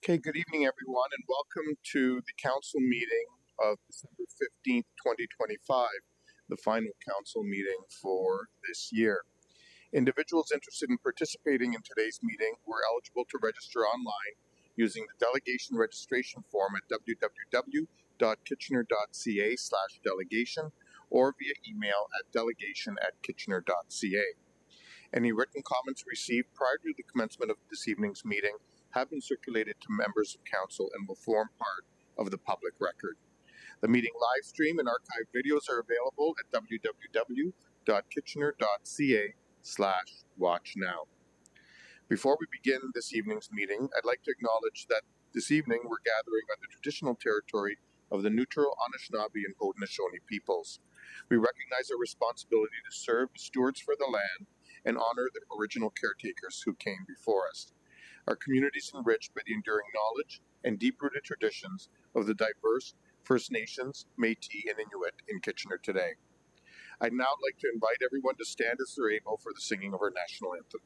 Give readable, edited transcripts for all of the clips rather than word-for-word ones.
Okay, good evening, everyone, and welcome to the council meeting of December 15th, 2025, the final council meeting for this year. Individuals interested in participating in today's meeting were eligible to register online using the delegation registration form at www.kitchener.ca/delegation or via email at delegation@kitchener.ca. Any written comments received prior to the commencement of this evening's meeting have been circulated to members of council and will form part of the public record. The meeting live stream and archived videos are available at www.kitchener.ca/watchnow. Before we begin this evening's meeting, I'd like to acknowledge that this evening we're gathering on the traditional territory of the Neutral, Anishinaabe, and Haudenosaunee peoples. We recognize our responsibility to serve as stewards for the land and honor the original caretakers who came before us. Our community is enriched by the enduring knowledge and deep-rooted traditions of the diverse First Nations, Métis, and Inuit in Kitchener today. I'd now like to invite everyone to stand as they're able for the singing of our national anthem.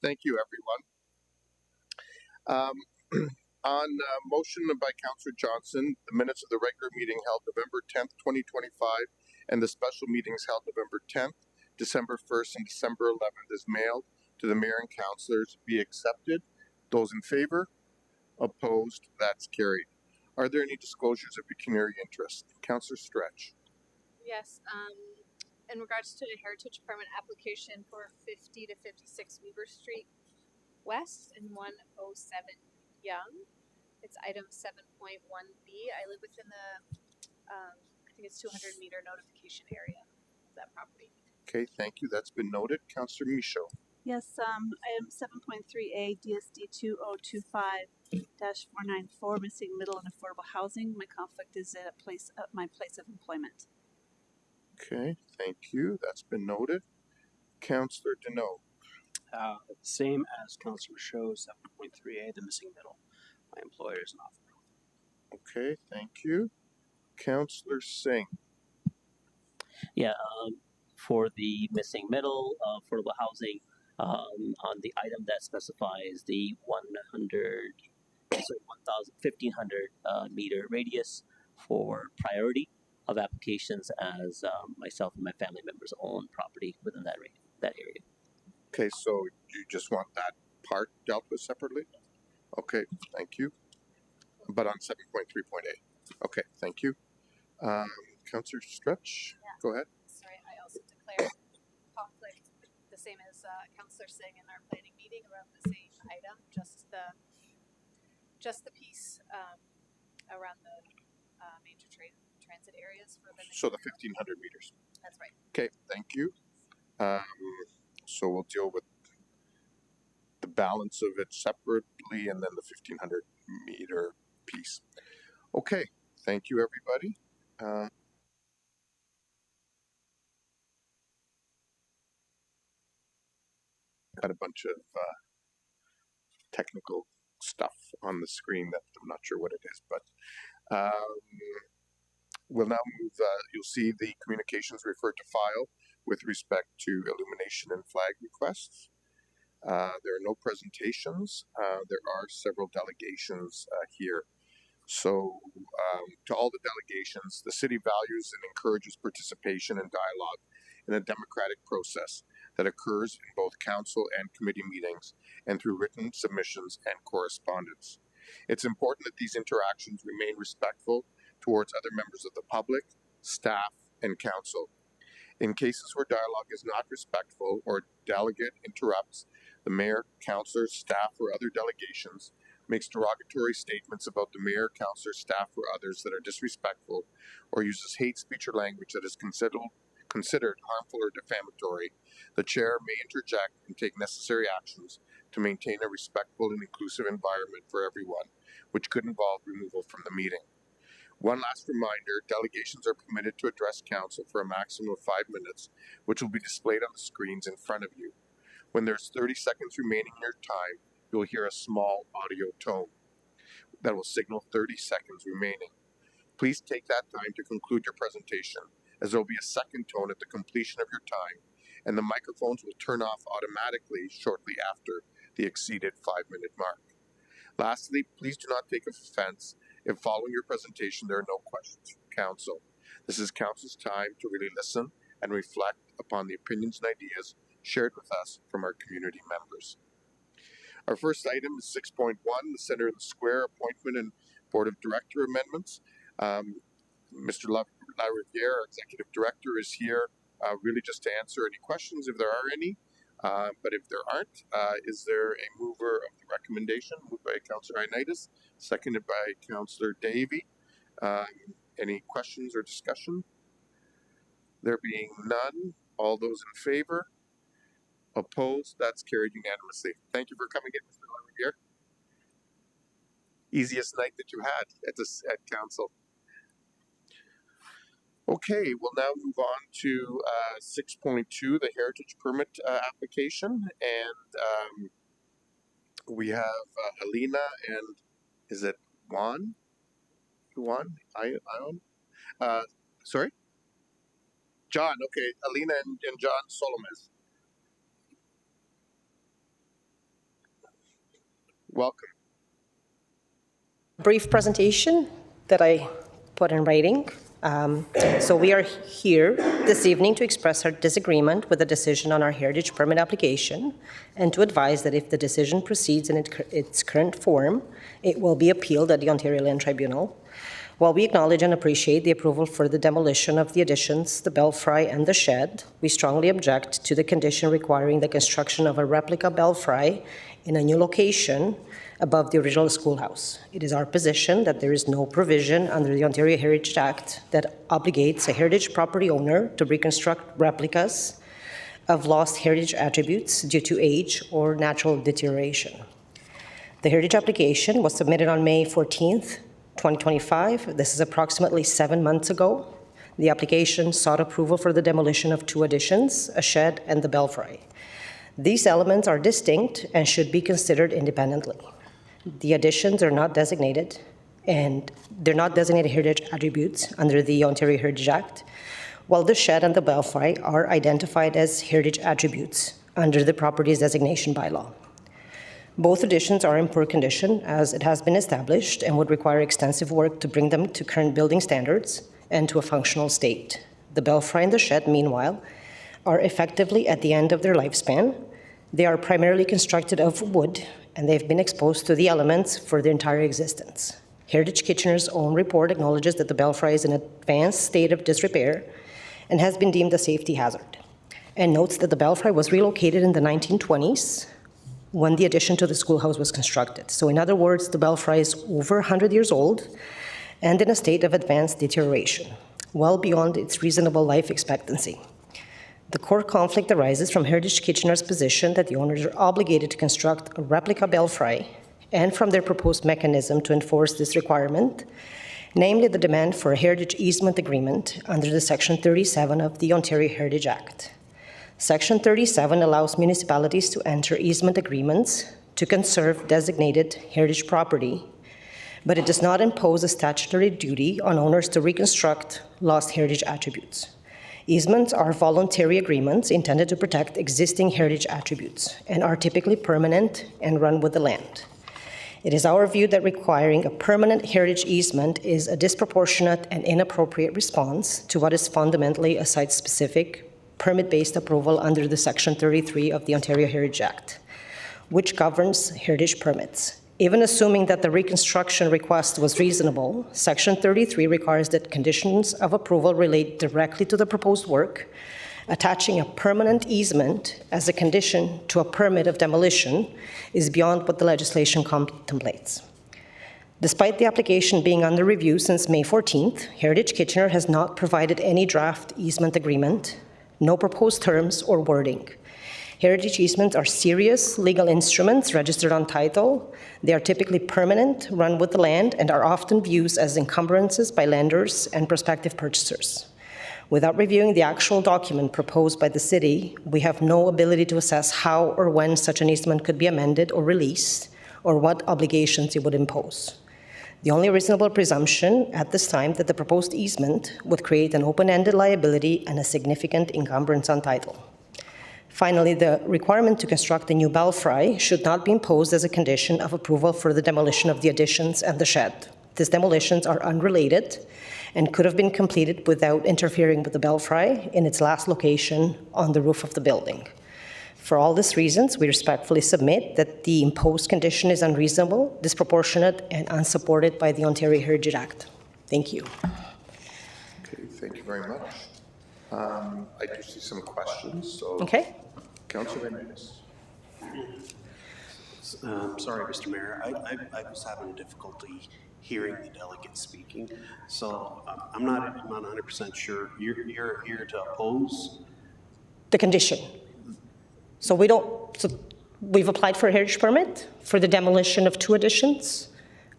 Thank you, everyone. On motion by Councillor Johnson, the minutes of the regular meeting held November 10th, 2025, and the special meetings held November 10th, December 1st, and December 11th is mailed to the mayor and councillors be accepted. Those in favor? Opposed? That's carried. Are there any disclosures of pecuniary interest? Councillor Stretch. Yes, in regards to the Heritage Permit application for 50 to 56 Weaver Street West and 107 Young, it's item 7.1B. I live within the, I think it's 200-meter notification area of that property. Okay, thank you. That's been noted. Councillor Michaud. Yes, item 7.3A, DSD 2025-494, missing middle and affordable housing. My conflict is at my place of employment. Okay, thank you. That's been noted. Councillor Deneau. Same as Councillor Michaud, 7.3A, the missing middle. My employer is not. Okay, thank you. Councillor Singh. Yeah, for the missing middle, affordable housing, on the item that specifies the 1,500 meter radius for priority of applications as myself and my family members own property within that area. Okay, so you just want that part dealt with separately? Okay, thank you. But on 7.3.8. Okay, thank you. Councillor Stretch, yeah. Go ahead. Sorry, I also declare conflict the same as Councillor Singh in our planning meeting around the same item, just the piece around the major transit areas for the. So the 1,500 meters. That's right. Okay, thank you. So we'll deal with the balance of it separately and then the 1,500 meter piece. Okay, thank you, everybody. Got a bunch of technical stuff on the screen that I'm not sure what it is, but we'll now move. You'll see the communications referred to file with respect to illumination and flag requests. There are no presentations. There are several delegations here. So, to all the delegations, the city values and encourages participation and dialogue in a democratic process that occurs in both council and committee meetings and through written submissions and correspondence. It's important that these interactions remain respectful towards other members of the public, staff, and council. In cases where dialogue is not respectful or delegate interrupts the mayor, councillors, staff, or other delegations, makes derogatory statements about the mayor, councillor, staff, or others that are disrespectful, or uses hate speech or language that is considered harmful or defamatory, the chair may interject and take necessary actions to maintain a respectful and inclusive environment for everyone, which could involve removal from the meeting. One last reminder, delegations are permitted to address council for a maximum of 5 minutes, which will be displayed on the screens in front of you. When there's 30 seconds remaining in your time, you'll hear a small audio tone that will signal 30 seconds remaining. Please take that time to conclude your presentation, as there will be a second tone at the completion of your time, and the microphones will turn off automatically shortly after the exceeded 5-minute mark. Lastly, please do not take offense if following your presentation there are no questions from council. This is council's time to really listen and reflect upon the opinions and ideas shared with us from our community members. Our first item is 6.1, the Centre in the Square appointment and Board of Director amendments. Mr. LaRiviere, our Executive Director, is here really just to answer any questions if there are any. But if there aren't, is there a mover of the recommendation? Moved by Councillor Ioannidis, seconded by Councillor Davey. Any questions or discussion? There being none, all those in favor? Opposed? That's carried unanimously. Thank you for coming in, Mr. LaRiviere. Easiest night that you had at council. Okay, we'll now move on to 6.2, the heritage permit application, and we have Alina and is it Juan? Ion? Sorry? John, okay, Alina and John Solomez. Welcome. Brief presentation that I put in writing. So we are here this evening to express our disagreement with the decision on our heritage permit application and to advise that if the decision proceeds in its current form, it will be appealed at the Ontario Land Tribunal. While we acknowledge and appreciate the approval for the demolition of the additions, the belfry and the shed, we strongly object to the condition requiring the construction of a replica belfry in a new location above the original schoolhouse. It is our position that there is no provision under the Ontario Heritage Act that obligates a heritage property owner to reconstruct replicas of lost heritage attributes due to age or natural deterioration. The heritage application was submitted on May 14th, 2025. This is approximately 7 months ago. The application sought approval for the demolition of 2 additions, a shed and the belfry. These elements are distinct and should be considered independently. The additions are not designated, and they're not designated heritage attributes under the Ontario Heritage Act, while the shed and the belfry are identified as heritage attributes under the properties designation bylaw. Both additions are in poor condition, as it has been established, and would require extensive work to bring them to current building standards and to a functional state. The belfry and the shed, meanwhile, are effectively at the end of their lifespan. They are primarily constructed of wood, and they've been exposed to the elements for their entire existence. Heritage Kitchener's own report acknowledges that the belfry is in an advanced state of disrepair and has been deemed a safety hazard, and notes that the belfry was relocated in the 1920s when the addition to the schoolhouse was constructed. So in other words, the belfry is over 100 years old and in a state of advanced deterioration, well beyond its reasonable life expectancy. The core conflict arises from Heritage Kitchener's position that the owners are obligated to construct a replica belfry and from their proposed mechanism to enforce this requirement, namely the demand for a heritage easement agreement under the Section 37 of the Ontario Heritage Act. Section 37 allows municipalities to enter easement agreements to conserve designated heritage property, but it does not impose a statutory duty on owners to reconstruct lost heritage attributes. Easements are voluntary agreements intended to protect existing heritage attributes and are typically permanent and run with the land. It is our view that requiring a permanent heritage easement is a disproportionate and inappropriate response to what is fundamentally a site-specific, permit-based approval under the Section 33 of the Ontario Heritage Act, which governs heritage permits. Even assuming that the reconstruction request was reasonable, Section 33 requires that conditions of approval relate directly to the proposed work. Attaching a permanent easement as a condition to a permit of demolition is beyond what the legislation contemplates. Despite the application being under review since May 14th, Heritage Kitchener has not provided any draft easement agreement, no proposed terms or wording. Heritage easements are serious legal instruments registered on title. They are typically permanent, run with the land, and are often viewed as encumbrances by lenders and prospective purchasers. Without reviewing the actual document proposed by the city, we have no ability to assess how or when such an easement could be amended or released, or what obligations it would impose. The only reasonable presumption at this time that the proposed easement would create an open-ended liability and a significant encumbrance on title. Finally, the requirement to construct a new belfry should not be imposed as a condition of approval for the demolition of the additions and the shed. These demolitions are unrelated and could have been completed without interfering with the belfry in its last location on the roof of the building. For all these reasons, we respectfully submit that the imposed condition is unreasonable, disproportionate, and unsupported by the Ontario Heritage Act. Thank you. Okay, thank you very much. I do see some questions, so. Okay. Councillor Hernandez. Sorry, Mr. Mayor. I was having difficulty hearing the delegate speaking, so I'm not 100% sure. You're here to oppose The condition. So we've applied for a heritage permit for the demolition of 2 additions,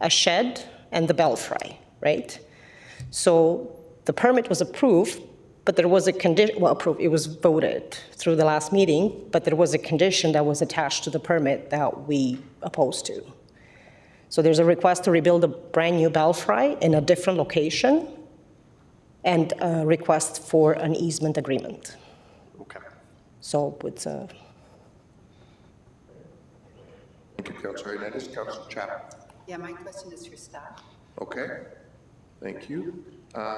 a shed, and the belfry, right? So the permit was approved, but there was a condition, well, approved, it was voted through the last meeting, but there was a condition that was attached to the permit that we opposed to. So there's a request to rebuild a brand new belfry in a different location and a request for an easement agreement. Okay. So it's a... Thank you, Councillor Hernandez. Councillor Chapman. Yeah, my question is for staff. Okay, thank you.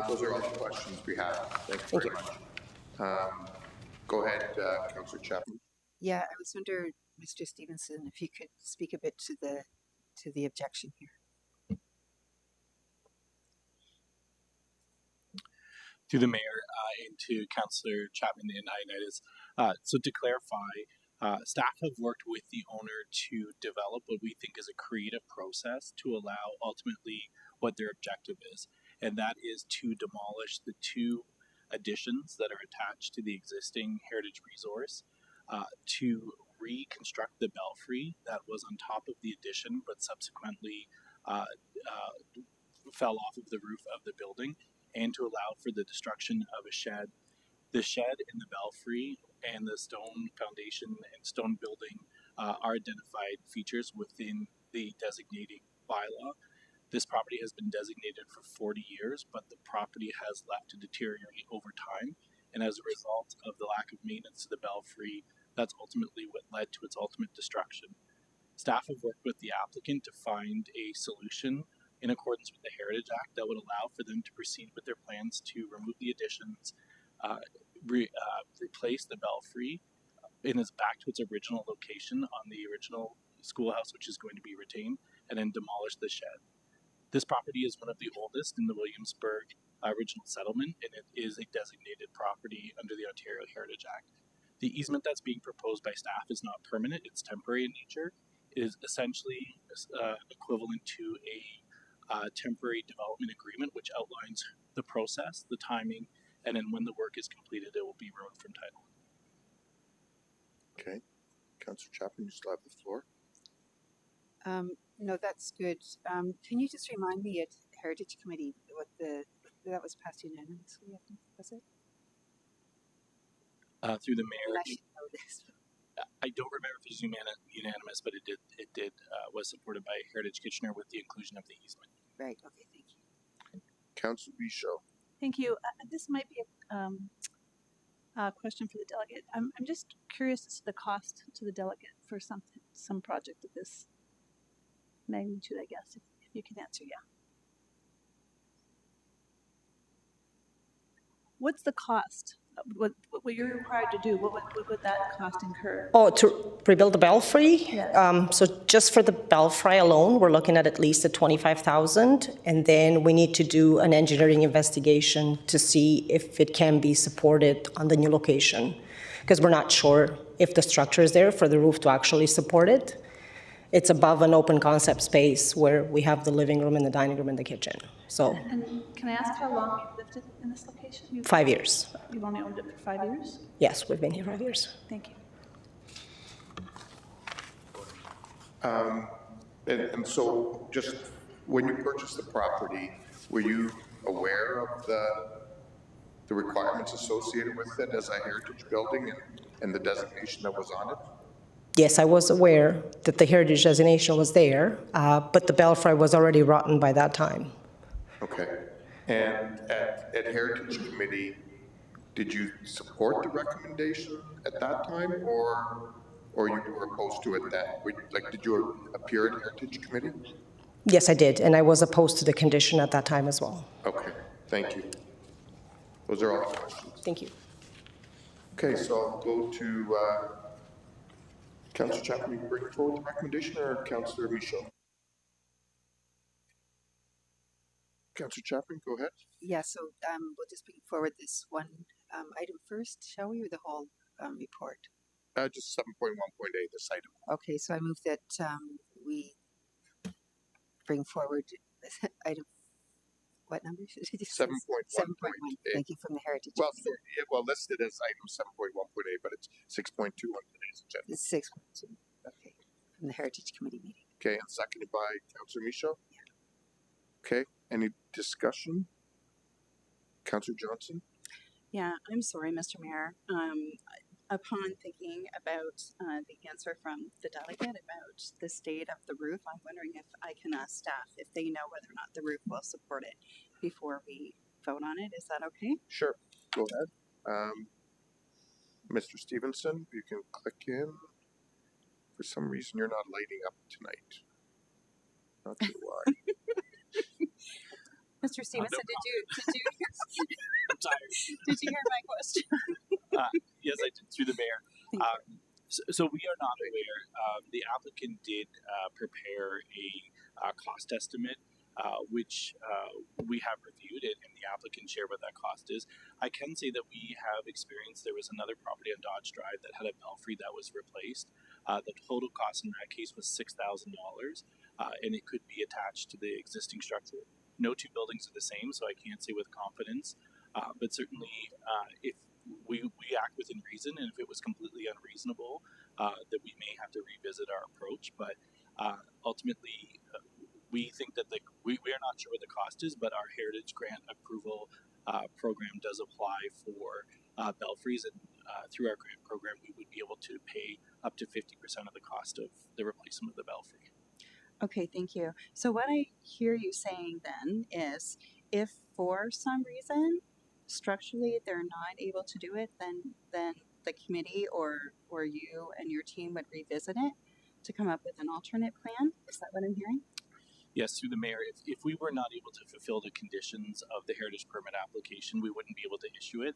Those are all the questions we have. Thank you very much. Go ahead, Councillor Chapman. Yeah, I was wondering, Mr. Stevenson, if you could speak a bit to the objection here. Through the mayor and to Councillor Chapman and Ioannidis. So to clarify, staff have worked with the owner to develop what we think is a creative process to allow ultimately what their objective is, and that is to demolish the 2 additions that are attached to the existing heritage resource, to reconstruct the belfry that was on top of the addition but subsequently fell off of the roof of the building, and to allow for the destruction of a shed. The shed and the belfry and the stone foundation and stone building are identified features within the designating bylaw. This property has been designated for 40 years, but the property has left to deteriorate over time. And as a result of the lack of maintenance to the belfry, that's ultimately what led to its ultimate destruction. Staff have worked with the applicant to find a solution in accordance with the Heritage Act that would allow for them to proceed with their plans to remove the additions, replace the belfry in its back to its original location on the original schoolhouse, which is going to be retained, and then demolish the shed. This property is one of the oldest in the Williamsburg original settlement, and it is a designated property under the Ontario Heritage Act. The easement that's being proposed by staff is not permanent, it's temporary in nature. It is essentially equivalent to a temporary development agreement which outlines the process, the timing, and then when the work is completed, it will be removed from title. Okay, Councillor Chapman, you still have the floor. No, that's good. Can you just remind me at Heritage Committee what that was passed unanimously, I think, was it? Through the mayor, I should know this. I don't remember if it was unanimous, but it did was supported by Heritage Kitchener with the inclusion of the easement. Right, okay, thank you. Councillor Michaud. Thank you. This might be a question for the delegate. I'm just curious as to the cost to the delegate for some project of this magnitude, I guess, if you can answer, yeah. What's the cost? What you're required to do? What would that cost incur? Oh, to rebuild the belfry? Yes. So just for the belfry alone, we're looking at least at 25,000, and then we need to do an engineering investigation to see if it can be supported on the new location, because we're not sure if the structure is there for the roof to actually support it. It's above an open concept space where we have the living room and the dining room and the kitchen. So And can I ask how long you've lived in this location? 5 years. You've only owned it for 5 years? Yes, we've been here 5 years. Thank you. And so just when you purchased the property, were you aware of the requirements associated with it as a heritage building and the designation that was on it? Yes, I was aware that the heritage designation was there, but the belfry was already rotten by that time. Okay. And at Heritage Committee, did you support the recommendation at that time, or you were opposed to it then? Did you appear at Heritage Committee? Yes, I did, and I was opposed to the condition at that time as well. Okay, thank you. Those are all the questions. Thank you. Okay, so I'll go to Councillor Chapman. You bring forward the recommendation, or Councillor Michaud? Councillor Chapman, go ahead. Yeah, so we'll just bring forward this one item first, shall we, or the whole report? Just 7.1.8, this item. Okay, so I move that we bring forward item, what number? 7.1.8. 7.1, thank you, from the Heritage. Well, so, listed as item 7.1.8, but it's 6.2 on today's agenda. It's 6.2, okay, from the Heritage Committee meeting. Okay, and seconded by Councillor Michaud? Yeah. Okay, any discussion? Councillor Johnson? Yeah, I'm sorry, Mr. Mayor. Upon thinking about the answer from the delegate about the state of the roof, I'm wondering if I can ask staff if they know whether or not the roof will support it before we vote on it. Is that okay? Sure, go ahead. Mr. Stevenson, you can click in. For some reason, you're not lighting up tonight. Not sure why. Mr. Stevenson, no did you I'm tired. did you hear my question? Yes, I did, through the mayor. So we are not aware. The applicant did prepare a cost estimate, which we have reviewed it, and the applicant shared what that cost is. I can say that we have experienced, there was another property on Dodge Drive that had a belfry that was replaced. The total cost in that case was $6,000, and it could be attached to the existing structure. No two buildings are the same, so I can't say with confidence, but certainly if we act within reason, and if it was completely unreasonable, that we may have to revisit our approach. But ultimately, we think that we are not sure what the cost is, but our Heritage Grant Approval program does apply for belfries, and through our grant program, we would be able to pay up to 50% of the cost of the replacement of the belfry. Okay, thank you. So what I hear you saying then is if for some reason structurally they're not able to do it, then the committee or you and your team would revisit it to come up with an alternate plan. Is that what I'm hearing? Yes, through the mayor. If we were not able to fulfill the conditions of the heritage permit application, we wouldn't be able to issue it,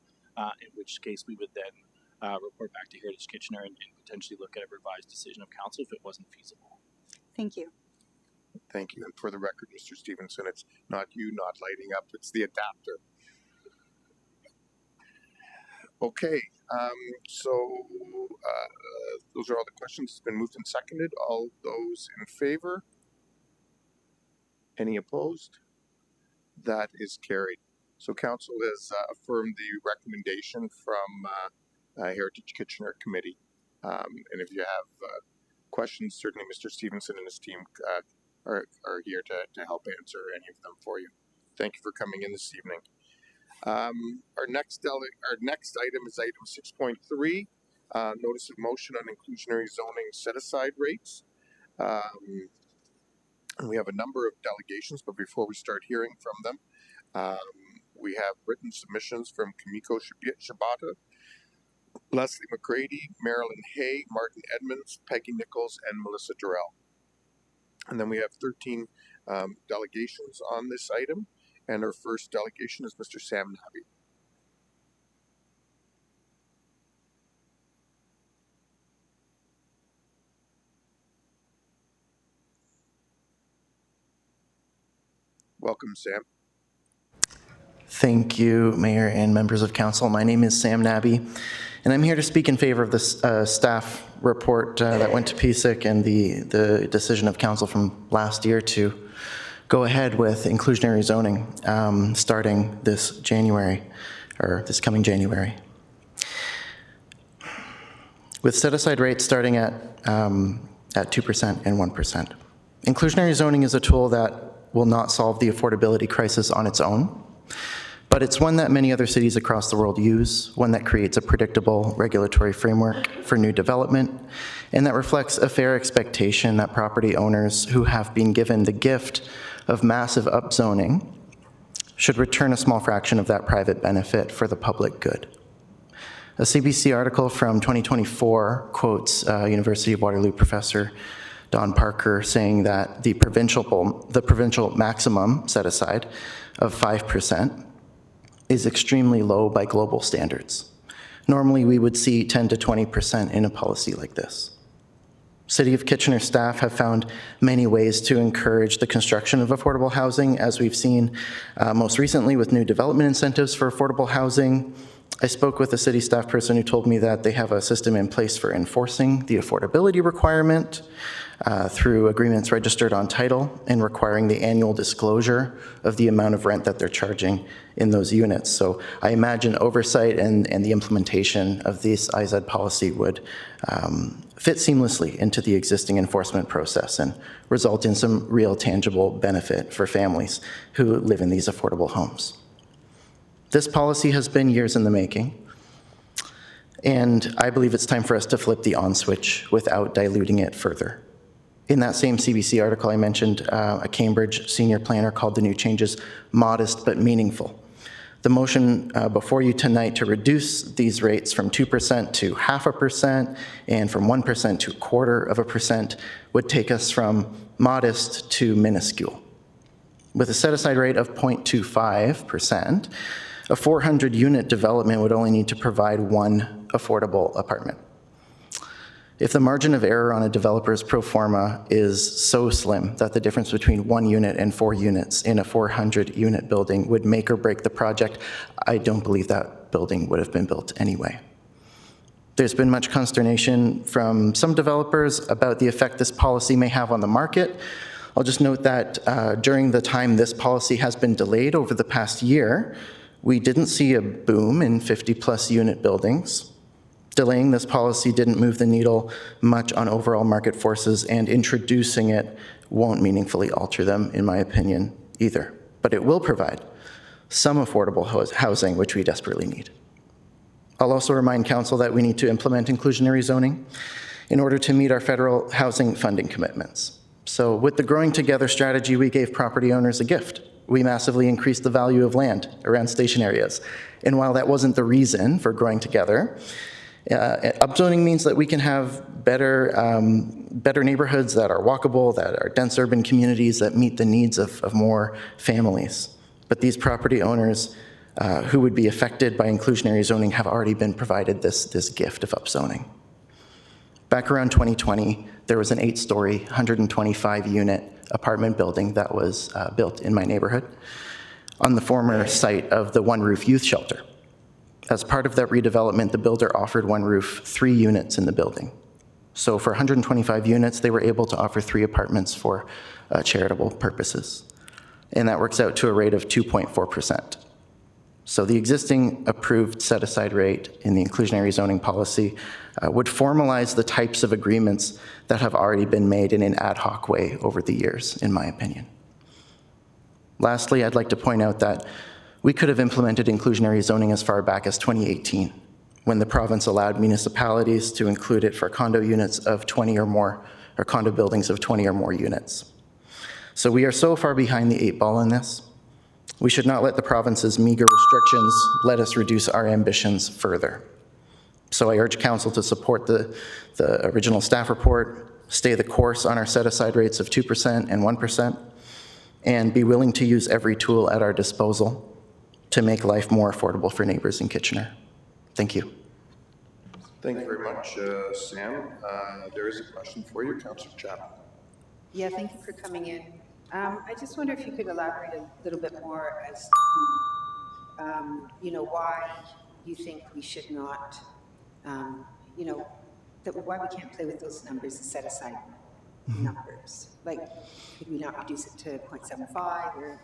in which case we would then report back to Heritage Kitchener and potentially look at a revised decision of council if it wasn't feasible. Thank you. Thank you. And for the record, Mr. Stevenson, it's not you not lighting up, it's the adapter. Okay, so those are all the questions. It's been moved and seconded. All those in favor? Any opposed? That is carried. So council has affirmed the recommendation from Heritage Kitchener Committee. And if you have questions, certainly Mr. Stevenson and his team are here to help answer any of them for you. Thank you for coming in this evening. Our next item is item 6.3. Notice of motion on inclusionary zoning set-aside rates. And we have a number of delegations, but before we start hearing from them, we have written submissions from Kimiko Shibata, Leslie McCready, Marilyn Hay, Martin Edmonds, Peggy Nichols, and Melissa Durrell. And then we have 13 delegations on this item, and our first delegation is Mr. Sam Nabi. Welcome, Sam. Thank you, Mayor and members of council. My name is Sam Nabi, and I'm here to speak in favor of this staff report that went to PSIC and the decision of council from last year to go ahead with inclusionary zoning starting this January, or this coming January. With set-aside rates starting at 2% and 1%. Inclusionary zoning is a tool that will not solve the affordability crisis on its own, but it's one that many other cities across the world use, one that creates a predictable regulatory framework for new development, and that reflects a fair expectation that property owners who have been given the gift of massive upzoning should return a small fraction of that private benefit for the public good. A CBC article from 2024 quotes University of Waterloo professor Don Parker saying that the provincial maximum set aside of 5% is extremely low by global standards. Normally, we would see 10 to 20% in a policy like this. City of Kitchener staff have found many ways to encourage the construction of affordable housing, as we've seen most recently with new development incentives for affordable housing. I spoke with a city staff person who told me that they have a system in place for enforcing the affordability requirement through agreements registered on title and requiring the annual disclosure of the amount of rent that they're charging in those units. So I imagine oversight and the implementation of this IZ policy would fit seamlessly into the existing enforcement process and result in some real tangible benefit for families who live in these affordable homes. This policy has been years in the making, and I believe it's time for us to flip the on switch without diluting it further. In that same CBC article, I mentioned a Cambridge senior planner called the new changes modest but meaningful. The motion before you tonight to reduce these rates from 2% to 0.5% and from 1% to 0.25% would take us from modest to minuscule. With a set-aside rate of 0.25%, a 400-unit development would only need to provide one affordable apartment. If the margin of error on a developer's pro forma is so slim that the difference between 1 unit and 4 units in a 400-unit building would make or break the project, I don't believe that building would have been built anyway. There's been much consternation from some developers about the effect this policy may have on the market. I'll just note that during the time this policy has been delayed over the past year, we didn't see a boom in 50-plus unit buildings. Delaying this policy didn't move the needle much on overall market forces, and introducing it won't meaningfully alter them, in my opinion, either. But it will provide some affordable housing, which we desperately need. I'll also remind council that we need to implement inclusionary zoning in order to meet our federal housing funding commitments. So with the Growing Together strategy, we gave property owners a gift. We massively increased the value of land around station areas. And while that wasn't the reason for Growing Together, upzoning means that we can have better neighborhoods that are walkable, that are dense urban communities that meet the needs of more families. But these property owners who would be affected by inclusionary zoning have already been provided this gift of upzoning. Back around 2020, there was an 8-story, 125-unit apartment building that was built in my neighborhood on the former site of the One Roof Youth Shelter. As part of that redevelopment, the builder offered One Roof 3 units in the building. So for 125 units, they were able to offer 3 apartments for charitable purposes. And that works out to a rate of 2.4%. So the existing approved set-aside rate in the inclusionary zoning policy would formalize the types of agreements that have already been made in an ad hoc way over the years, in my opinion. Lastly, I'd like to point out that we could have implemented inclusionary zoning as far back as 2018, when the province allowed municipalities to include it for condo units of 20 or more, or condo buildings of 20 or more units. So we are so far behind the 8 ball in this. We should not let the province's meager restrictions let us reduce our ambitions further. So I urge council to support the original staff report, stay the course on our set-aside rates of 2% and 1%, and be willing to use every tool at our disposal to make life more affordable for neighbors in Kitchener. Thank you. Thank you very much, Sam. There is a question for you, Councillor Chapman. Yeah, thank you for coming in. I just wonder if you could elaborate a little bit more as to, you know, why you think we should not, you know, why we can't play with those numbers and set aside numbers. Like, could we not reduce it to 0.75 or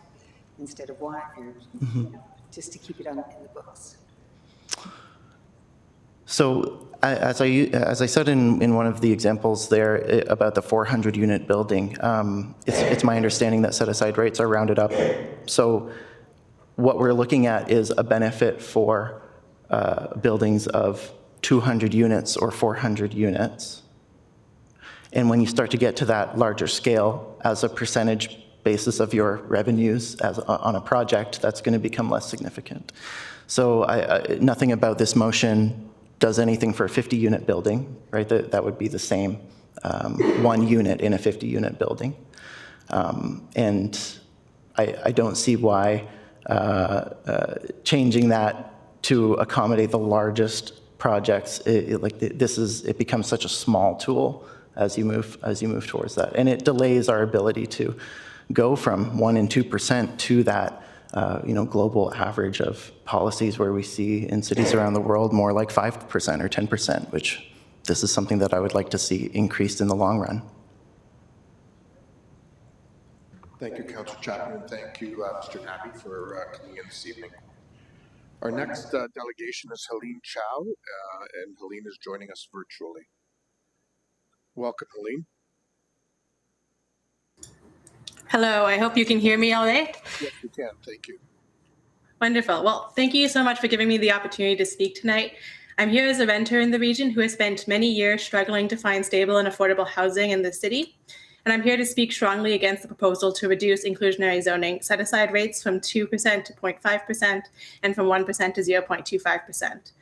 instead of 1, or you know, just to keep it in the books? So as I said in one of the examples there about the 400 unit building, it's my understanding that set-aside rates are rounded up. So what we're looking at is a benefit for buildings of 200 units or 400 units. And when you start to get to that larger scale as a percentage basis of your revenues on a project, that's going to become less significant. So nothing about this motion does anything for a 50-unit building, right? That would be the same 1 unit in a 50-unit building. And I don't see why changing that to accommodate the largest projects, it becomes such a small tool as you move towards that. And it delays our ability to go from 1% and 2% to that global average of policies where we see in cities around the world more like 5% or 10%, which this is something that I would like to see increased in the long run. Thank you, Councillor Chapman, and thank you, Mr. Nabi, for coming in this evening. Our next delegation is Helene Chow, and Helene is joining us virtually. Welcome, Helene. Hello, I hope you can hear me all right. Yes, we can. Thank you. Wonderful. Well, thank you so much for giving me the opportunity to speak tonight. I'm here as a renter in the region who has spent many years struggling to find stable and affordable housing in the city. And I'm here to speak strongly against the proposal to reduce inclusionary zoning set-aside rates from 2% to 0.5% and from 1% to 0.25%.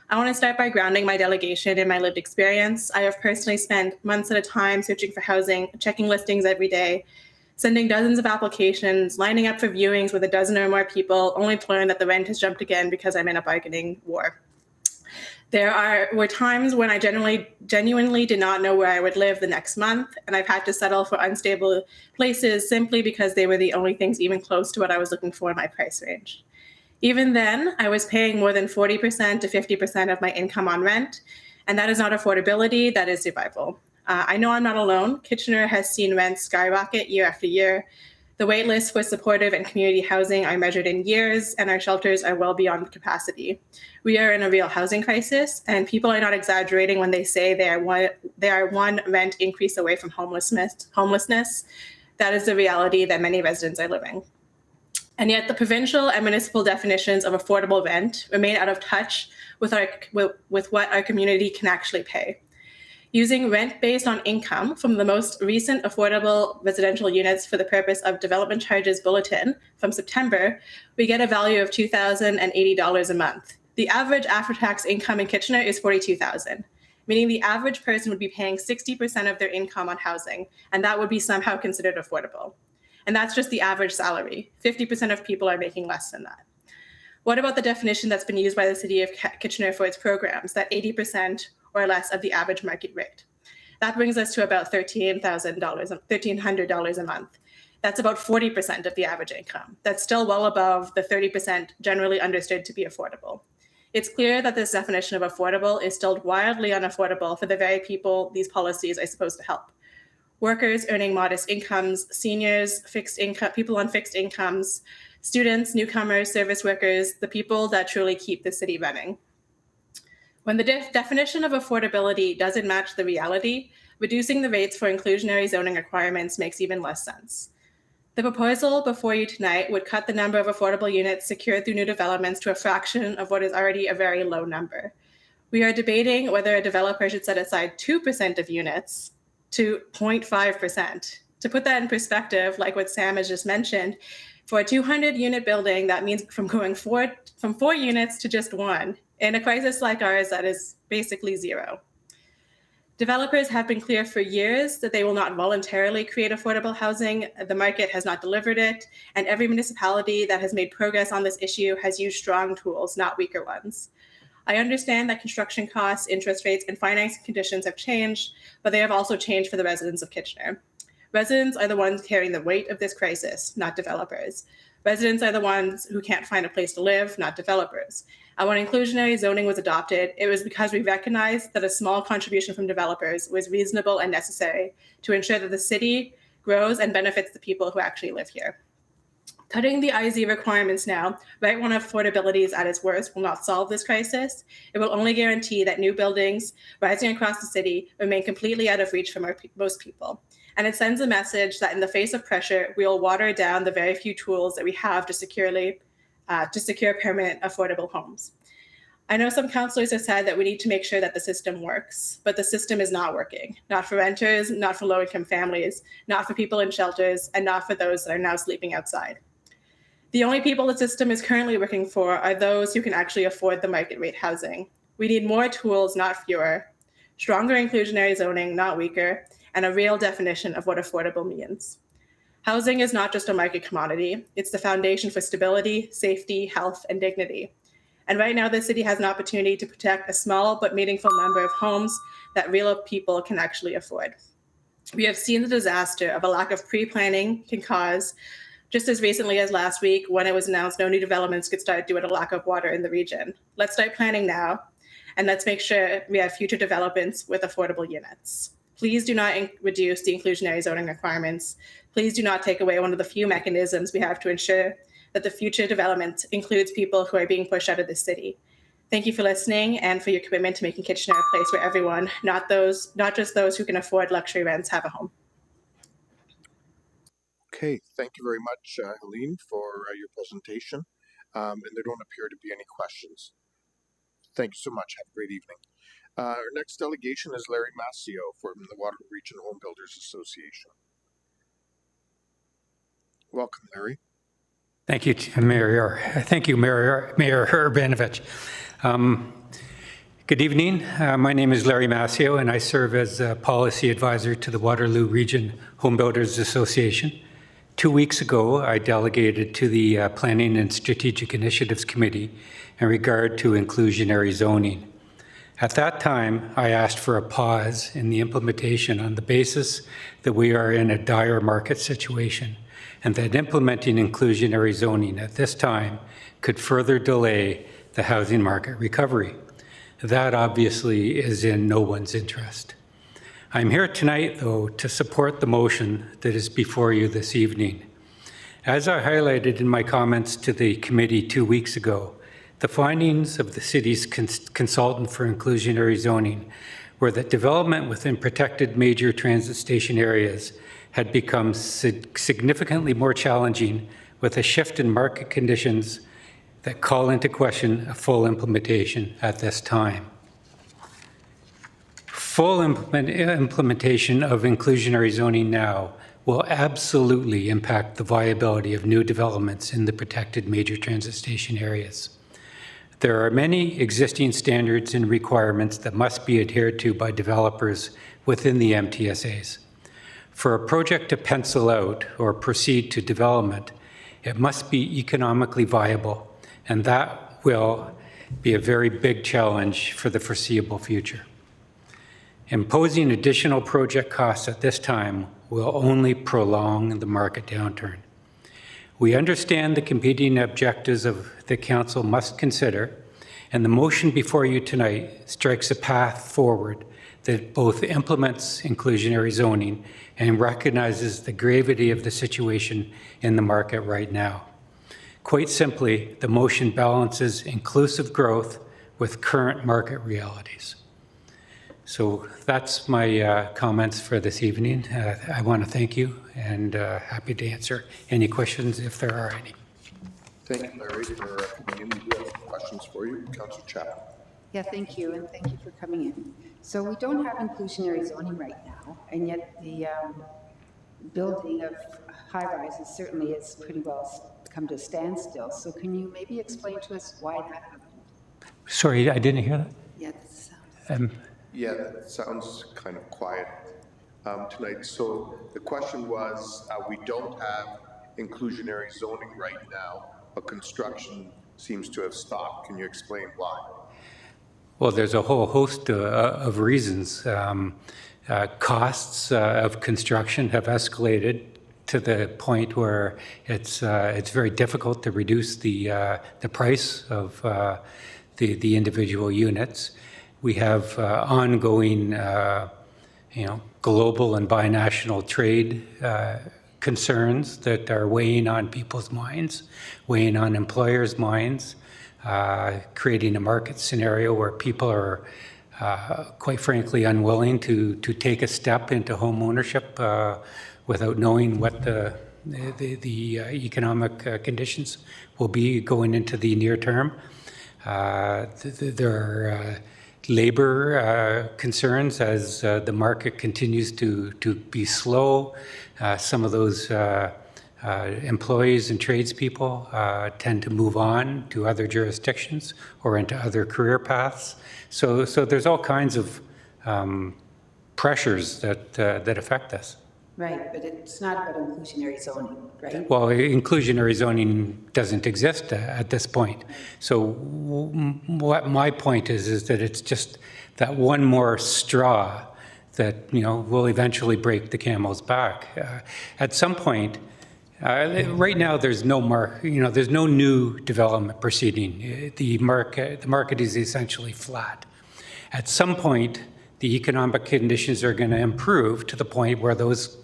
I want to start by grounding my delegation in my lived experience. I have personally spent months at a time searching for housing, checking listings every day, sending dozens of applications, lining up for viewings with a dozen or more people, only to learn that the rent has jumped again because I'm in a bargaining war. There were times when I genuinely did not know where I would live the next month, and I've had to settle for unstable places simply because they were the only things even close to what I was looking for in my price range. Even then, I was paying more than 40% to 50% of my income on rent, and that is not affordability, that is survival. I know I'm not alone. Kitchener has seen rents skyrocket year after year. The wait lists for supportive and community housing are measured in years, and our shelters are well beyond capacity. We are in a real housing crisis, and people are not exaggerating when they say they are one rent increase away from homelessness. That is the reality that many residents are living. And yet the provincial and municipal definitions of affordable rent remain out of touch with what our community can actually pay. Using rent based on income from the most recent affordable residential units for the purpose of Development Charges Bulletin from September, we get a value of $2,080 a month. The average after-tax income in Kitchener is $42,000, meaning the average person would be paying 60% of their income on housing, and that would be somehow considered affordable. And that's just the average salary. 50% of people are making less than that. What about the definition that's been used by the City of Kitchener for its programs, that 80% or less of the average market rate? That brings us to about $1,300 a month. That's about 40% of the average income. That's still well above the 30% generally understood to be affordable. It's clear that this definition of affordable is still wildly unaffordable for the very people these policies are supposed to help. Workers earning modest incomes, seniors, fixed income, people on fixed incomes, students, newcomers, service workers, the people that truly keep the city running. When the definition of affordability doesn't match the reality, reducing the rates for inclusionary zoning requirements makes even less sense. The proposal before you tonight would cut the number of affordable units secured through new developments to a fraction of what is already a very low number. We are debating whether a developer should set aside 2% of units to 0.5%. To put that in perspective, like what Sam has just mentioned, for a 200-unit building, that means from going from 4 units to just 1. In a crisis like ours, that is basically 0. Developers have been clear for years that they will not voluntarily create affordable housing. The market has not delivered it, and every municipality that has made progress on this issue has used strong tools, not weaker ones. I understand that construction costs, interest rates, and financing conditions have changed, but they have also changed for the residents of Kitchener. Residents are the ones carrying the weight of this crisis, not developers. Residents are the ones who can't find a place to live, not developers. And when inclusionary zoning was adopted, it was because we recognized that a small contribution from developers was reasonable and necessary to ensure that the city grows and benefits the people who actually live here. Cutting the IZ requirements now, right when affordability is at its worst, will not solve this crisis. It will only guarantee that new buildings rising across the city remain completely out of reach for most people. And it sends a message that in the face of pressure, we will water down the very few tools that we have to secure permanent affordable homes. I know some councillors have said that we need to make sure that the system works, but the system is not working. Not for renters, not for low-income families, not for people in shelters, and not for those that are now sleeping outside. The only people the system is currently working for are those who can actually afford the market rate housing. We need more tools, not fewer, stronger inclusionary zoning, not weaker, and a real definition of what affordable means. Housing is not just a market commodity, it's the foundation for stability, safety, health, and dignity. And right now, the city has an opportunity to protect a small but meaningful number of homes that real people can actually afford. We have seen the disaster of a lack of pre-planning can cause, just as recently as last week when it was announced no new developments could start due to a lack of water in the region. Let's start planning now, and let's make sure we have future developments with affordable units. Please do not reduce the inclusionary zoning requirements. Please do not take away one of the few mechanisms we have to ensure that the future development includes people who are being pushed out of the city. Thank you for listening and for your commitment to making Kitchener a place where everyone, not just those who can afford luxury rents, have a home. Okay, thank you very much, Helene, for your presentation. And there don't appear to be any questions. Thank you so much. Have a great evening. Our next delegation is Larry Mascio from the Waterloo Region Home Builders Association. Welcome, Larry. Thank you, Mayor. Thank you, Mayor Urbanovich. Good evening. My name is Larry Mascio, and I serve as a policy advisor to the Waterloo Region Home Builders Association. 2 weeks ago, I delegated to the Planning and Strategic Initiatives Committee in regard to inclusionary zoning. At that time, I asked for a pause in the implementation on the basis that we are in a dire market situation and that implementing inclusionary zoning at this time could further delay the housing market recovery. That obviously is in no one's interest. I'm here tonight, though, to support the motion that is before you this evening. As I highlighted in my comments to the committee 2 weeks ago, the findings of the city's consultant for inclusionary zoning were that development within protected major transit station areas had become significantly more challenging with a shift in market conditions that call into question a full implementation at this time. Full implementation of inclusionary zoning now will absolutely impact the viability of new developments in the protected major transit station areas. There are many existing standards and requirements that must be adhered to by developers within the MTSAs. For a project to pencil out or proceed to development, it must be economically viable, and that will be a very big challenge for the foreseeable future. Imposing additional project costs at this time will only prolong the market downturn. We understand the competing objectives of the Council must consider, and the motion before you tonight strikes a path forward that both implements inclusionary zoning and recognizes the gravity of the situation in the market right now. Quite simply, the motion balances inclusive growth with current market realities. So that's my comments for this evening. I want to thank you and happy to answer any questions if there are any. Thank you, Larry, for coming in. We do have some questions for you. Councillor Chapman. Yeah, thank you, and thank you for coming in. So we don't have inclusionary zoning right now, and yet the building of high-rises certainly has pretty well come to a standstill. So can you maybe explain to us why that happened? Sorry, I didn't hear that. Yeah, this sounds... Yeah, that sounds kind of quiet tonight. So the question was, we don't have inclusionary zoning right now, but construction seems to have stopped. Can you explain why? Well, there's a whole host of reasons. Costs of construction have escalated to the point where it's very difficult to reduce the price of the individual units. We have ongoing, global and binational trade concerns that are weighing on people's minds, weighing on employers' minds, creating a market scenario where people are, quite frankly, unwilling to take a step into home ownership without knowing what the economic conditions will be going into the near term. There are labor concerns as the market continues to be slow. Some of those employees and tradespeople tend to move on to other jurisdictions or into other career paths. So there's all kinds of pressures that affect us. Right, but it's not about inclusionary zoning, right? Well, inclusionary zoning doesn't exist at this point. So what my point is that it's just that one more straw that, will eventually break the camel's back. At some point, right now there's no there's no new development proceeding. The market is essentially flat. At some point, the economic conditions are going to improve to the point where those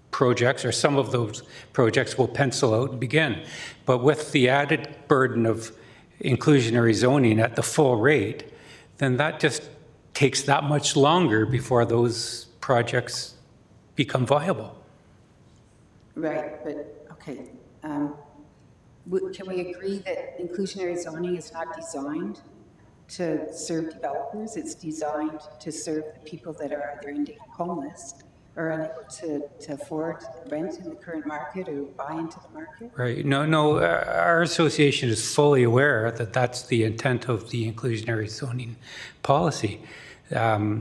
projects or some of those projects will pencil out and begin. But with the added burden of inclusionary zoning at the full rate, then that just takes that much longer before those projects become viable. Right, but okay. Can we agree that inclusionary zoning is not designed to serve developers? It's designed to serve the people that are either homeless or unable to afford rent in the current market or buy into the market? Right. No, our association is fully aware that that's the intent of the inclusionary zoning policy. I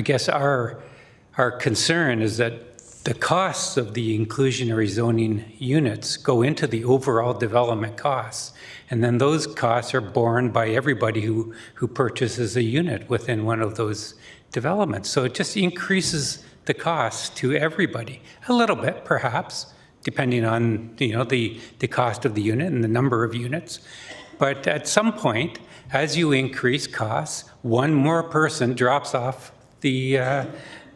guess our concern is that the costs of the inclusionary zoning units go into the overall development costs. And then those costs are borne by everybody who purchases a unit within one of those developments. So it just increases the cost to everybody, a little bit perhaps, depending on the cost of the unit and the number of units. But at some point, as you increase costs, one more person drops off the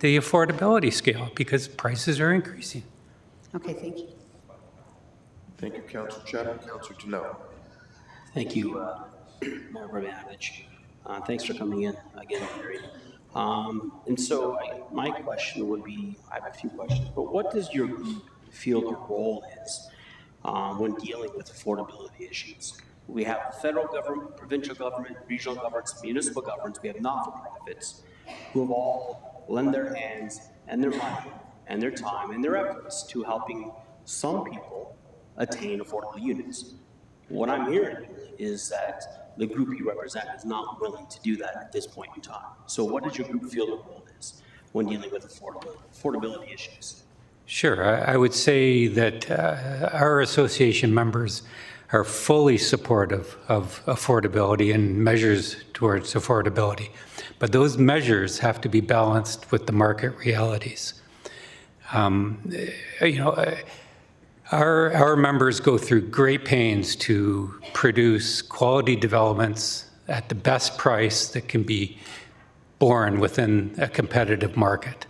affordability scale because prices are increasing. Okay, thank you. Thank you, Councillor Chatham. Councillor Deneau. Thank you, Mayor Brabantich. Thanks for coming in again, Larry. And so my question would be, I have a few questions, but what does your group feel the role is when dealing with affordability issues? We have the federal government, provincial government, regional governments, municipal governments, we have not-for-profits who have all lent their hands and their money and their time and their efforts to helping some people attain affordable units. What I'm hearing is that the group you represent is not willing to do that at this point in time. So what does your group feel the role is when dealing with affordability issues? Sure. I would say that our association members are fully supportive of affordability and measures towards affordability. But those measures have to be balanced with the market realities. Our members go through great pains to produce quality developments at the best price that can be borne within a competitive market.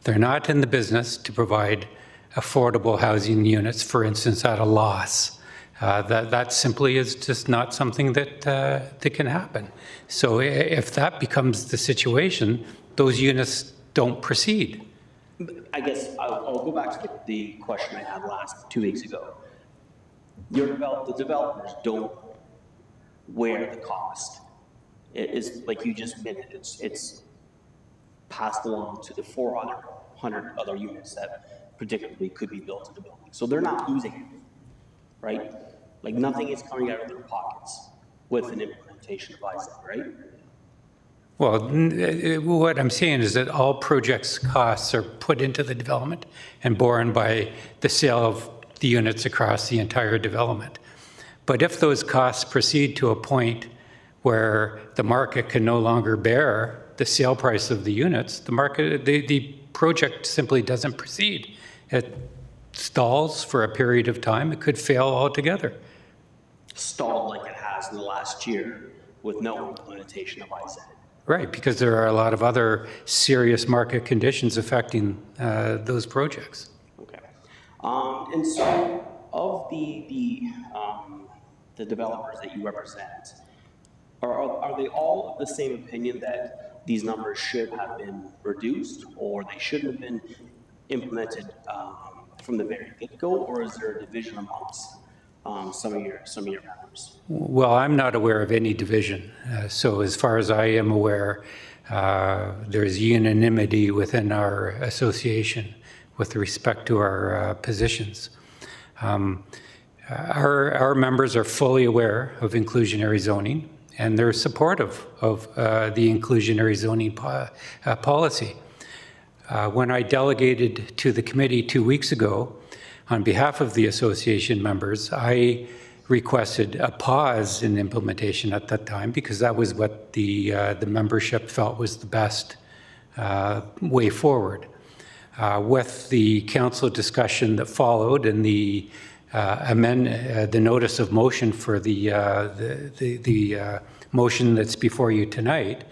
They're not in the business to provide affordable housing units, for instance, at a loss. That simply is just not something that can happen. So if that becomes the situation, those units don't proceed. I guess I'll go back to the question I had 2 weeks ago. The developers don't wear the cost it is like you just admitted, it's passed along to the 400 other units that particularly could be built in the building. So they're not losing anything, right? Like nothing is coming out of their pockets with an implementation of ISAC, right? Well, what I'm saying is that all projects' costs are put into the development and borne by the sale of the units across the entire development. But if those costs proceed to a point where the market can no longer bear the sale price of the units, the project simply doesn't proceed. It stalls for a period of time. It could fail altogether. Stalled like it has in the last year with no implementation of ISAC. Right, because there are a lot of other serious market conditions affecting those projects. Okay. And so of the developers that you represent, are they all of the same opinion that these numbers should have been reduced or they shouldn't have been implemented from the very get-go, or is there a division amongst some of your members? Well, I'm not aware of any division. So as far as I am aware, there's unanimity within our association with respect to our positions. Our members are fully aware of inclusionary zoning, and they're supportive of the inclusionary zoning policy. When I delegated to the committee 2 weeks ago, on behalf of the association members, I requested a pause in implementation at that time because that was what the membership felt was the best way forward. With the council discussion that followed and the the notice of motion for the motion that's before you tonight,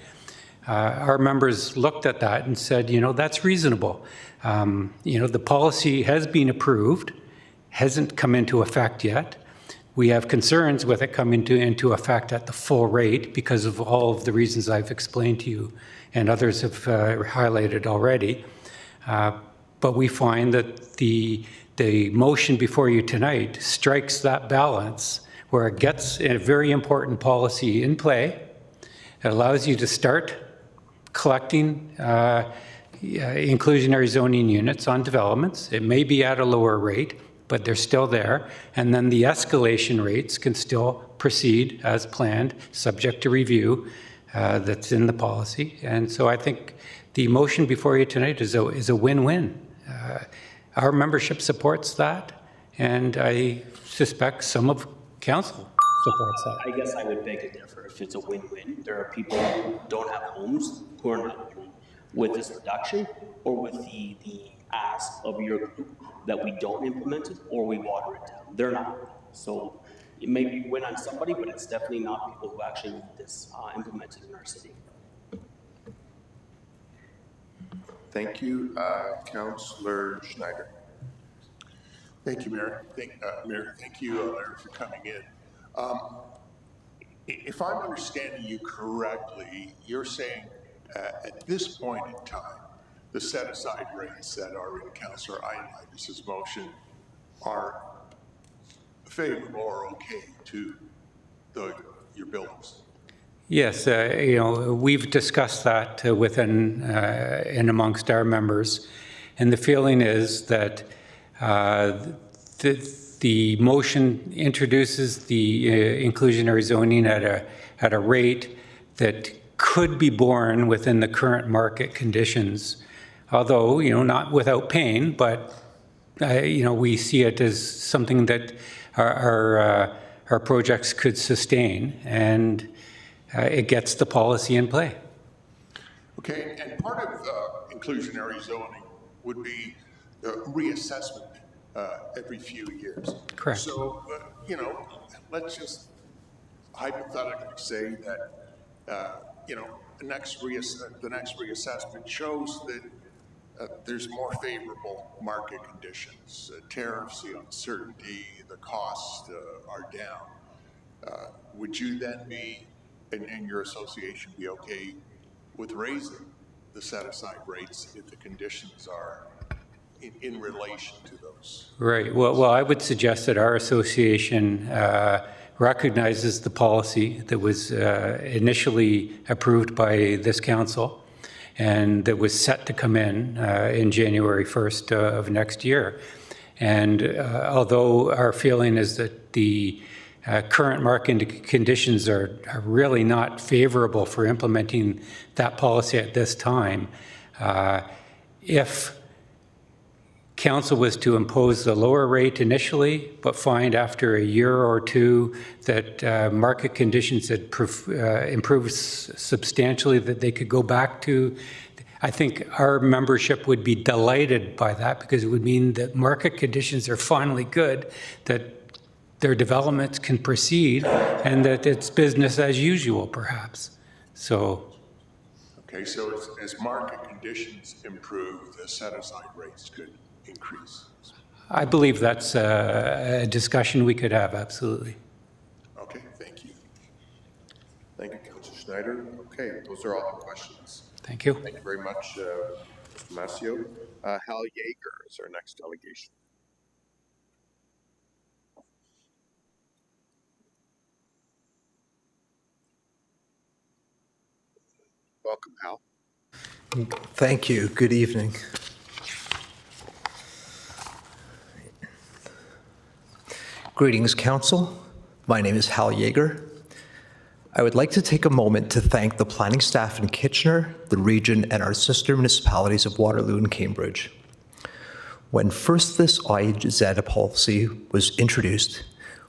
our members looked at that and said, you know, that's reasonable. You know, the policy has been approved, hasn't come into effect yet. We have concerns with it coming into effect at the full rate because of all of the reasons I've explained to you and others have highlighted already. But we find that the motion before you tonight strikes that balance where it gets a very important policy in play. It allows you to start collecting inclusionary zoning units on developments. It may be at a lower rate, but they're still there. And then the escalation rates can still proceed as planned, subject to review that's in the policy. And so I think the motion before you tonight is a win-win. Our membership supports that, and I suspect some of council supports that. I guess I would beg to differ if it's a win-win. There are people who don't have homes who are not happy with this reduction or with the ask of your group that we don't implement it or we water it down. They're not. So it may be win on somebody, but it's definitely not people who actually need this implemented in our city. Thank you, Councillor Schneider. Thank you, Mayor. Thank you, Larry, for coming in. If I'm understanding you correctly, you're saying at this point in time, the set-aside rates that are in Councillor Ioannidis' motion are favorable or okay to your buildings? Yes, you know, we've discussed that within and amongst our members, and the feeling is that the motion introduces the inclusionary zoning at a rate that could be borne within the current market conditions, although, you know, not without pain, but you know, we see it as something that our projects could sustain, and it gets the policy in play. Okay, and part of inclusionary zoning would be reassessment every few years. Correct. So, you know, let's just hypothetically say that, you know, the next reassessment shows that there's more favorable market conditions. Tariffs, the uncertainty, the costs are down. Would you then be, and your association be okay with raising the set-aside rates if the conditions are in relation to those? Right. Well, I would suggest that our association recognizes the policy that was initially approved by this council and that was set to come in January 1st of next year. And although our feeling is that the current market conditions are really not favorable for implementing that policy at this time, if council was to impose the lower rate initially, but find after a year or two that market conditions had improved substantially, that they could go back to, I think our membership would be delighted by that, because it would mean that market conditions are finally good, that their developments can proceed, and that it's business as usual, perhaps. So. Okay, so as market conditions improve, the set-aside rates could increase. I believe that's a discussion we could have, absolutely. Okay, thank you. Thank you, Councillor Schneider. Okay, those are all the questions. Thank you. Thank you very much, Mr. Massio. Hal Yeager is our next delegation. Welcome, Hal. Thank you. Good evening. Greetings, Council. My name is Hal Yeager. I would like to take a moment to thank the planning staff in Kitchener, the region, and our sister municipalities of Waterloo and Cambridge. When first this IZ policy was introduced,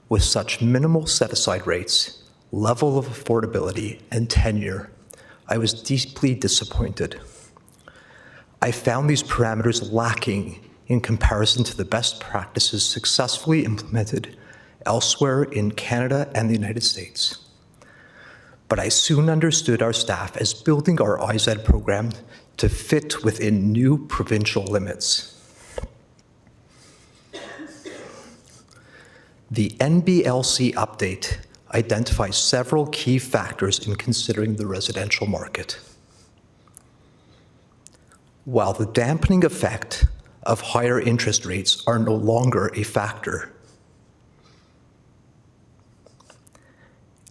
with such minimal set-aside rates, level of affordability, and tenure, I was deeply disappointed. I found these parameters lacking in comparison to the best practices successfully implemented elsewhere in Canada and the United States. But I soon understood our staff as building our IZ program to fit within new provincial limits. The NBLC update identifies several key factors in considering the residential market. While the dampening effect of higher interest rates are no longer a factor,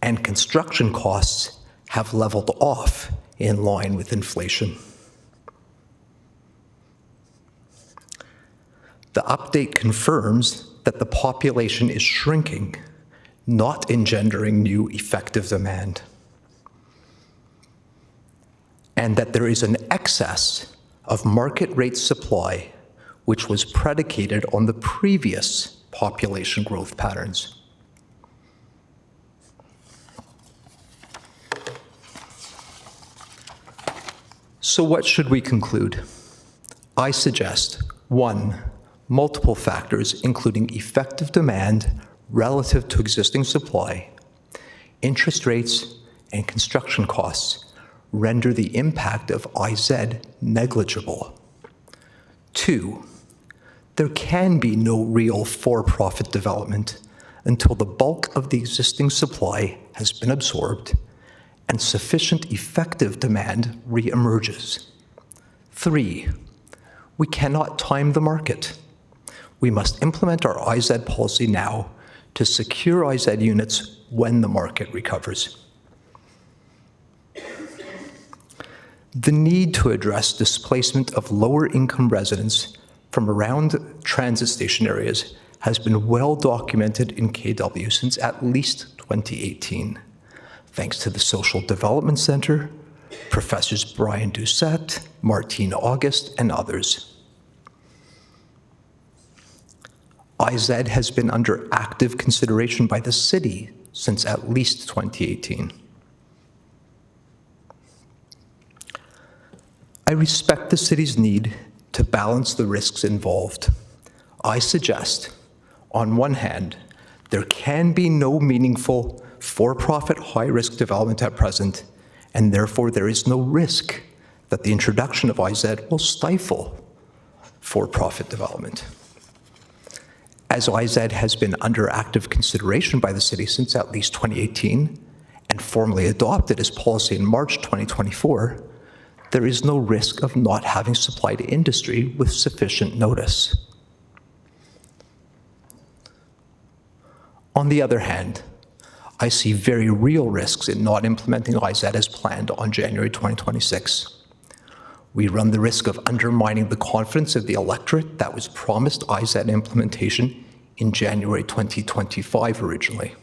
and construction costs have leveled off in line with inflation. The update confirms that the population is shrinking, not engendering new effective demand, and that there is an excess of market rate supply which was predicated on the previous population growth patterns. So what should we conclude? I suggest, 1, multiple factors, including effective demand relative to existing supply, interest rates, and construction costs, render the impact of IZ negligible. 2, there can be no real for-profit development until the bulk of the existing supply has been absorbed and sufficient effective demand re-emerges. 3, we cannot time the market. We must implement our IZ policy now to secure IZ units when the market recovers. The need to address displacement of lower-income residents from around transit station areas has been well documented in KW since at least 2018. Thanks to the Social Development Center, Professors Brian Doucette, Martine August, and others. IZ has been under active consideration by the city since at least 2018. I respect the city's need to balance the risks involved. I suggest, on one hand, there can be no meaningful for-profit high-risk development at present, and therefore there is no risk that the introduction of IZ will stifle for-profit development. As IZ has been under active consideration by the city since at least 2018 and formally adopted as policy in March 2024, there is no risk of not having supply to industry with sufficient notice. On the other hand, I see very real risks in not implementing IZ as planned on January 2026. We run the risk of undermining the confidence of the electorate that was promised IZ implementation in January 2025 originally,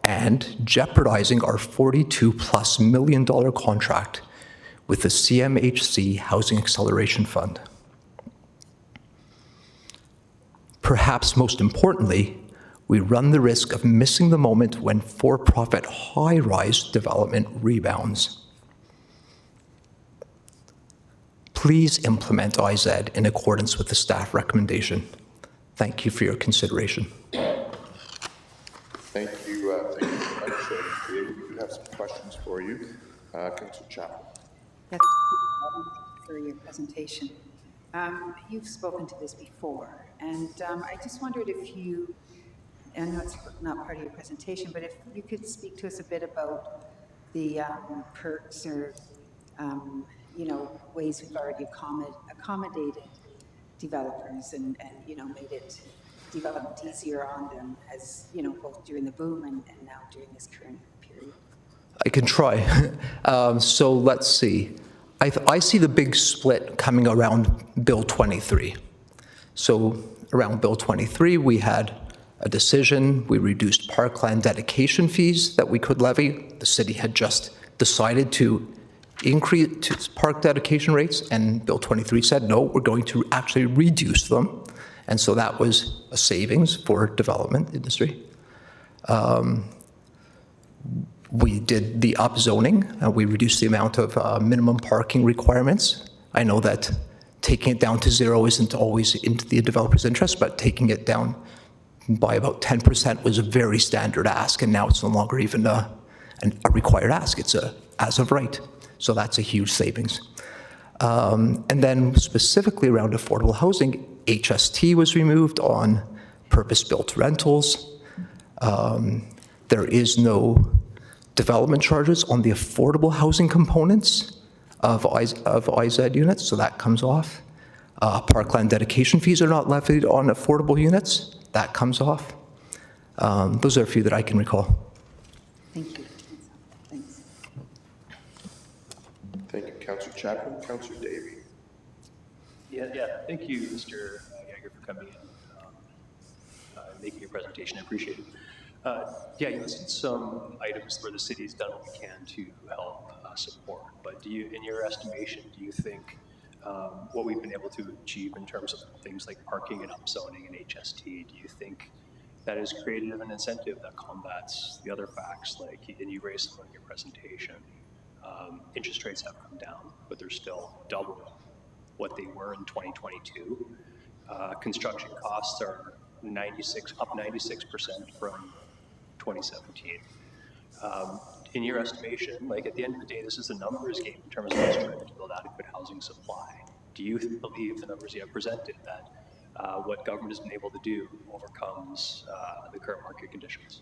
and jeopardizing our $42+ million contract with the CMHC Housing Acceleration Fund. Perhaps most importantly, we run the risk of missing the moment when for-profit high-rise development rebounds. Please implement IZ in accordance with the staff recommendation. Thank you for your consideration. Thank you very much. We do have some questions for you. Councillor Chapman. Yes, for your presentation. You've spoken to this before, and I just wondered if you, I know it's not part of your presentation, but if you could speak to us a bit about the perks or ways we've already accommodated developers and made it development easier on them, as both during the boom and now during this current period. I can try. So let's see. I see the big split coming around Bill 23. So around Bill 23, we had a decision. We reduced parkland dedication fees that we could levy. The city had just decided to increase park dedication rates, and Bill 23 said, no, we're going to actually reduce them. And so that was a savings for development industry. We did the upzoning, and we reduced the amount of minimum parking requirements. I know that taking it down to zero isn't always into the developer's interest, but taking it down by about 10% was a very standard ask, and now it's no longer even a required ask. It's a as of right. So that's a huge savings. And then specifically around affordable housing, HST was removed on purpose-built rentals. There is no development charges on the affordable housing components of IZ units, so that comes off. Parkland dedication fees are not levied on affordable units. That comes off. Those are a few that I can recall. Thank you. Thanks. Thank you, Councillor Chapman. Councillor Davey. Yeah. Thank you, Mr. Yeager, for coming in and making your presentation. I appreciate it. You listed some items where the city's done what we can to help support. But in your estimation, do you think what we've been able to achieve in terms of things like parking and upzoning and HST, do you think that has created an incentive that combats the other facts, and you raised some in your presentation? Interest rates have come down, but they're still double what they were in 2022. Construction costs are up 96% from 2017. In your estimation, at the end of the day, this is a numbers game in terms of us trying to build adequate housing supply. Do you believe the numbers you have presented that what government has been able to do overcomes the current market conditions?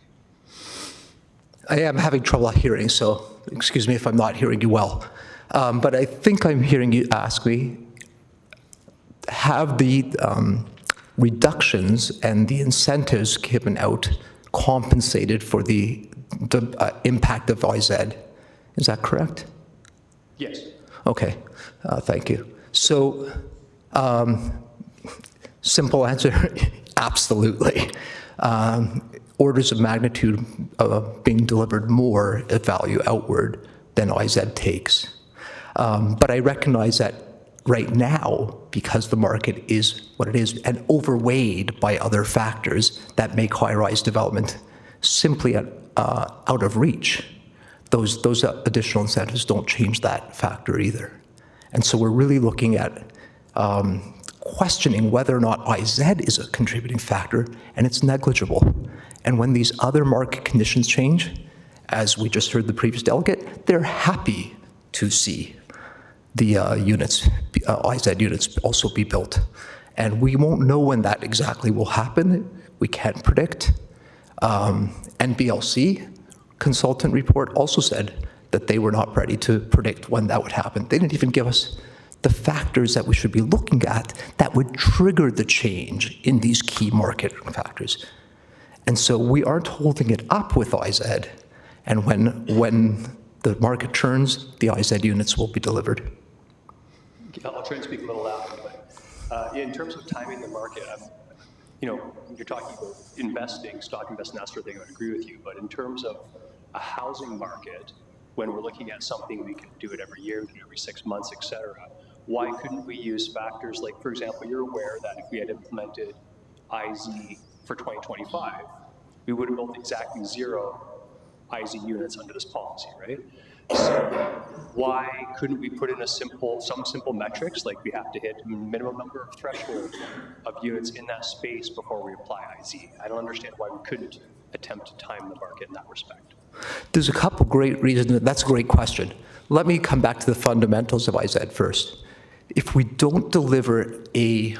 I am having trouble hearing, so excuse me if I'm not hearing you well. But I think I'm hearing you ask me, have the reductions and the incentives given out compensated for the impact of IZ? Is that correct? Yes. Okay, thank you. So, simple answer, absolutely. Orders of magnitude being delivered more value outward than IZ takes. But I recognize that right now, because the market is what it is and overweighed by other factors that make high-rise development simply out of reach, those additional incentives don't change that factor either. And so we're really looking at questioning whether or not IZ is a contributing factor, and it's negligible. And when these other market conditions change, as we just heard the previous delegate, they're happy to see the IZ units also be built. And we won't know when that exactly will happen. We can't predict. NBLC consultant report also said that they were not ready to predict when that would happen. They didn't even give us the factors that we should be looking at that would trigger the change in these key market factors. And so we aren't holding it up with IZ. And when the market turns, the IZ units will be delivered. I'll try and speak a little louder, but in terms of timing the market, you're talking about investing, stock invest, and that sort of thing. I would agree with you. But in terms of a housing market, when we're looking at something, we can do it every year, every 6 months, et cetera. Why couldn't we use factors like, for example, you're aware that if we had implemented IZ for 2025, we would have built exactly 0 IZ units under this policy, right? So why couldn't we put in some simple metrics, like we have to hit a minimum number of threshold of units in that space before we apply IZ? I don't understand why we couldn't attempt to time the market in that respect. There's a couple great reasons. That's a great question. Let me come back to the fundamentals of IZ first. If we don't deliver a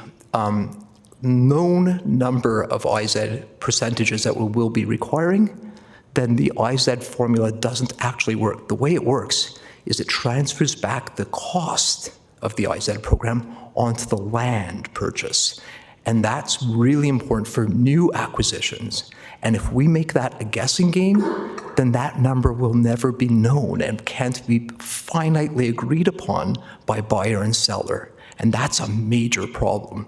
known number of IZ percentages that we will be requiring, then the IZ formula doesn't actually work. The way it works is it transfers back the cost of the IZ program onto the land purchase. And that's really important for new acquisitions. And if we make that a guessing game, then that number will never be known and can't be finitely agreed upon by buyer and seller. And that's a major problem.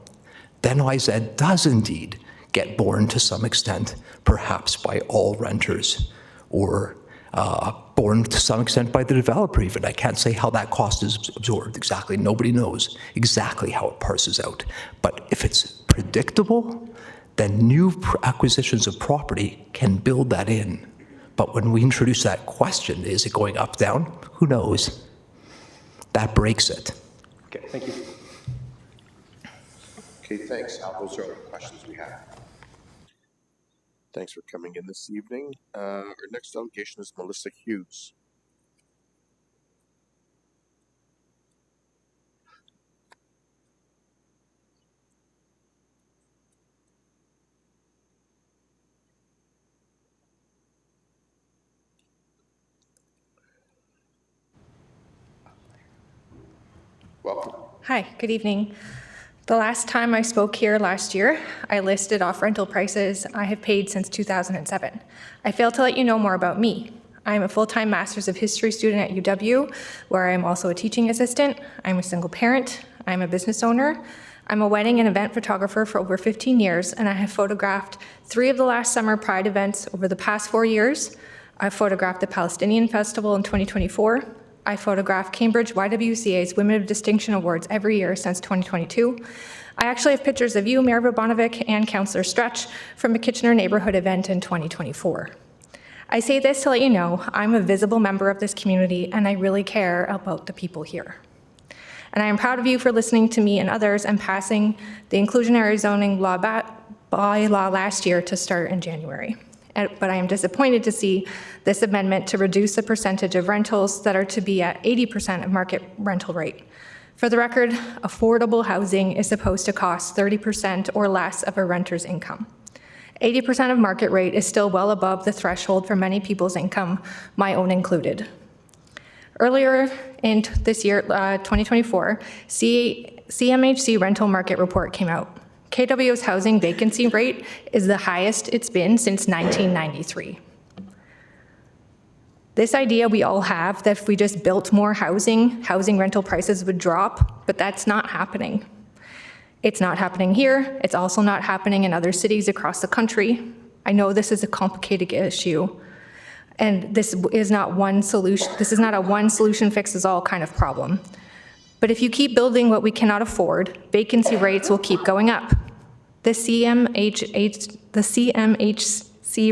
Then IZ does indeed get borne to some extent, perhaps by all renters, or borne to some extent by the developer even. I can't say how that cost is absorbed exactly. Nobody knows exactly how it parses out. But if it's predictable, then new acquisitions of property can build that in. But when we introduce that question, is it going up, down? Who knows? That breaks it. Okay, thank you. Okay, thanks, Al. Those are all the questions we have. Thanks for coming in this evening. Our next delegation is Melissa Hughes. Welcome. Hi, good evening. The last time I spoke here last year, I listed off rental prices I have paid since 2007. I failed to let you know more about me. I'm a full-time Master's of History student at UW, where I'm also a teaching assistant. I'm a single parent. I'm a business owner. I'm a wedding and event photographer for over 15 years, and I have photographed 3 of the last summer Pride events over the past 4 years. I photographed the Palestinian Festival in 2024. I photograph Cambridge YWCA's Women of Distinction Awards every year since 2022. I actually have pictures of you, Mayor Bobonovic, and Councillor Stretch from a Kitchener neighborhood event in 2024. I say this to let you know I'm a visible member of this community and I really care about the people here. And I am proud of you for listening to me and others and passing the inclusionary zoning law bylaw last year to start in January. But I am disappointed to see this amendment to reduce the percentage of rentals that are to be at 80% of market rental rate. For the record, affordable housing is supposed to cost 30% or less of a renter's income. 80% of market rate is still well above the threshold for many people's income, my own included. Earlier in this year, 2024, CMHC rental market report came out. KW's housing vacancy rate is the highest it's been since 1993. This idea we all have that if we just built more housing rental prices would drop, but that's not happening. It's not happening here. It's also not happening in other cities across the country. I know this is a complicated issue, and this is not one solution. This is not a one solution fixes all kind of problem. But if you keep building what we cannot afford, vacancy rates will keep going up. The CMHC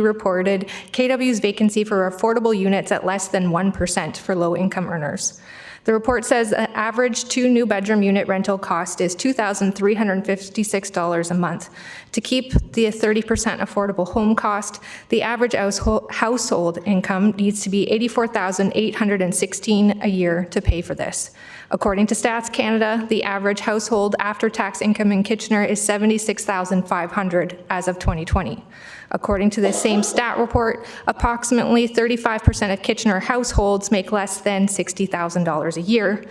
reported KW's vacancy for affordable units at less than 1% for low-income earners. The report says an average 2 new-bedroom unit rental cost is $2,356 a month. To keep the 30% affordable home cost, the average household income needs to be $84,816 a year to pay for this. According to Stats Canada, the average household after-tax income in Kitchener is $76,500 as of 2020. According to the same stat report, approximately 35% of Kitchener households make less than $60,000 a year.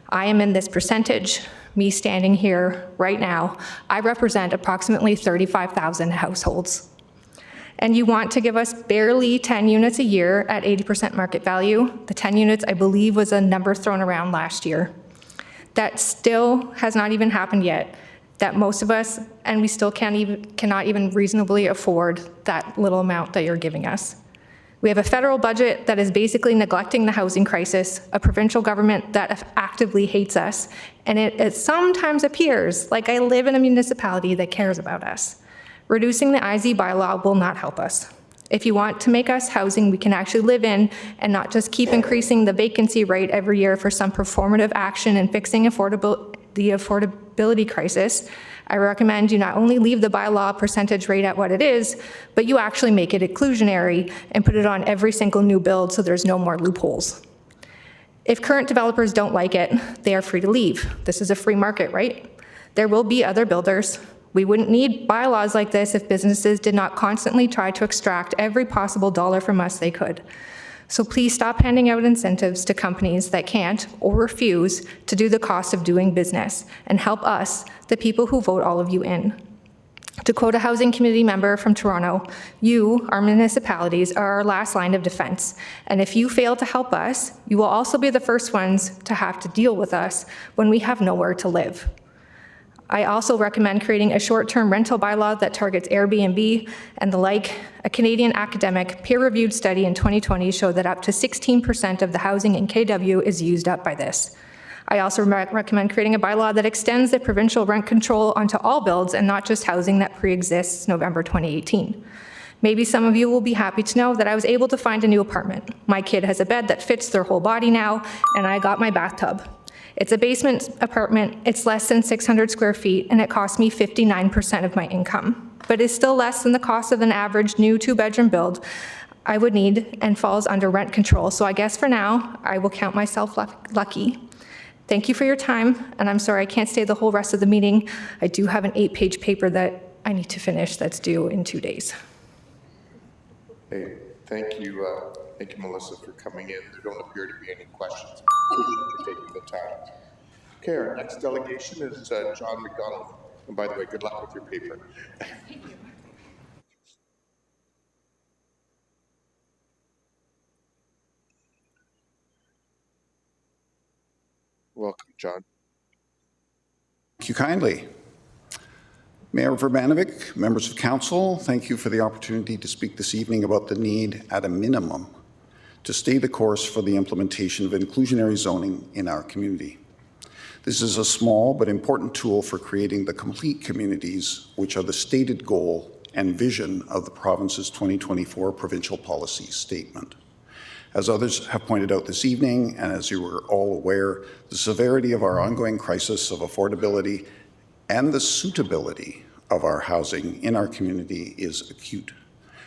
I am in this percentage. Me standing here right now, I represent approximately 35,000 households. And you want to give us barely 10 units a year at 80% market value. The 10 units, I believe, was a number thrown around last year. That still has not even happened yet. That most of us, and we still cannot even reasonably afford that little amount that you're giving us. We have a federal budget that is basically neglecting the housing crisis, a provincial government that actively hates us, and it sometimes appears like I live in a municipality that cares about us. Reducing the IZ bylaw will not help us. If you want to make us housing we can actually live in and not just keep increasing the vacancy rate every year for some performative action and fixing the affordability crisis, I recommend you not only leave the bylaw percentage rate at what it is, but you actually make it inclusionary and put it on every single new build so there's no more loopholes. If current developers don't like it, they are free to leave. This is a free market, right? There will be other builders. We wouldn't need bylaws like this if businesses did not constantly try to extract every possible dollar from us they could. So please stop handing out incentives to companies that can't or refuse to do the cost of doing business and help us, the people who vote all of you in. To quote a housing committee member from Toronto, you, our municipalities, are our last line of defense. And if you fail to help us, you will also be the first ones to have to deal with us when we have nowhere to live. I also recommend creating a short-term rental bylaw that targets Airbnb and the like. A Canadian academic peer-reviewed study in 2020 showed that up to 16% of the housing in KW is used up by this. I also recommend creating a bylaw that extends the provincial rent control onto all builds and not just housing that pre-exists November 2018. Maybe some of you will be happy to know that I was able to find a new apartment. My kid has a bed that fits their whole body now, and I got my bathtub. It's a basement apartment, it's less than 600 square feet, and it cost me 59% of my income, but is still less than the cost of an average new 2-bedroom build I would need and falls under rent control. So I guess for now, I will count myself lucky. Thank you for your time, and I'm sorry I can't stay the whole rest of the meeting. I do have an 8-page paper that I need to finish that's due in 2 days. Hey, thank you, Melissa, for coming in. There don't appear to be any questions. For taking the time. Okay, our next delegation is John McDonald. And by the way, good luck with your paper. Welcome, John. Thank you kindly. Mayor Urbanovic, members of council, thank you for the opportunity to speak this evening about the need, at a minimum, to stay the course for the implementation of inclusionary zoning in our community. This is a small but important tool for creating the complete communities, which are the stated goal and vision of the province's 2024 provincial policy statement. As others have pointed out this evening, and as you are all aware, the severity of our ongoing crisis of affordability and the suitability of our housing in our community is acute.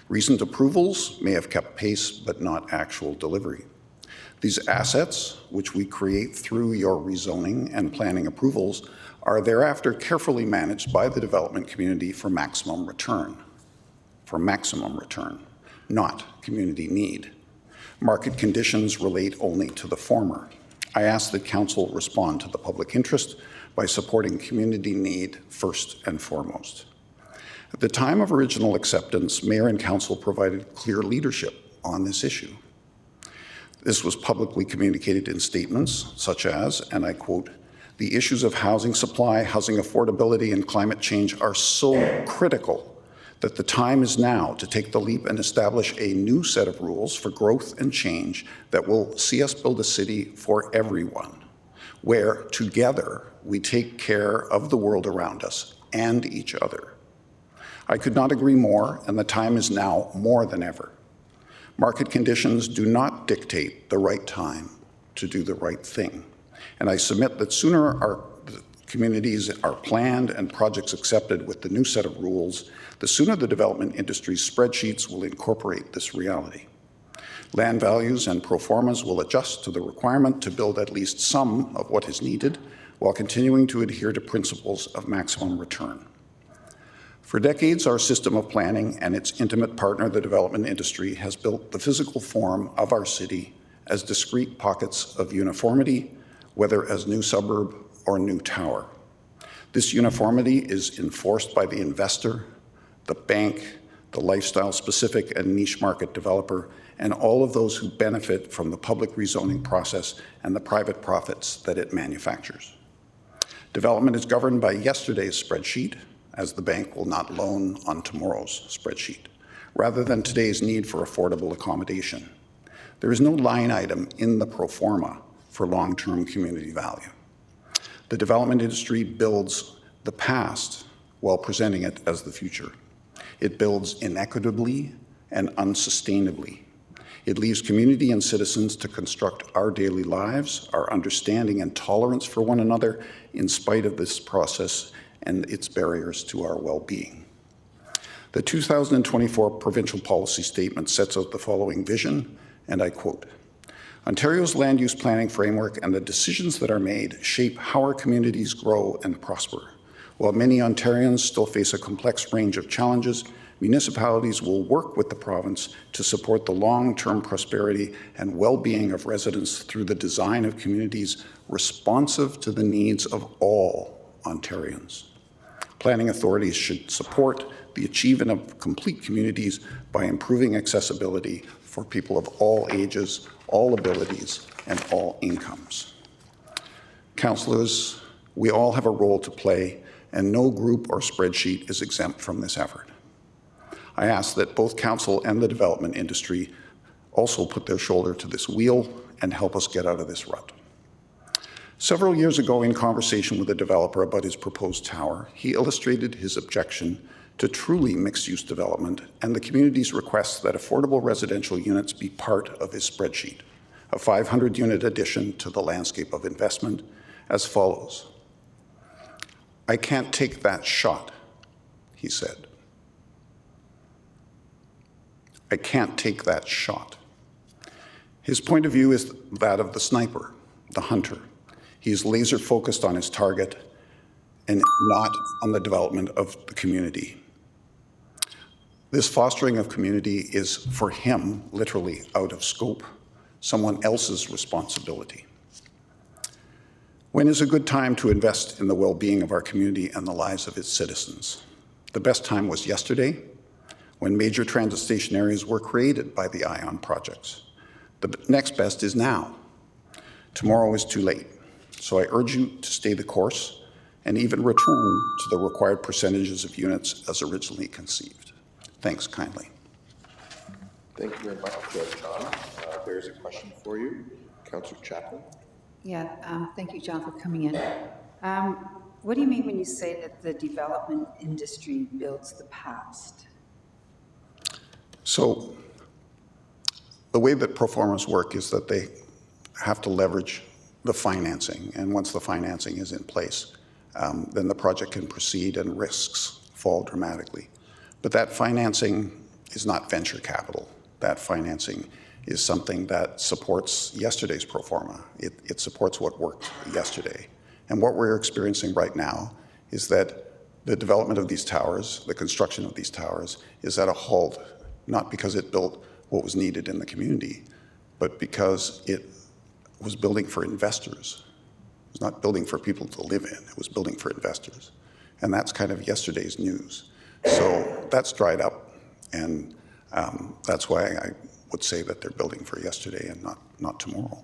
Recent approvals may have kept pace, but not actual delivery. These assets, which we create through your rezoning and planning approvals, are thereafter carefully managed by the development community for maximum return. Not community need. Market conditions relate only to the former. I ask that council respond to the public interest by supporting community need first and foremost. At the time of original acceptance, Mayor and Council provided clear leadership on this issue. This was publicly communicated in statements such as, and I quote, "The issues of housing supply, housing affordability, and climate change are so critical that the time is now to take the leap and establish a new set of rules for growth and change that will see us build a city for everyone, where together we take care of the world around us and each other." I could not agree more, and the time is now more than ever. Market conditions do not dictate the right time to do the right thing, and I submit that sooner our communities are planned and projects accepted with the new set of rules, the sooner the development industry's spreadsheets will incorporate this reality. Land values and pro formas will adjust to the requirement to build at least some of what is needed while continuing to adhere to principles of maximum return. For decades, our system of planning and its intimate partner, the development industry, has built the physical form of our city as discrete pockets of uniformity, whether as new suburb or new tower. This uniformity is enforced by the investor, the bank, the lifestyle-specific and niche market developer, and all of those who benefit from the public rezoning process and the private profits that it manufactures. Development is governed by yesterday's spreadsheet, as the bank will not loan on tomorrow's spreadsheet, rather than today's need for affordable accommodation. There is no line item in the pro forma for long-term community value. The development industry builds the past while presenting it as the future. It builds inequitably and unsustainably. It leaves community and citizens to construct our daily lives, our understanding and tolerance for one another in spite of this process and its barriers to our well-being. The 2024 provincial policy statement sets out the following vision, and I quote, "Ontario's land use planning framework and the decisions that are made shape how our communities grow and prosper. While many Ontarians still face a complex range of challenges, municipalities will work with the province to support the long-term prosperity and well-being of residents through the design of communities responsive to the needs of all Ontarians. Planning authorities should support the achievement of complete communities by improving accessibility for people of all ages, all abilities, and all incomes." Councillors, we all have a role to play, and no group or spreadsheet is exempt from this effort. I ask that both council and the development industry also put their shoulder to this wheel and help us get out of this rut. Several years ago, in conversation with a developer about his proposed tower, he illustrated his objection to truly mixed-use development and the community's request that affordable residential units be part of his spreadsheet, a 500-unit addition to the landscape of investment, as follows. "I can't take that shot," he said. "I can't take that shot." His point of view is that of the sniper, the hunter. He is laser focused on his target and not on the development of the community. This fostering of community is, for him, literally out of scope, someone else's responsibility. When is a good time to invest in the well-being of our community and the lives of its citizens? The best time was yesterday, when major transit station areas were created by the ION projects. The next best is now. Tomorrow is too late. So I urge you to stay the course and even return to the required percentages of units as originally conceived. Thanks kindly. Thank you very much, John. There's a question for you. Councillor Chapman. Yeah, thank you, John, for coming in. What do you mean when you say that the development industry builds the past? So the way that pro formas work is that they have to leverage the financing, and once the financing is in place, then the project can proceed and risks fall dramatically. But that financing is not venture capital. That financing is something that supports yesterday's pro forma. It supports what worked yesterday. And what we're experiencing right now is that the development of these towers, the construction of these towers, is at a halt, not because it built what was needed in the community, but because it was building for investors. It was not building for people to live in. It was building for investors. And that's kind of yesterday's news. So that's dried up, and that's why I would say that they're building for yesterday and not tomorrow.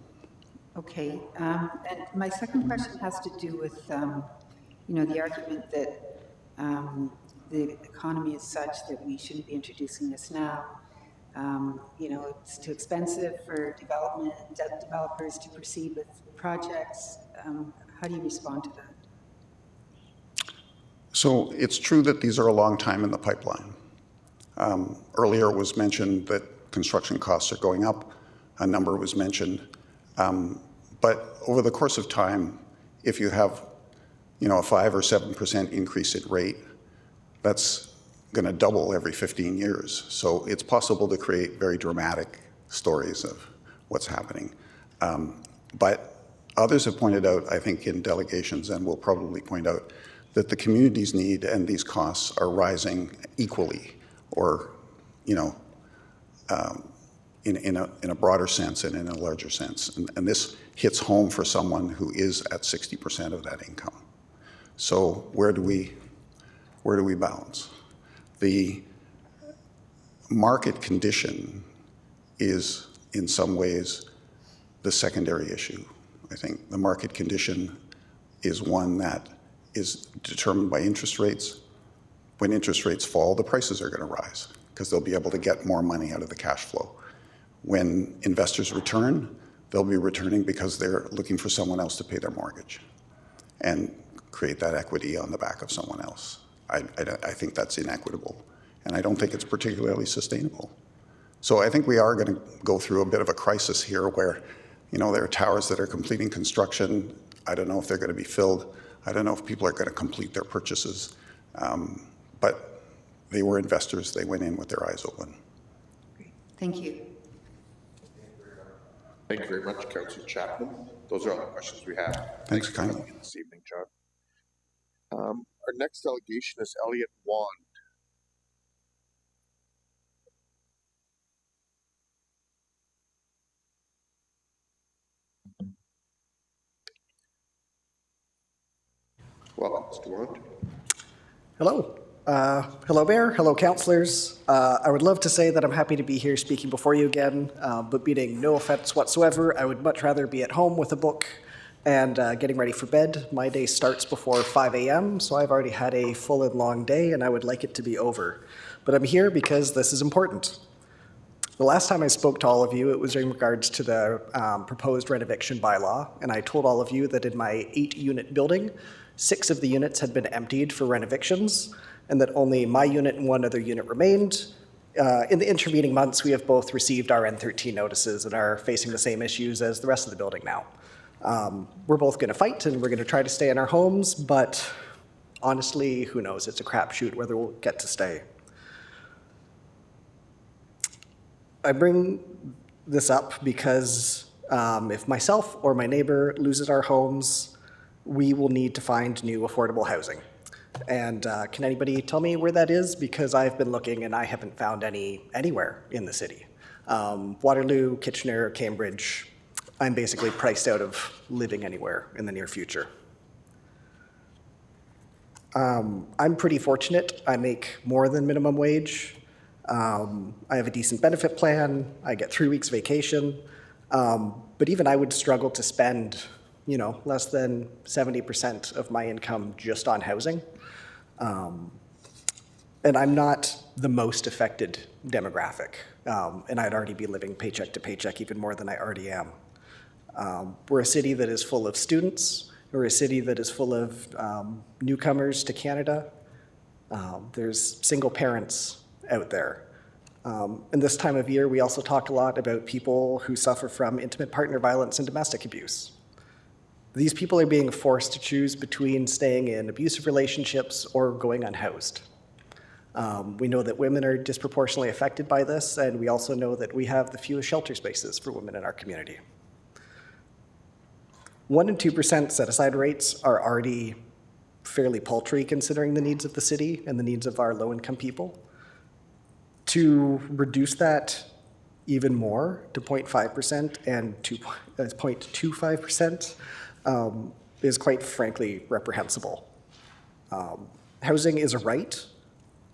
Okay, and my second question has to do with, the argument that the economy is such that we shouldn't be introducing this now. It's too expensive for developers to proceed with projects. How do you respond to that? So it's true that these are a long time in the pipeline. Earlier it was mentioned that construction costs are going up. A number was mentioned. But over the course of time, if you have, a 5 or 7% increase in rate, that's going to double every 15 years. So it's possible to create very dramatic stories of what's happening. But others have pointed out, I think in delegations, and will probably point out, that the community's need and these costs are rising equally, or, in a broader sense and in a larger sense. And this hits home for someone who is at 60% of that income. So where do we balance? The market condition is in some ways the secondary issue. I think the market condition is one that is determined by interest rates. When interest rates fall, the prices are going to rise because they'll be able to get more money out of the cash flow. When investors return, they'll be returning because they're looking for someone else to pay their mortgage and create that equity on the back of someone else. I think that's inequitable, and I don't think it's particularly sustainable. So I think we are going to go through a bit of a crisis here where, you know, there are towers that are completing construction. I don't know if they're going to be filled. I don't know if people are going to complete their purchases. But they were investors. They went in with their eyes open. Thank you. Thank you very much, Councillor Chapman. Those are all the questions we have. Thanks kindly. This evening, John. Our next delegation is Elliot Wand. Welcome, Mr. Wand. Hello. Hello, Mayor. Hello, councillors. I would love to say that I'm happy to be here speaking before you again, but meaning no offense whatsoever. I would much rather be at home with a book and getting ready for bed. My day starts before 5 a.m., so I've already had a full and long day, and I would like it to be over. But I'm here because this is important. The last time I spoke to all of you, it was in regards to the proposed renoviction bylaw, and I told all of you that in my 8-unit building, 6 of the units had been emptied for renovictions, and that only my unit and 1 other unit remained. In the intervening months, we have both received our N13 notices and are facing the same issues as the rest of the building now. We're both going to fight, and we're going to try to stay in our homes, but honestly, who knows? It's a crapshoot whether we'll get to stay. I bring this up because if myself or my neighbor loses our homes, we will need to find new affordable housing. And can anybody tell me where that is? Because I've been looking and I haven't found any anywhere in the city. Waterloo, Kitchener, Cambridge, I'm basically priced out of living anywhere in the near future. I'm pretty fortunate. I make more than minimum wage. I have a decent benefit plan. I get 3 weeks vacation. But even I would struggle to spend, you know, less than 70% of my income just on housing. And I'm not the most affected demographic. And I'd already be living paycheck to paycheck even more than I already am. We're a city that is full of students. We're a city that is full of newcomers to Canada. There's single parents out there. And this time of year, we also talk a lot about people who suffer from intimate partner violence and domestic abuse. These people are being forced to choose between staying in abusive relationships or going unhoused. We know that women are disproportionately affected by this, and we also know that we have the fewest shelter spaces for women in our community. 1% and 2% set-aside rates are already fairly paltry considering the needs of the city and the needs of our low-income people. To reduce that even more to 0.5% and 0.25% is quite frankly reprehensible. Housing is a right.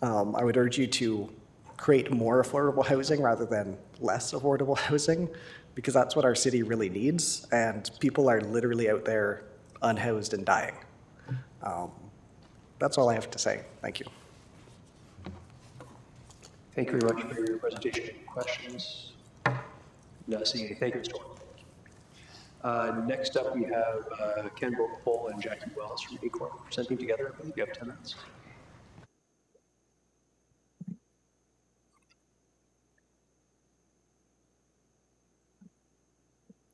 I would urge you to create more affordable housing rather than less affordable housing, because that's what our city really needs, and people are literally out there unhoused and dying. That's all I have to say. Thank you. Thank you very much for your presentation. Any questions? Not seeing any. Thank you, Mr. Ward. Next up, we have Ken Bocapole and Jackie Wells from Acorn presenting together. I believe you have 10 minutes.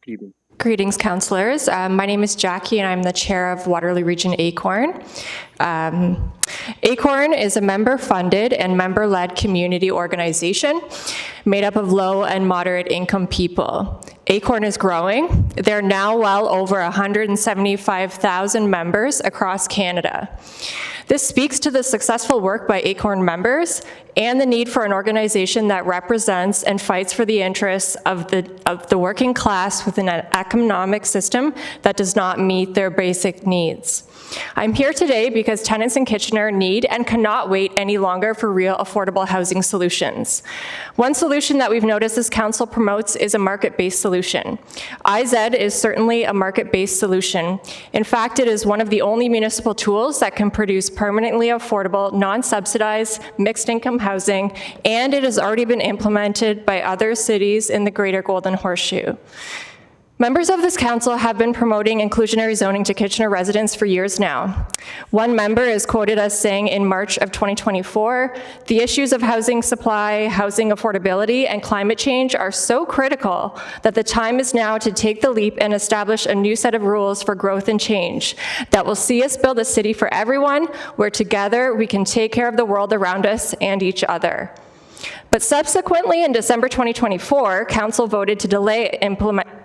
Good evening. Greetings, councillors. My name is Jackie, and I'm the chair of Waterloo Region Acorn. Acorn is a member-funded and member-led community organization made up of low and moderate income people. Acorn is growing. There are now well over 175,000 members across Canada. This speaks to the successful work by ACORN members and the need for an organization that represents and fights for the interests of the working class within an economic system that does not meet their basic needs. I'm here today because tenants in Kitchener need and cannot wait any longer for real affordable housing solutions. One solution that we've noticed this council promotes is a market-based solution. IZ is certainly a market-based solution. In fact, it is one of the only municipal tools that can produce permanently affordable, non-subsidized, mixed-income housing, and it has already been implemented by other cities in the Greater Golden Horseshoe. Members of this council have been promoting inclusionary zoning to Kitchener residents for years now. One member is quoted as saying in March of 2024, "The issues of housing supply, housing affordability, and climate change are so critical that the time is now to take the leap and establish a new set of rules for growth and change that will see us build a city for everyone, where together we can take care of the world around us and each other." But subsequently, in December 2024, Council voted to delay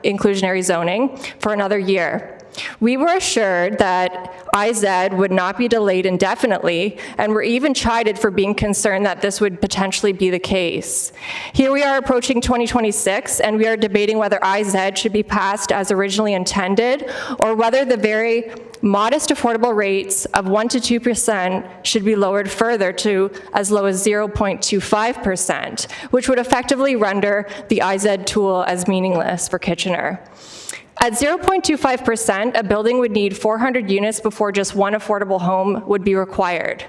inclusionary zoning for another year. We were assured that IZ would not be delayed indefinitely, and were even chided for being concerned that this would potentially be the case. Here we are approaching 2026, and we are debating whether IZ should be passed as originally intended, or whether the very modest affordable rates of 1 to 2% should be lowered further to as low as 0.25%, which would effectively render the IZ tool as meaningless for Kitchener. At 0.25%, a building would need 400 units before just one affordable home would be required.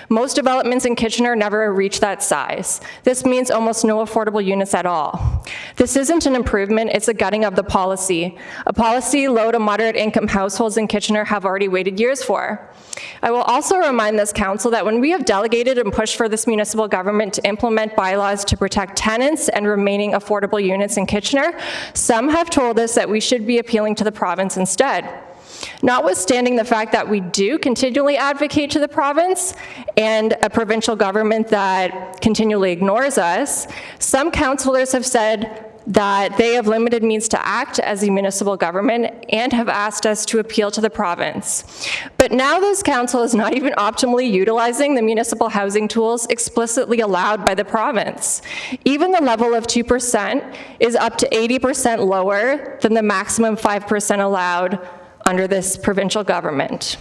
Most developments in Kitchener never reach that size. This means almost no affordable units at all. This isn't an improvement, it's a gutting of the policy. A policy low to moderate income households in Kitchener have already waited years for. I will also remind this council that when we have delegated and pushed for this municipal government to implement bylaws to protect tenants and remaining affordable units in Kitchener, some have told us that we should be appealing to the province instead. Notwithstanding the fact that we do continually advocate to the province and a provincial government that continually ignores us, some councillors have said that they have limited means to act as a municipal government and have asked us to appeal to the province. But now this council is not even optimally utilizing the municipal housing tools explicitly allowed by the province. Even the level of 2% is up to 80% lower than the maximum 5% allowed under this provincial government.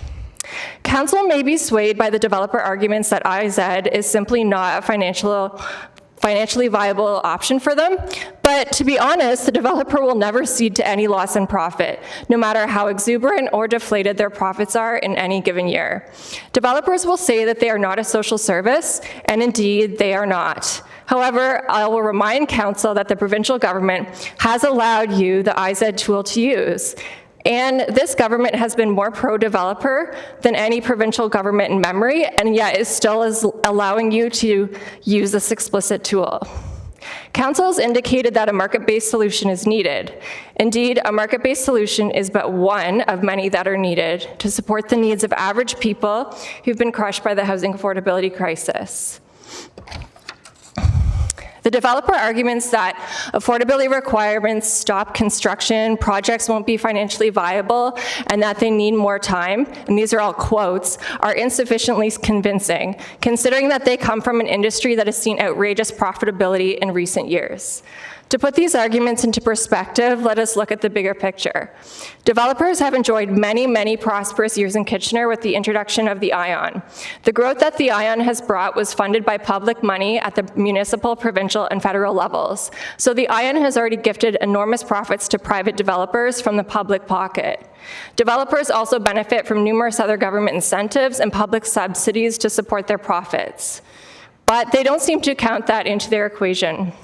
Council may be swayed by the developer arguments that IZ is simply not a financially viable option for them, but to be honest, the developer will never cede to any loss in profit, no matter how exuberant or deflated their profits are in any given year. Developers will say that they are not a social service, and indeed they are not. However, I will remind council that the provincial government has allowed you the IZ tool to use. And this government has been more pro-developer than any provincial government in memory, and yet is still allowing you to use this explicit tool. Council has indicated that a market-based solution is needed. Indeed, a market-based solution is but one of many that are needed to support the needs of average people who've been crushed by the housing affordability crisis. The developer arguments that affordability requirements stop construction, projects won't be financially viable, and that they need more time, and these are all quotes, are insufficiently convincing, considering that they come from an industry that has seen outrageous profitability in recent years. To put these arguments into perspective, let us look at the bigger picture. Developers have enjoyed many, many prosperous years in Kitchener with the introduction of the ION. The growth that the ION has brought was funded by public money at the municipal, provincial, and federal levels. So the ION has already gifted enormous profits to private developers from the public pocket. Developers also benefit from numerous other government incentives and public subsidies to support their profits. But they don't seem to count that into their equation.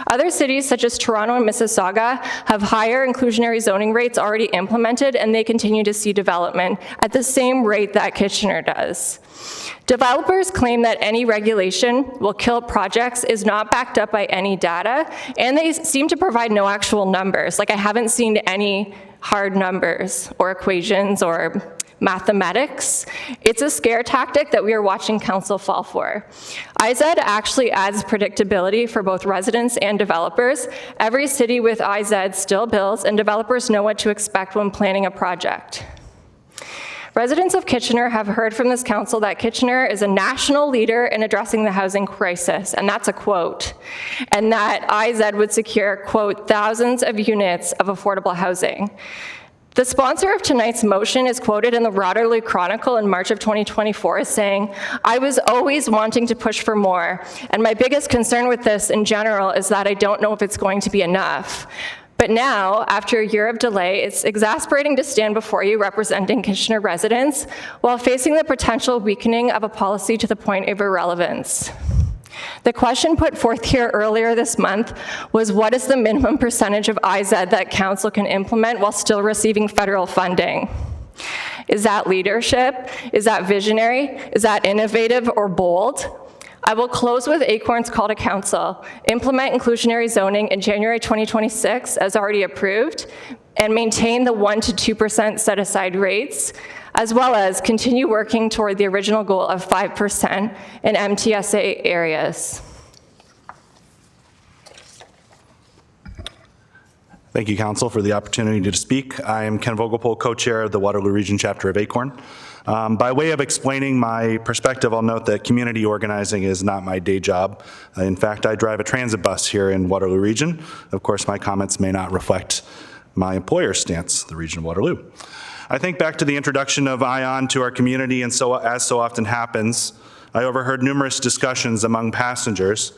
Other cities such as Toronto and Mississauga have higher inclusionary zoning rates already implemented, and they continue to see development at the same rate that Kitchener does. Developers claim that any regulation will kill projects is not backed up by any data, and they seem to provide no actual numbers. Like, I haven't seen any hard numbers or equations or mathematics. It's a scare tactic that we are watching council fall for. IZ actually adds predictability for both residents and developers. Every city with IZ still builds, and developers know what to expect when planning a project. Residents of Kitchener have heard from this council that Kitchener is a national leader in addressing the housing crisis, and that's a quote, and that IZ would secure, quote, thousands of units of affordable housing. The sponsor of tonight's motion is quoted in the Waterloo Chronicle in March of 2024 as saying, "I was always wanting to push for more, and my biggest concern with this in general is that I don't know if it's going to be enough. But now, after a year of delay, it's exasperating to stand before you representing Kitchener residents while facing the potential weakening of a policy to the point of irrelevance." The question put forth here earlier this month was, what is the minimum percentage of IZ that council can implement while still receiving federal funding? Is that leadership? Is that visionary? Is that innovative or bold? I will close with Acorn's call to council. Implement inclusionary zoning in January 2026 as already approved, and maintain the 1% to 2% set-aside rates, as well as continue working toward the original goal of 5% in MTSA areas. Thank you, Council, for the opportunity to speak. I am Ken Vogelpohl, co-chair of the Waterloo Region chapter of Acorn. By way of explaining my perspective, I'll note that community organizing is not my day job. In fact, I drive a transit bus here in Waterloo Region. Of course, my comments may not reflect my employer's stance, the Region of Waterloo. I think back to the introduction of ION to our community, and so, as so often happens, I overheard numerous discussions among passengers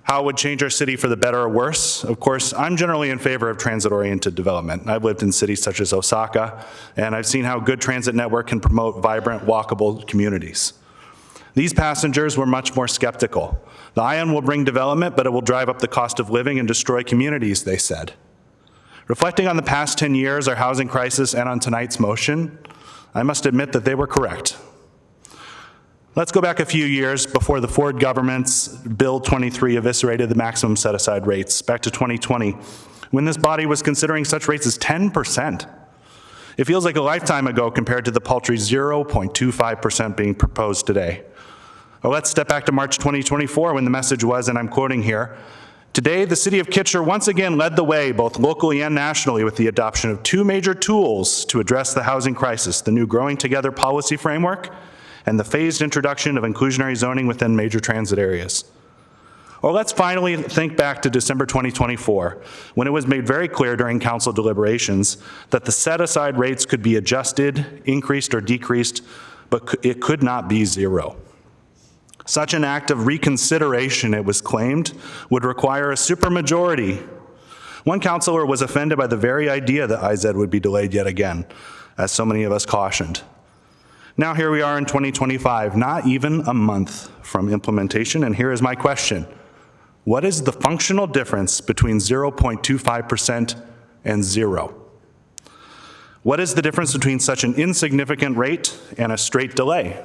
how it would change our city for the better or worse. Of course, I'm generally in favor of transit-oriented development. I've lived in cities such as Osaka, and I've seen how a good transit network can promote vibrant, walkable communities. These passengers were much more skeptical. The ION will bring development, but it will drive up the cost of living and destroy communities, they said. Reflecting on the past 10 years, our housing crisis, and on tonight's motion, I must admit that they were correct. Let's go back a few years before the Ford government's Bill 23 eviscerated the maximum set-aside rates, back to 2020, when this body was considering such rates as 10%. It feels like a lifetime ago compared to the paltry 0.25% being proposed today. Or let's step back to March 2024 when the message was, and I'm quoting here, "Today, the City of Kitchener once again led the way, both locally and nationally, with the adoption of two major tools to address the housing crisis, the new Growing Together policy framework and the phased introduction of inclusionary zoning within major transit areas." Or let's finally think back to December 2024, when it was made very clear during council deliberations that the set-aside rates could be adjusted, increased, or decreased, but it could not be zero. Such an act of reconsideration, it was claimed, would require a supermajority. One councillor was offended by the very idea that IZ would be delayed yet again, as so many of us cautioned. Now here we are in 2025, not even a month from implementation, and here is my question. What is the functional difference between 0.25% and zero? What is the difference between such an insignificant rate and a straight delay?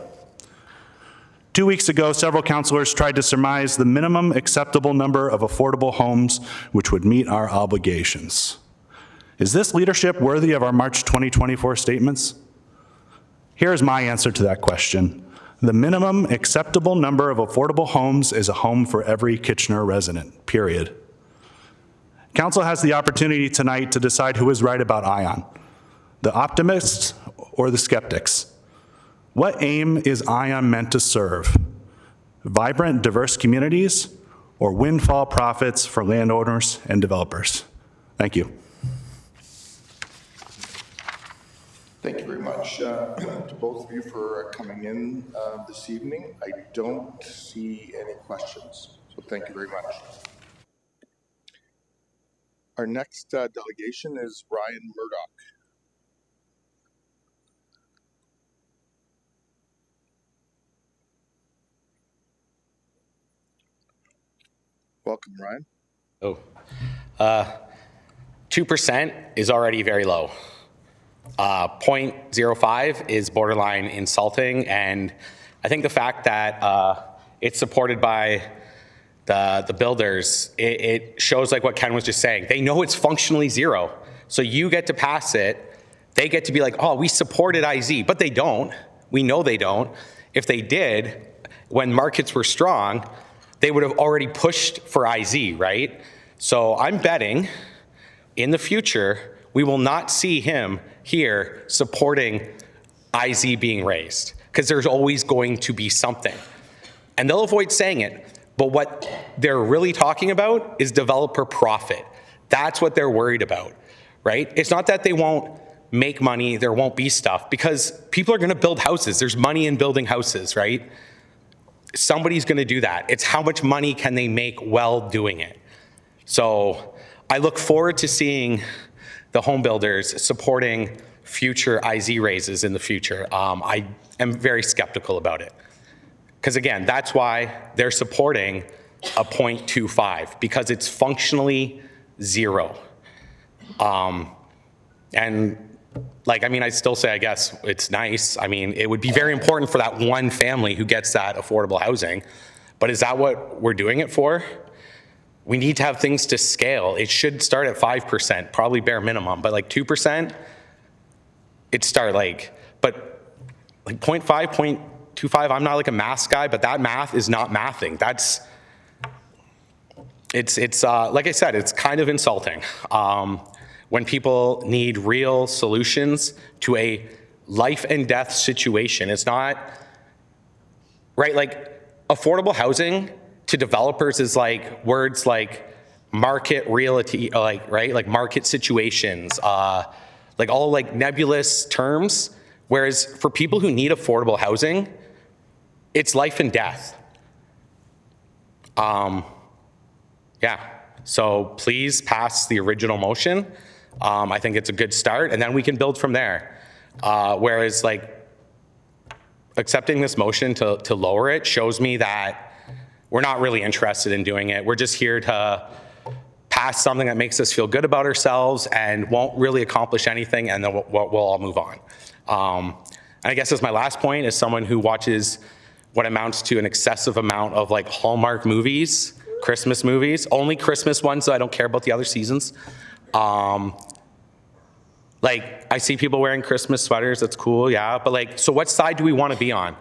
2 weeks ago, several councillors tried to surmise the minimum acceptable number of affordable homes which would meet our obligations. Is this leadership worthy of our March 2024 statements? Here's my answer to that question. The minimum acceptable number of affordable homes is a home for every Kitchener resident, period. Council has the opportunity tonight to decide who is right about ION, the optimists or the skeptics. What aim is ION meant to serve? Vibrant, diverse communities or windfall profits for landowners and developers? Thank you. Thank you very much to both of you for coming in this evening. I don't see any questions, so thank you very much. Our next delegation is Ryan Murdoch. Welcome, Ryan. 2% is already very low. 0.05 is borderline insulting, and I think the fact that it's supported by the builders, it shows like what Ken was just saying. They know it's functionally zero, so you get to pass it. They get to be like, oh, we supported IZ, but they don't. We know they don't. If they did, when markets were strong, they would have already pushed for IZ, right? So I'm betting in the future, we will not see him here supporting IZ being raised, because there's always going to be something. And they'll avoid saying it, but what they're really talking about is developer profit. That's what they're worried about, right? It's not that they won't make money, there won't be stuff, because people are gonna build houses. There's money in building houses, right? Somebody's gonna do that. It's how much money can they make while doing it. So I look forward to seeing the home builders supporting future IZ raises in the future. I am very skeptical about it. Because again, that's why they're supporting a 0.25, because it's functionally zero. And like, I mean, I still say, I guess it's nice. I mean, it would be very important for that one family who gets that affordable housing. But is that what we're doing it for? We need to have things to scale. It should start at 5%, probably bare minimum, but like 2%, it start like, but like 0.5, 0.25, I'm not like a math guy, but that math is not mathing. That's, it's like I said, it's kind of insulting. When people need real solutions to a life and death situation. It's not, right? Like affordable housing to developers is like words like market realty, like, right? Like market situations, like all like nebulous terms. Whereas for people who need affordable housing, it's life and death. Yeah, so please pass the original motion. I think it's a good start, and then we can build from there. Whereas like accepting this motion to lower it shows me that we're not really interested in doing it. We're just here to pass something that makes us feel good about ourselves and won't really accomplish anything, and then we'll all move on. And I guess as my last point, as someone who watches what amounts to an excessive amount of like Hallmark movies, Christmas movies, only Christmas ones, so I don't care about the other seasons. Like I see people wearing Christmas sweaters, that's cool, yeah, but like, so what side do we want to be on,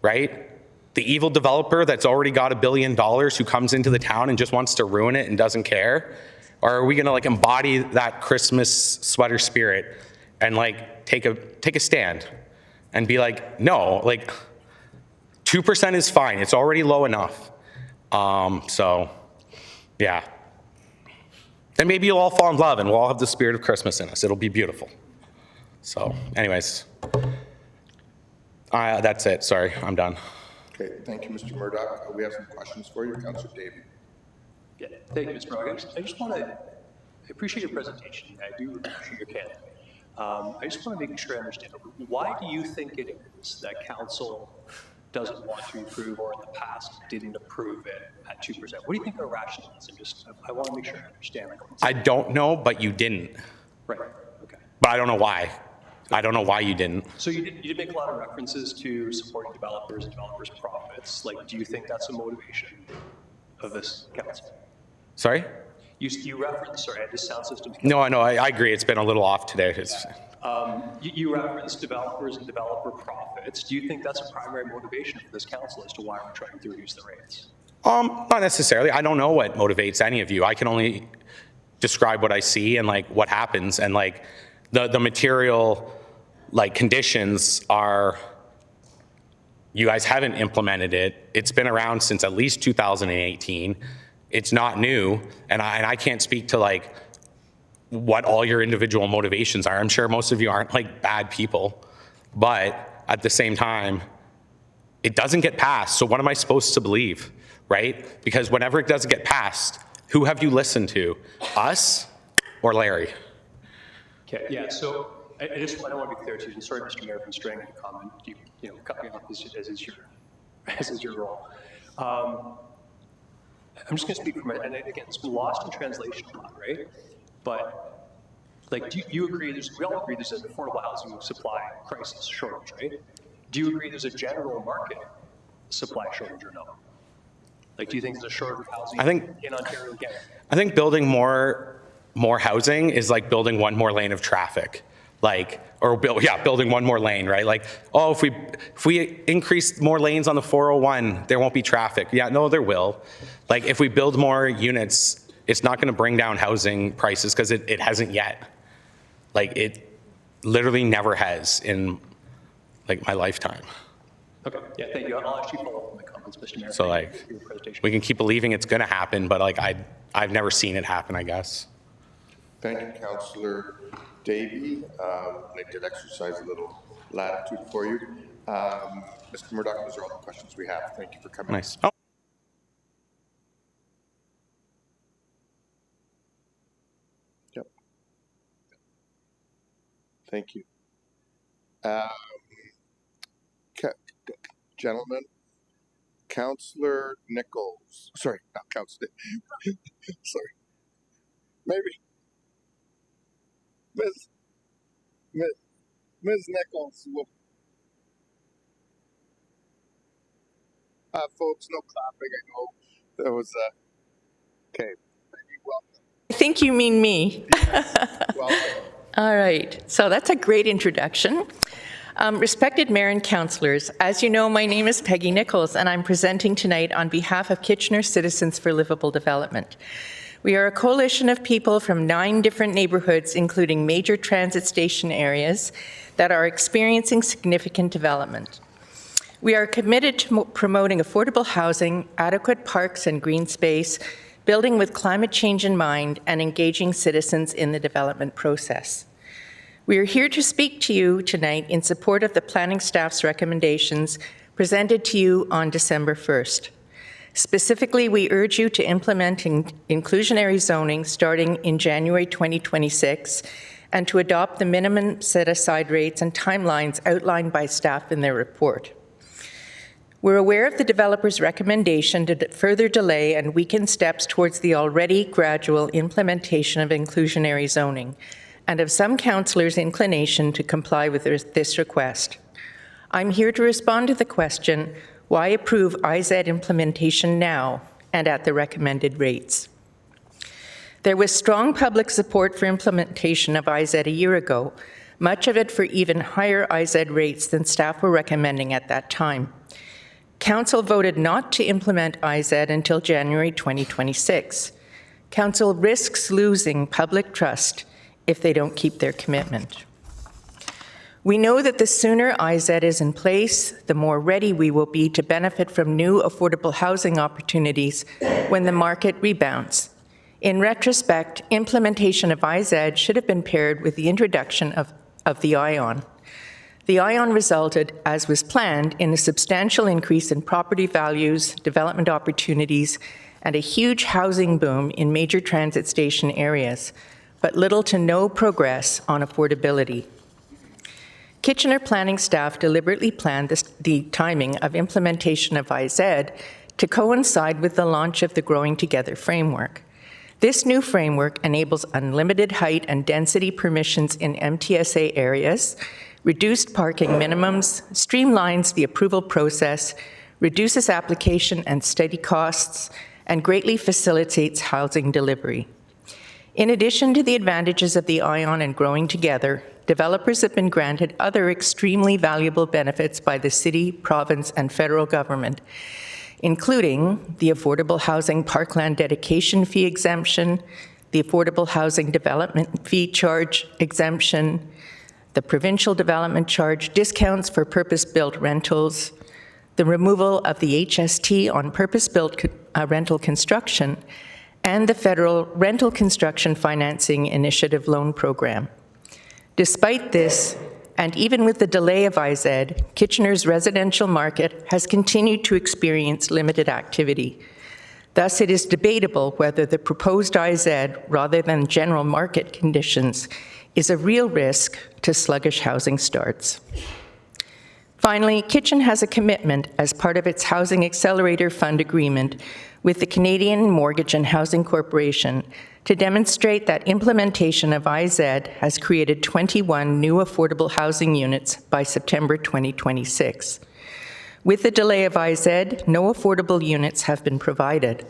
right? The evil developer that's already got $1 billion who comes into the town and just wants to ruin it and doesn't care? Or are we gonna like embody that Christmas sweater spirit and like take a stand and be like, no, like 2% is fine, it's already low enough. So yeah. Then maybe you'll all fall in love and we'll all have the spirit of Christmas in us. It'll be beautiful. So anyways, that's it. Sorry, I'm done. Okay, thank you, Mr. Murdoch. We have some questions for you, Councillor Davey. Yeah, thank you, Mr. Murdoch. I just want to, I appreciate your presentation. I do appreciate your candor. I just want to make sure I understand. Why do you think it is that council doesn't want to approve, or in the past didn't approve it at 2%? What do you think the rationale is? I want to make sure I understand. I don't know, but you didn't. Right, okay. But I don't know why. I don't know why you didn't. So you did make a lot of references to supporting developers and developers' profits. Like, do you think that's a motivation of this council? Sorry? You referenced, sorry, this sound system. No, I know, I agree. It's been a little off today. You referenced developers and developer profits. Do you think that's a primary motivation for this council as to why we're trying to reduce the rates? Not necessarily. I don't know what motivates any of you. I can only describe what I see and like what happens, and like the material like conditions are, you guys haven't implemented it. It's been around since at least 2018. It's not new, and I can't speak to like what all your individual motivations are. I'm sure most of you aren't like bad people, but at the same time, it doesn't get passed. So what am I supposed to believe, right? Because whenever it doesn't get passed, who have you listened to? Us or Larry? Okay, yeah, so I don't want to be clear to you, and sorry, Mr. Mayor, for straying your comment. You know, cut me off as is your role. I'm just going to speak from it, and again, it's been lost in translation a lot, right? But like, do you agree? We all agree there's an affordable housing supply crisis shortage, right? Do you agree there's a general market supply shortage or no? Like, do you think there's a shortage of housing in Ontario again? I think building more housing is like building one more lane of traffic. Like, or building one more lane, right? Like, oh, if we increase more lanes on the 401, there won't be traffic. Yeah, no, there will. Like, if we build more units, it's not gonna bring down housing prices because it hasn't yet. Like, it literally never has in like my lifetime. Okay, yeah, thank you. I'll actually follow up with my comments, Mr. Mayor. So Thank like, you for your presentation. we can keep believing it's going to happen, but like I've never seen it happen, I guess. Thank you, Councillor Davey. I did exercise a little latitude for you. Mr. Murdoch, those are all the questions we have. Thank you for coming. Nice. Oh. Yep. Thank you. Gentlemen, Councillor Nichols, sorry, not Councillor, sorry, maybe, Ms. Nichols, folks, no clapping, I know, there was okay, welcome. I think you mean me. Welcome. All right, so that's a great introduction. Respected Mayor and Councillors, as you know, my name is Peggy Nichols, and I'm presenting tonight on behalf of Kitchener Citizens for Livable Development. We are a coalition of people from 9 different neighbourhoods, including major transit station areas, that are experiencing significant development. We are committed to promoting affordable housing, adequate parks and green space, building with climate change in mind, and engaging citizens in the development process. We are here to speak to you tonight in support of the planning staff's recommendations presented to you on December 1st. Specifically, we urge you to implement inclusionary zoning starting in January 2026 and to adopt the minimum set-aside rates and timelines outlined by staff in their report. We're aware of the developer's recommendation to further delay and weaken steps towards the already gradual implementation of inclusionary zoning, and of some councillors' inclination to comply with this request. I'm here to respond to the question, why approve IZ implementation now and at the recommended rates? There was strong public support for implementation of IZ a year ago, much of it for even higher IZ rates than staff were recommending at that time. Council voted not to implement IZ until January 2026. Council risks losing public trust if they don't keep their commitment. We know that the sooner IZ is in place, the more ready we will be to benefit from new affordable housing opportunities when the market rebounds. In retrospect, implementation of IZ should have been paired with the introduction of the ION. The ION resulted, as was planned, in a substantial increase in property values, development opportunities, and a huge housing boom in major transit station areas, but little to no progress on affordability. Kitchener planning staff deliberately planned the timing of implementation of IZ to coincide with the launch of the Growing Together framework. This new framework enables unlimited height and density permissions in MTSA areas, reduced parking minimums, streamlines the approval process, reduces application and study costs, and greatly facilitates housing delivery. In addition to the advantages of the ION and Growing Together, developers have been granted other extremely valuable benefits by the city, province, and federal government, including the Affordable Housing Parkland Dedication Fee exemption, the Affordable Housing Development Fee Charge exemption, the Provincial Development Charge discounts for purpose-built rentals, the removal of the HST on purpose-built rental construction, and the Federal Rental Construction Financing Initiative Loan Program. Despite this, and even with the delay of IZ, Kitchener's residential market has continued to experience limited activity. Thus, it is debatable whether the proposed IZ, rather than general market conditions, is a real risk to sluggish housing starts. Finally, Kitchen has a commitment as part of its Housing Accelerator Fund agreement with the Canadian Mortgage and Housing Corporation to demonstrate that implementation of IZ has created 21 new affordable housing units by September 2026. With the delay of IZ, no affordable units have been provided.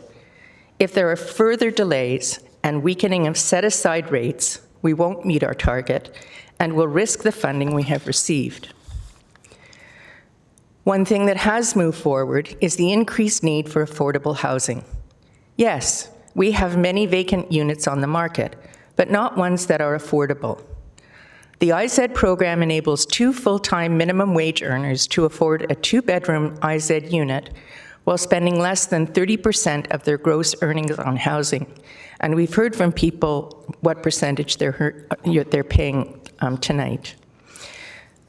If there are further delays and weakening of set-aside rates, we won't meet our target and will risk the funding we have received. One thing that has moved forward is the increased need for affordable housing. Yes, we have many vacant units on the market, but not ones that are affordable. The IZ program enables 2 full-time minimum wage earners to afford a 2-bedroom IZ unit while spending less than 30% of their gross earnings on housing. And we've heard from people what percentage they're paying tonight.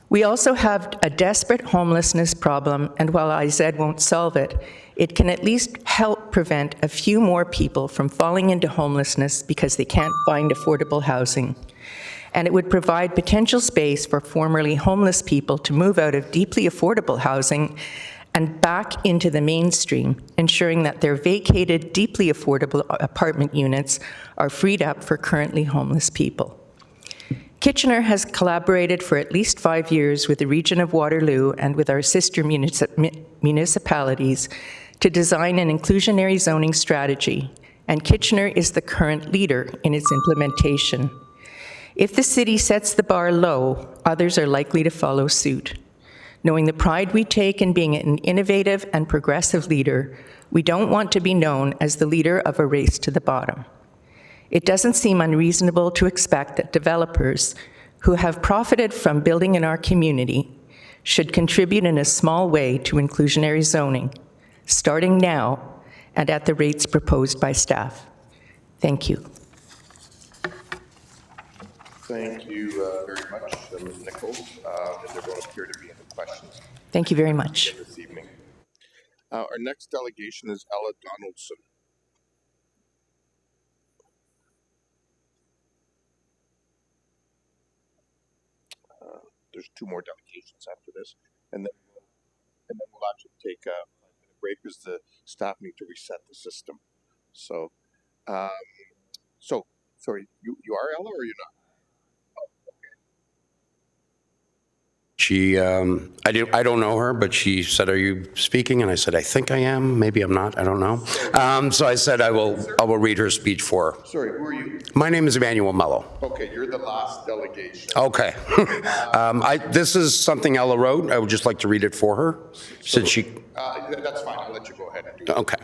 We also have a desperate homelessness problem, and while IZ won't solve it, it can at least help prevent a few more people from falling into homelessness because they can't find affordable housing. And it would provide potential space for formerly homeless people to move out of deeply affordable housing and back into the mainstream, ensuring that their vacated, deeply affordable apartment units are freed up for currently homeless people. Kitchener has collaborated for at least 5 years with the region of Waterloo and with our sister municipalities to design an inclusionary zoning strategy, and Kitchener is the current leader in its implementation. If the city sets the bar low, others are likely to follow suit. Knowing the pride we take in being an innovative and progressive leader, we don't want to be known as the leader of a race to the bottom. It doesn't seem unreasonable to expect that developers who have profited from building in our community should contribute in a small way to inclusionary zoning, starting now and at the rates proposed by staff. Thank you. Thank you very much, Ms. Nichols. And there don't appear to be any questions. Thank you very much. This evening. Our next delegation is Ella Donaldson. There's 2 more delegations after this, and then we'll actually take a 5-minute break because the staff need to reset the system. So, sorry, you are Ella or you're not? She, I don't know her, but she said, "Are you speaking?" And I said, "I think I am. Maybe I'm not. I don't know." So I said, I will read her speech for her. Sorry, who are you? My name is Emmanuel Mello. Okay, you're the last delegation. Okay. This is something Ella wrote. I would just like to read it for her, since she... That's fine. I'll let you go ahead and do it. Okay.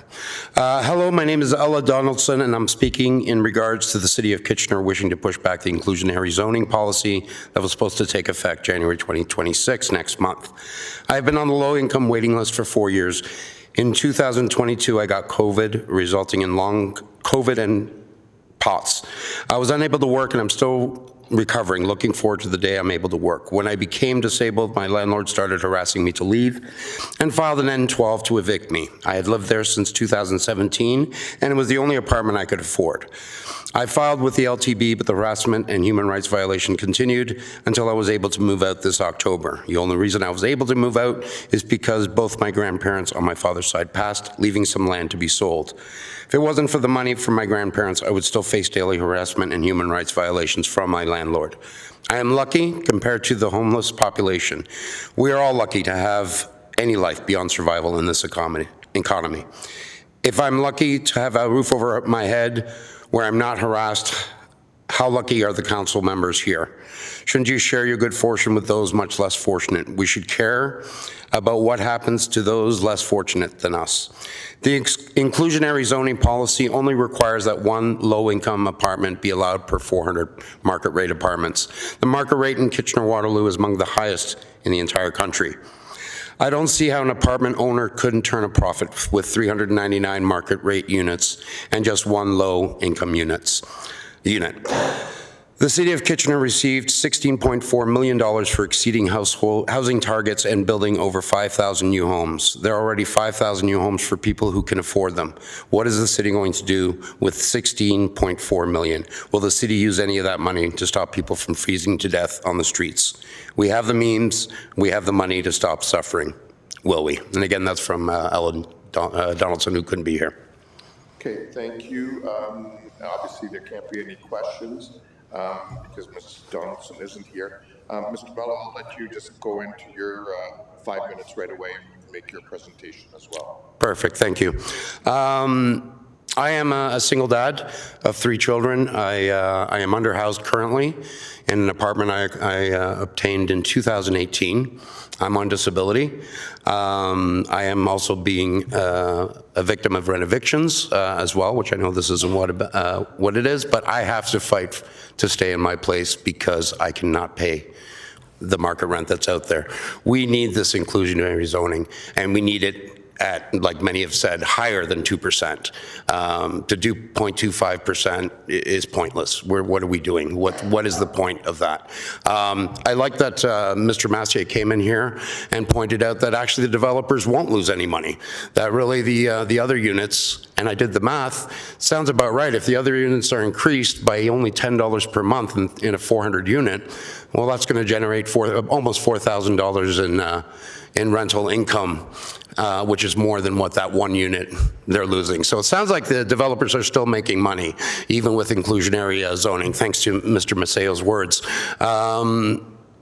Hello, my name is Ella Donaldson, and I'm speaking in regards to the City of Kitchener wishing to push back the inclusionary zoning policy that was supposed to take effect January 2026, next month. I've been on the low-income waiting list for 4 years. In 2022, I got COVID, resulting in long COVID and POTS. I was unable to work, and I'm still recovering, looking forward to the day I'm able to work. When I became disabled, my landlord started harassing me to leave and filed an N12 to evict me. I had lived there since 2017, and it was the only apartment I could afford. I filed with the LTB, but the harassment and human rights violation continued until I was able to move out this October. The only reason I was able to move out is because both my grandparents on my father's side passed, leaving some land to be sold. If it wasn't for the money from my grandparents, I would still face daily harassment and human rights violations from my landlord. I am lucky compared to the homeless population. We are all lucky to have any life beyond survival in this economy. If I'm lucky to have a roof over my head where I'm not harassed, how lucky are the council members here? Shouldn't you share your good fortune with those much less fortunate? We should care about what happens to those less fortunate than us. The inclusionary zoning policy only requires that 1 low-income apartment be allowed per 400 market rate apartments. The market rate in Kitchener-Waterloo is among the highest in the entire country. I don't see how an apartment owner couldn't turn a profit with 399 market rate units and just 1 low-income unit. The City of Kitchener received $16.4 million for exceeding housing targets and building over 5,000 new homes. There are already 5,000 new homes for people who can afford them. What is the city going to do with $16.4 million? Will the city use any of that money to stop people from freezing to death on the streets? We have the means, we have the money to stop suffering. Will we? And again, that's from Ellen Donaldson, who couldn't be here. Okay, thank you. Obviously, there can't be any questions because Mrs. Donaldson isn't here. Mr. Mello, I'll let you just go into your 5 minutes right away and make your presentation as well. Perfect, thank you. I am a single dad of 3 children. I am underhoused currently in an apartment I obtained in 2018. I'm on disability. I am also being a victim of rent evictions as well, which I know this isn't what it is, but I have to fight to stay in my place because I cannot pay the market rent that's out there. We need this inclusionary zoning, and we need it at, like many have said, higher than 2%. To do 0.25% is pointless. What are we doing? What is the point of that? I like that Mr. Massier came in here and pointed out that actually the developers won't lose any money. That really the other units, and I did the math, sounds about right. If the other units are increased by only $10 per month in a 400 unit, well, that's going to generate almost $4,000 in rental income, which is more than what that one unit they're losing. So it sounds like the developers are still making money, even with inclusionary zoning, thanks to Mr. Maceo's words.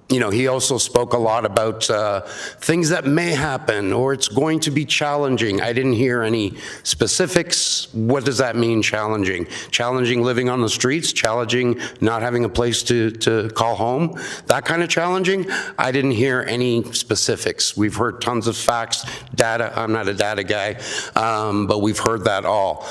You know, he also spoke a lot about things that may happen or it's going to be challenging. I didn't hear any specifics. What does that mean, challenging? Challenging living on the streets? Challenging not having a place to call home? That kind of challenging? I didn't hear any specifics. We've heard tons of facts, data. I'm not a data guy, but we've heard that all.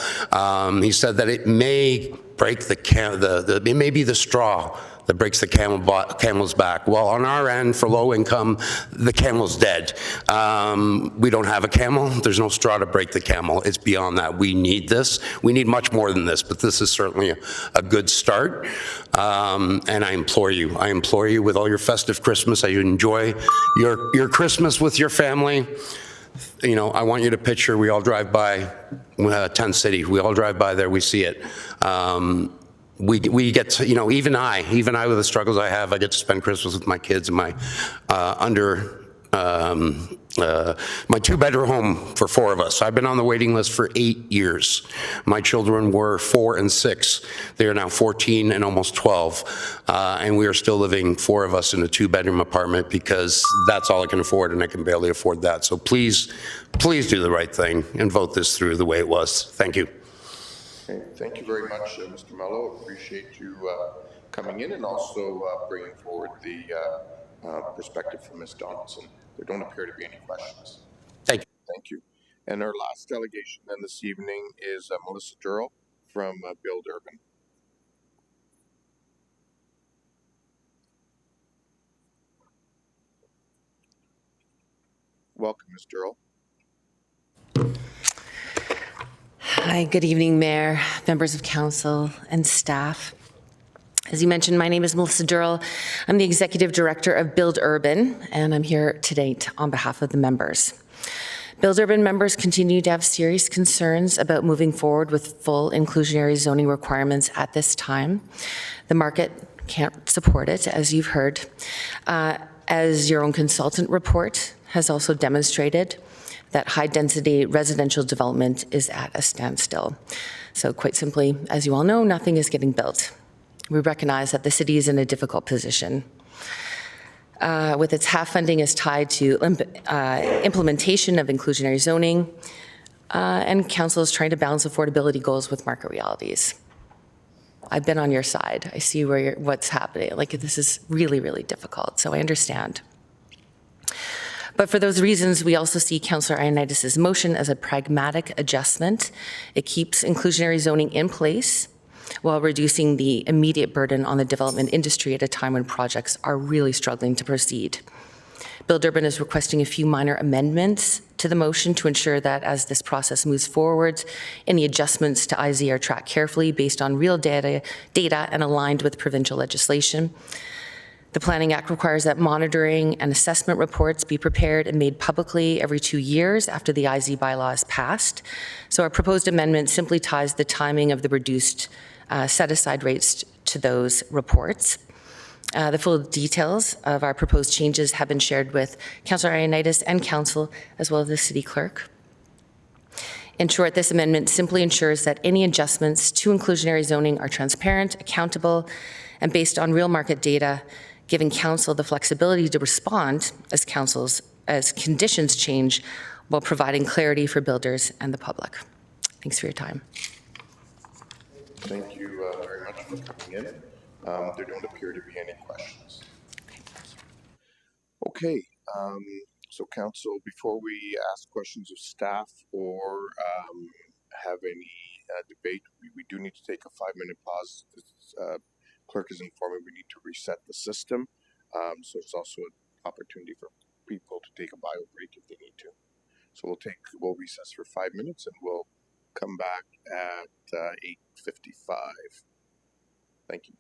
He said that it may break it may be the straw that breaks the camel's back. Well, on our end, for low income, the camel's dead. We don't have a camel. There's no straw to break the camel. It's beyond that. We need this. We need much more than this, but this is certainly a good start. And I implore you with all your festive Christmas, you enjoy your Christmas with your family. You know, I want you to picture, we all drive by Tent City. We all drive by there, we see it. We get to, you know, even I with the struggles I have, I get to spend Christmas with my kids in my my 2-bedroom home for 4 of us. I've been on the waiting list for 8 years. My children were 4 and 6. They are now 14 and almost 12. And we are still living, 4 of us, in a 2-bedroom apartment because that's all I can afford, and I can barely afford that. So please do the right thing and vote this through the way it was. Thank you. Okay, thank you very much, Mr. Mello. Appreciate you coming in and also bringing forward the perspective from Ms. Donaldson. There don't appear to be any questions. Thank you. Thank you. And our last delegation then this evening is Melissa Durrell from Build Urban. Welcome, Ms. Durrell. Hi, good evening, Mayor, members of council, and staff. As you mentioned, my name is Melissa Durrell. I'm the Executive Director of Build Urban, and I'm here today on behalf of the members. Build Urban members continue to have serious concerns about moving forward with full inclusionary zoning requirements at this time. The market can't support it, as you've heard. As your own consultant report has also demonstrated, that high-density residential development is at a standstill. So quite simply, as you all know, nothing is getting built. We recognize that the city is in a difficult position. With its half funding is tied to implementation of inclusionary zoning, and council is trying to balance affordability goals with market realities. I've been on your side. I see what's happening. Like, this is really, really difficult, so I understand. But for those reasons, we also see Councillor Ioannidis' motion as a pragmatic adjustment. It keeps inclusionary zoning in place while reducing the immediate burden on the development industry at a time when projects are really struggling to proceed. Build Urban is requesting a few minor amendments to the motion to ensure that as this process moves forward, any adjustments to IZ are tracked carefully based on real data and aligned with provincial legislation. The Planning Act requires that monitoring and assessment reports be prepared and made publicly every 2 years after the IZ bylaw is passed. So our proposed amendment simply ties the timing of the reduced set-aside rates to those reports. The full details of our proposed changes have been shared with Councillor Ioannidis and Council, as well as the City Clerk. In short, this amendment simply ensures that any adjustments to inclusionary zoning are transparent, accountable, and based on real market data, giving Council the flexibility to respond as conditions change while providing clarity for builders and the public. Thanks for your time. Thank you very much for coming in. There don't appear to be any questions. Okay, so council, before we ask questions of staff or have any debate, we do need to take a 5-minute pause. Clerk is informing we need to reset the system. So it's also an opportunity for people to take a bio break if they need to. So we'll recess for 5 minutes and we'll come back at 8:55. Thank you.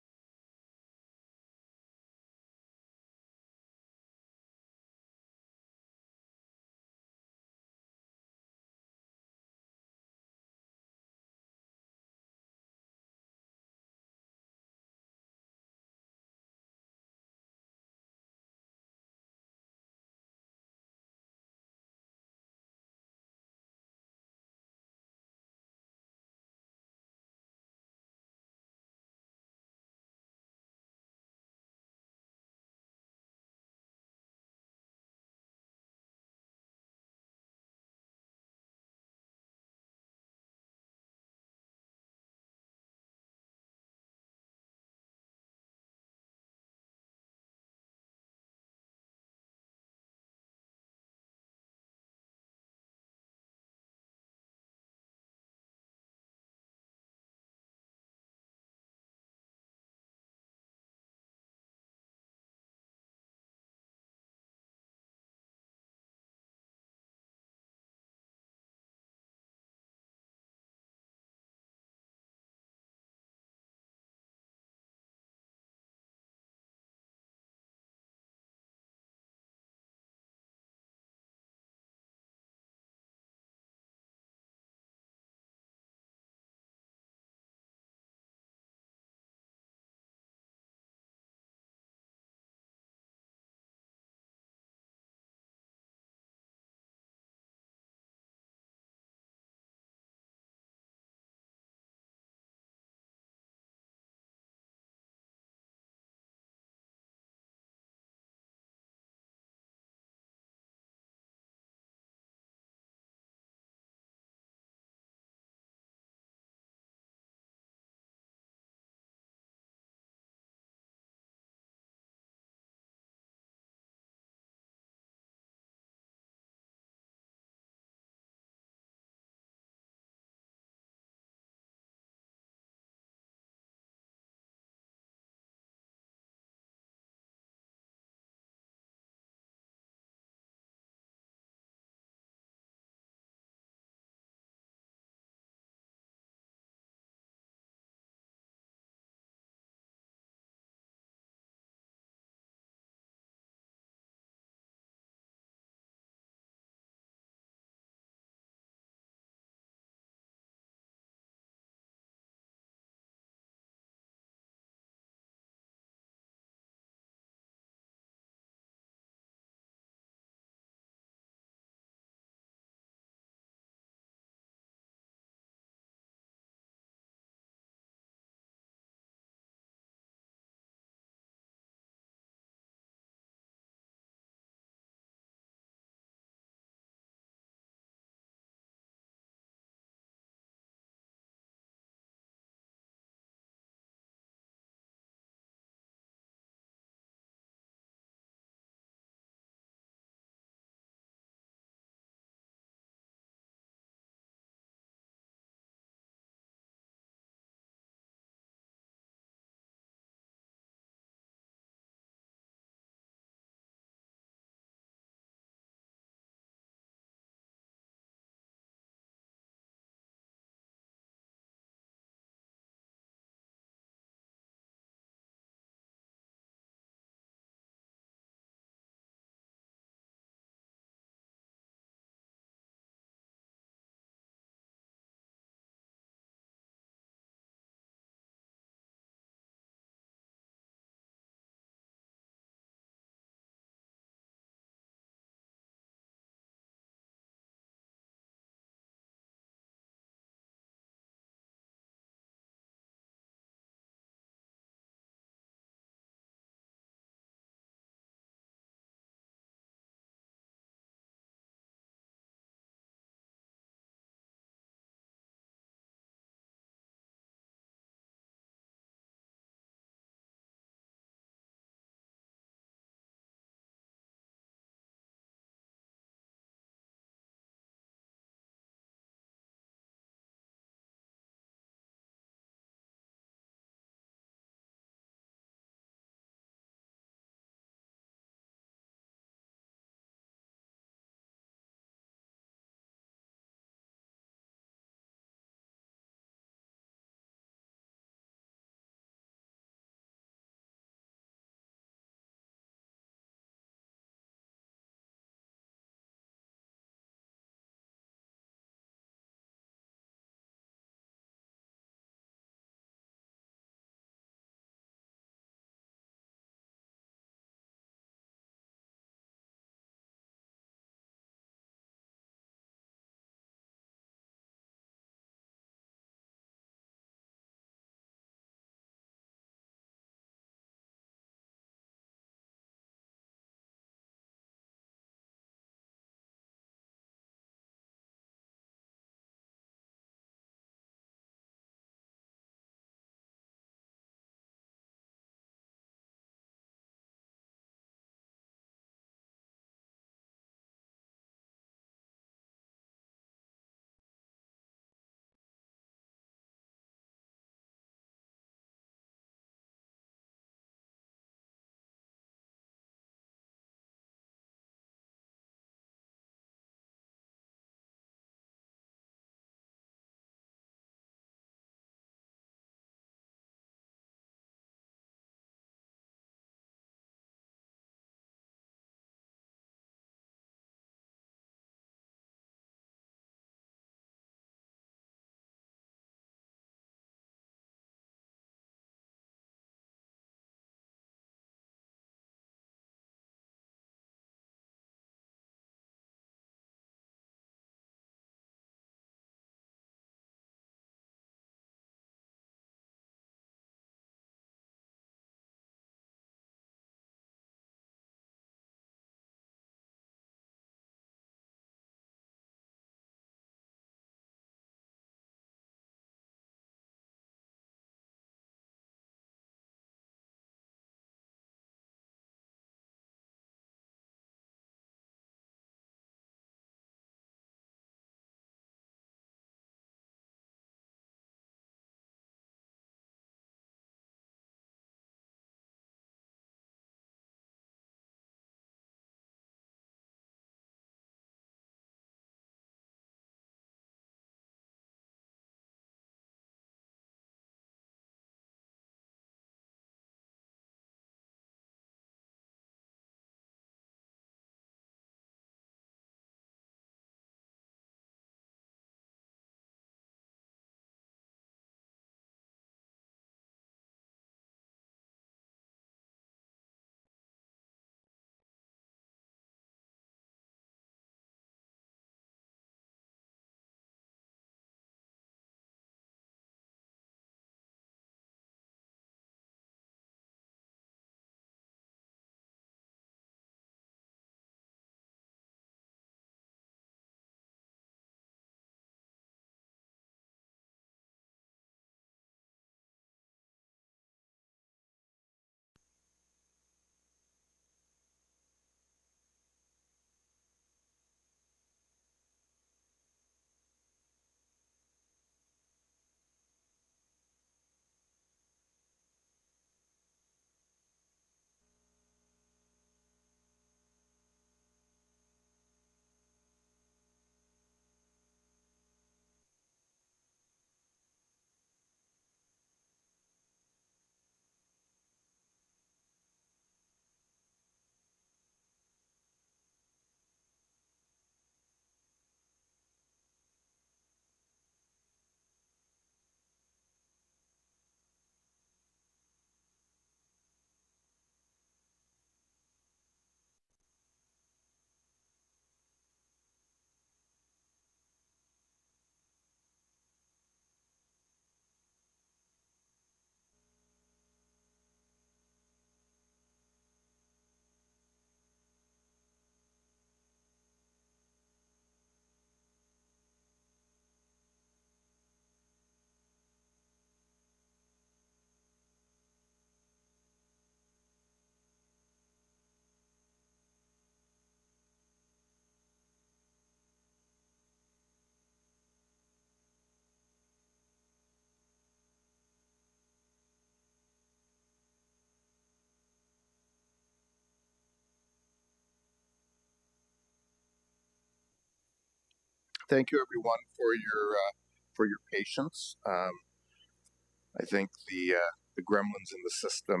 Thank you, everyone, for your patience. I think the gremlins in the system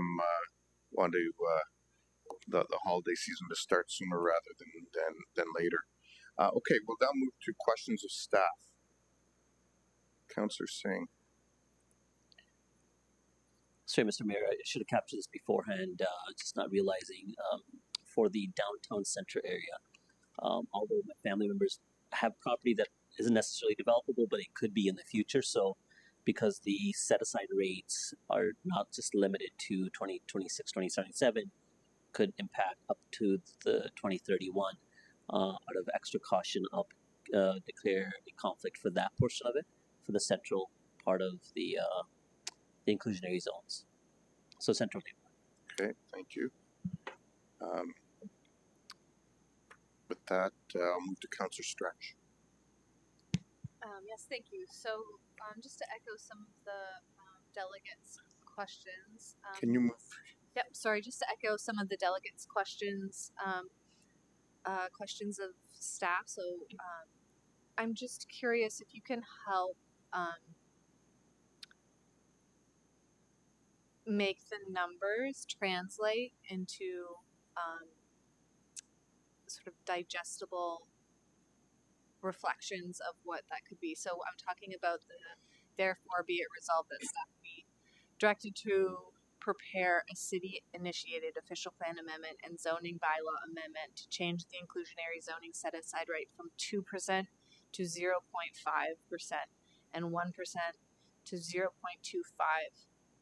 want to the holiday season to start sooner rather than later. Okay, we'll now move to questions of staff. Councillor Singh. Sorry, Mr. Mayor, I should have captured this beforehand. Just not realizing for the downtown center area, although my family members have property that isn't necessarily developable, but it could be in the future. So because the set-aside rates are not just limited to 2026, 2077, could impact up to the 2031. Out of extra caution, I'll declare a conflict for that portion of it, for the central part of the inclusionary zones. So central neighborhood. Okay, thank you. With that, I'll move to Councillor Stretch. Yes, thank you. So just to echo some of the delegates' questions. Can you move? Yep, sorry, just to echo some of the delegates' questions, questions of staff. So I'm just curious if you can help make the numbers translate into sort of digestible reflections of what that could be. So I'm talking about the therefore be it resolved that staff be directed to prepare a city-initiated official plan amendment and zoning bylaw amendment to change the inclusionary zoning set-aside rate from 2% to 0.5% and 1% to 0.25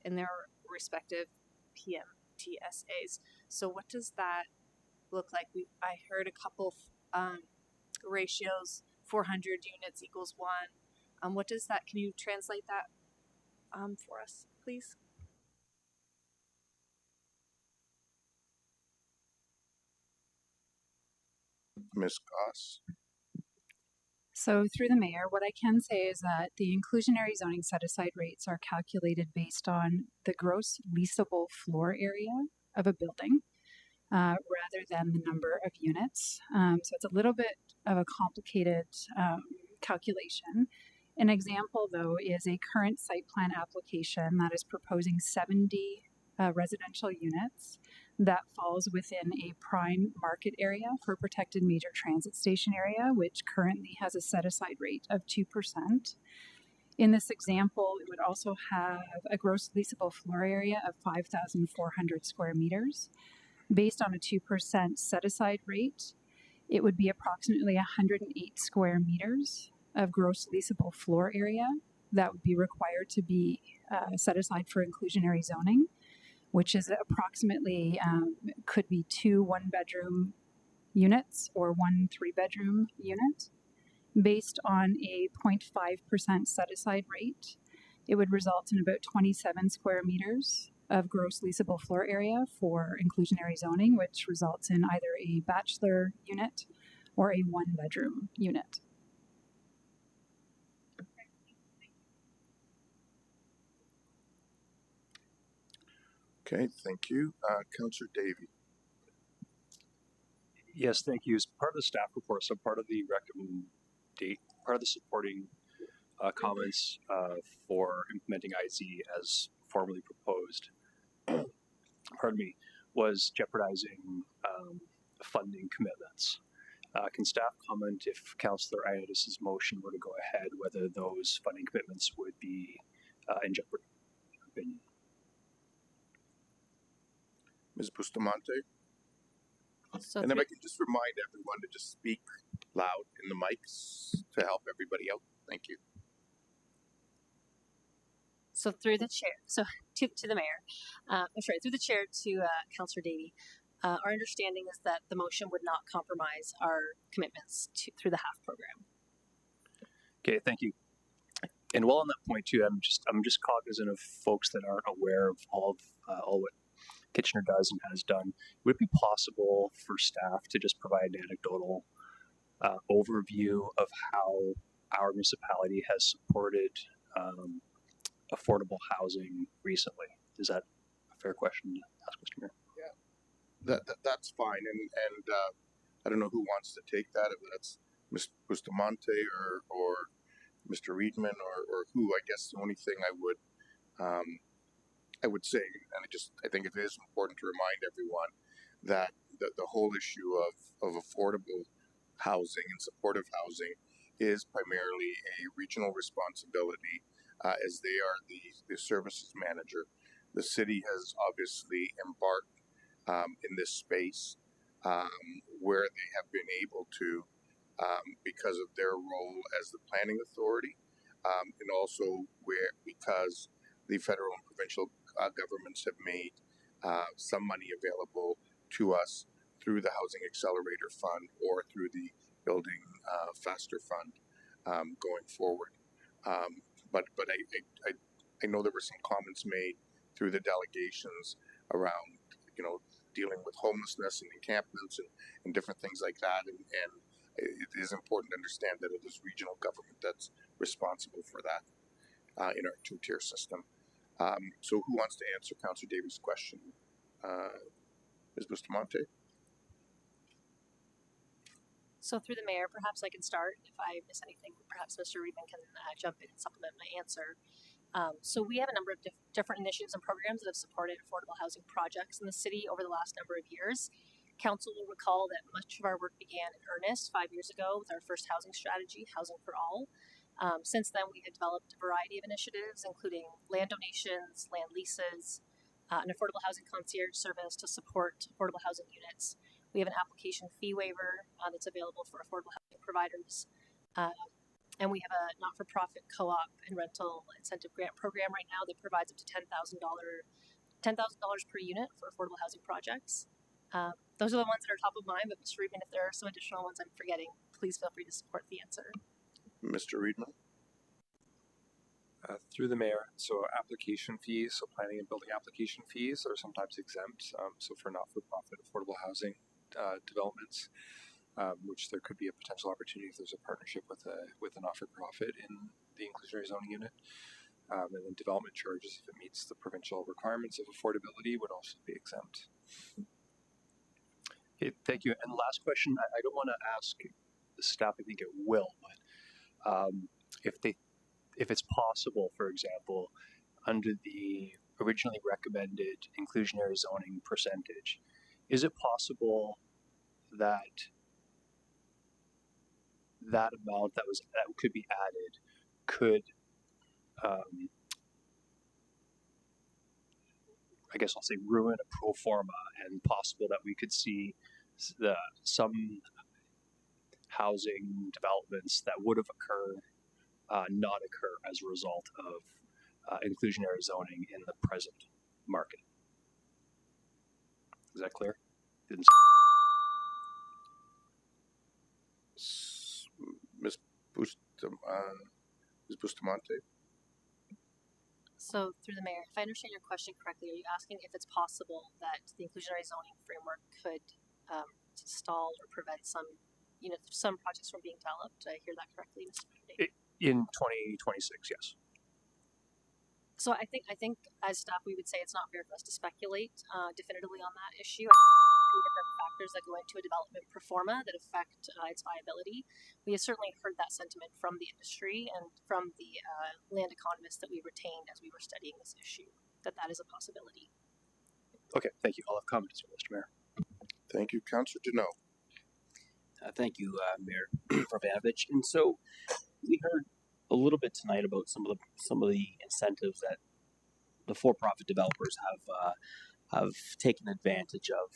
in their respective PMTSAs. So what does that look like? I heard a couple ratios, 400 units equals 1. What does that, can you translate that for us, please? Ms. Goss. So through the mayor, what I can say is that the inclusionary zoning set-aside rates are calculated based on the gross leasable floor area of a building rather than the number of units. So it's a little bit of a complicated calculation. An example, though, is a current site plan application that is proposing 70 residential units that falls within a prime market area for protected major transit station area, which currently has a set-aside rate of 2%. In this example, it would also have a gross leasable floor area of 5,400 square meters. Based on a 2% set-aside rate, it would be approximately 108 square meters of gross leasable floor area that would be required to be set aside for inclusionary zoning, which is approximately, could be 2 one-bedroom units or 1 3-bedroom unit. Based on a 0.5% set-aside rate, it would result in about 27 square meters of gross leasable floor area for inclusionary zoning, which results in either a bachelor unit or a 1-bedroom unit. Okay, thank you. Councillor Davey. Yes, thank you. As part of the staff report, so part of the part of the supporting comments for implementing IZ as formally proposed, pardon me, was jeopardizing funding commitments. Can staff comment if Councillor Ioannidis' motion were to go ahead, whether those funding commitments would be in jeopardy, in your opinion? Ms. Bustamante? So and if I can just remind everyone to just speak loud in the mics to help everybody out. Thank you. So through the chair, so to the mayor, through the chair to Councillor Davey, our understanding is that the motion would not compromise our commitments through the HALF program. Okay, thank you. And while on that point too, I'm just cognizant of folks that aren't aware of all what Kitchener does and has done. Would it be possible for staff to just provide an anecdotal overview of how our municipality has supported affordable housing recently? Is that a fair question to ask, Mr. Mayor? Yeah, that's fine. And I don't know who wants to take that. If Ms. Bustamante or Mr. Reedman or who. I guess the only thing I would say, and I think it is important to remind everyone that the whole issue of affordable housing and supportive housing is primarily a regional responsibility, as they are the services manager. The city has obviously embarked in this space where they have been able to, because of their role as the planning authority, and also because the federal and provincial governments have made some money available to us through the Housing Accelerator Fund or through the Building Faster Fund going forward. But I know there were some comments made through the delegations around, dealing with homelessness and encampments and different things like that. And it is important to understand that it is regional government that's responsible for that in our two-tier system. So who wants to answer Councillor Davies' question? Ms. Bustamante? So through the mayor, perhaps I can start. If I miss anything, perhaps Mr. Reedman can jump in and supplement my answer. So we have a number of different initiatives and programs that have supported affordable housing projects in the city over the last number of years. Council will recall that much of our work began in earnest 5 years ago with our first housing strategy, Housing for All. Since then, we have developed a variety of initiatives, including land donations, land leases, an affordable housing concierge service to support affordable housing units. We have an application fee waiver that's available for affordable housing providers. And we have a not-for-profit co-op and rental incentive grant program right now that provides up to $10,000 per unit for affordable housing projects. Those are the ones that are top of mind, but Mr. Reedman, if there are some additional ones I'm forgetting, please feel free to support the answer. Mr. Reedman? Through the mayor, so application fees, so planning and building application fees are sometimes exempt. So for not-for-profit affordable housing developments, which there could be a potential opportunity if there's a partnership with a not-for-profit in the inclusionary zoning unit. And then development charges, if it meets the provincial requirements of affordability, would also be exempt. Okay, thank you. And last question, I don't want to ask the staff, I think it will, but if it's possible, for example, under the originally recommended inclusionary zoning percentage, is it possible that that amount that could be added could, I guess I'll say, ruin a pro forma, and possible that we could see some housing developments that would have occurred not occur as a result of inclusionary zoning in the present market. Is that clear? Ms. Bustamante? So through the mayor, if I understand your question correctly, are you asking if it's possible that the inclusionary zoning framework could stall or prevent some projects from being developed? Did I hear that correctly, Mr. President? In 2026, yes. So I think as staff we would say it's not fair for us to speculate definitively on that issue. I think there are many different factors that go into a development pro forma that affect its viability. We have certainly heard that sentiment from the industry and from the land economists that we retained as we were studying this issue, that is a possibility. Okay, thank you. I'll have comments from Mr. Mayor. Thank you. Councillor Deneau. Thank you, Mayor Vrabanovic. And so we heard a little bit tonight about some of the incentives that the for-profit developers have taken advantage of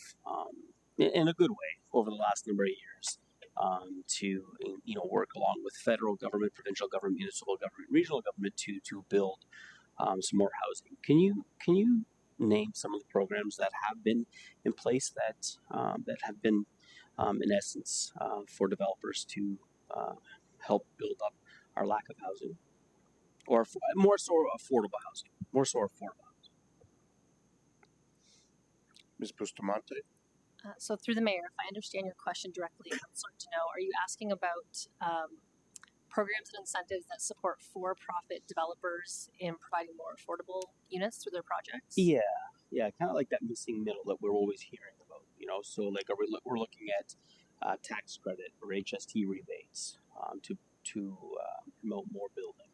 in a good way over the last number of years to work along with federal government, provincial government, municipal government, regional government to build some more housing. Can you name some of the programs that have been in place that have been in essence for developers to help build up our lack of housing, or more so affordable housing, Ms. Bustamante? So through the mayor, if I understand your question directly, I'm sorry to know, are you asking about programs and incentives that support for-profit developers in providing more affordable units through their projects? Yeah, kind of like that missing middle that we're always hearing about. So like we're looking at tax credit or HST rebate units to promote more building?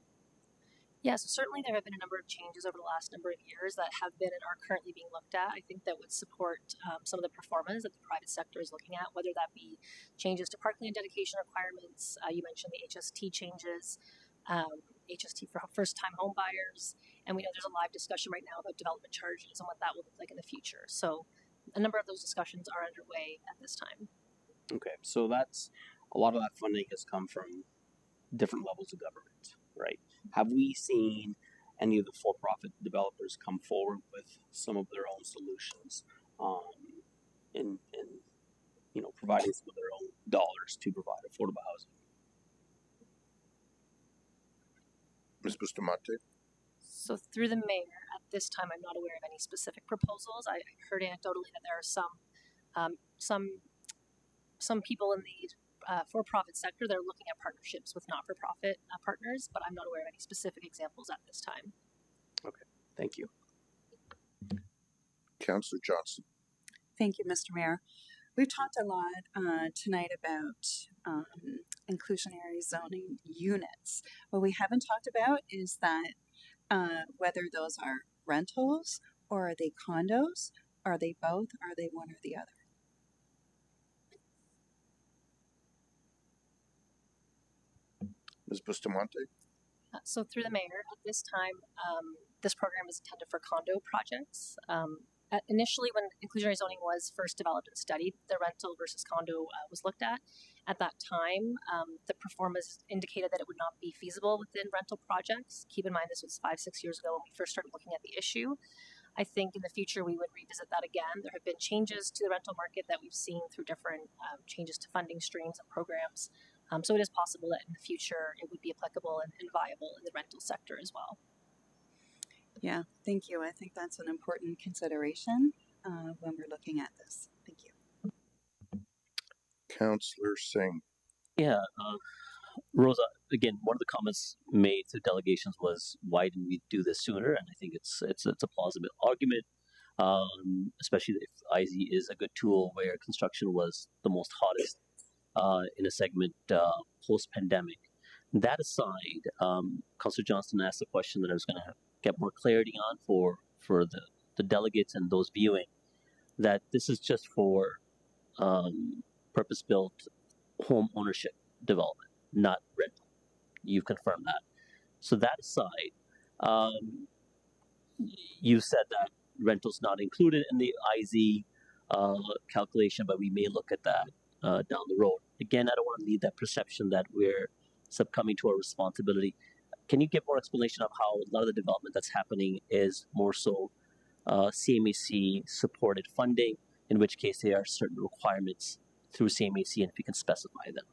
Yeah, so certainly there have been a number of changes over the last number of years that have been and are currently being looked at. I think that would support some of the performance that the private sector is looking at, whether that be changes to parkland dedication requirements. You mentioned the HST changes, HST for first-time home buyers, and we know there's a live discussion right now about development charges and what that will look like in the future. So a number of those discussions are underway at this time. Okay, so that's a lot of that funding has come from different levels of government, right? Have we seen any of the for-profit developers come forward with some of their own solutions in providing some of their own dollars to provide affordable housing? Ms. Bustamante? So through the mayor, at this time, I'm not aware of any specific proposals. I heard anecdotally that there are some people in the for-profit sector that are looking at partnerships with not-for-profit partners, but I'm not aware of any specific examples at this time. Okay, thank you. Councillor Johnson. Thank you, Mr. Mayor. We've talked a lot tonight about inclusionary zoning units. What we haven't talked about is that whether those are rentals or are they condos, are they both, are they one or the other? Ms. Bustamante? So through the mayor, at this time, this program is intended for condo projects. Initially, when inclusionary zoning was first developed and studied, the rental versus condo was looked at. At that time, the performance indicated that it would not be feasible within rental projects. Keep in mind, this was 5-6 years ago when we first started looking at the issue. I think in the future we would revisit that again. There have been changes to the rental market that we've seen through different changes to funding streams and programs. So it is possible that in the future it would be applicable and viable in the rental sector as well. Yeah, thank you. I think that's an important consideration when we're looking at this. Thank you. Councillor Singh. Yeah, Rosa, again, one of the comments made to delegations was, why didn't we do this sooner? And I think it's a plausible argument, especially if IZ is a good tool where construction was the most hottest in a segment post-pandemic. That aside, Councillor Johnston asked a question that I was going to get more clarity on for the delegates and those viewing, that this is just for purpose-built home ownership development, not rental. You've confirmed that. So that aside, you said that rental's not included in the IZ calculation, but we may look at that down the road. Again, I don't want to leave that perception that we're succumbing to our responsibility. Can you give more explanation of how a lot of the development that's happening is more so CMHC supported funding, in which case there are certain requirements through CMHC, and if you can specify them?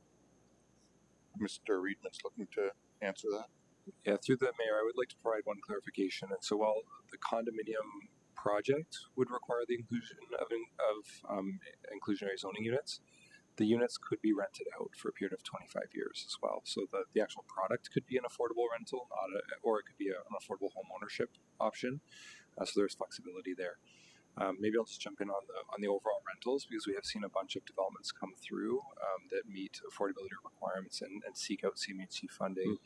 Mr. Reedman's looking to answer that. Yeah, through the mayor, I would like to provide one clarification. And so while the condominium project would require the inclusion of inclusionary zoning units, the units could be rented out for a period of 25 years as well. So the actual product could be an affordable rental, or it could be an affordable home ownership option. So there's flexibility there. Maybe I'll just jump in on the overall rentals, because we have seen a bunch of developments come through that meet affordability requirements and seek out CMHC funding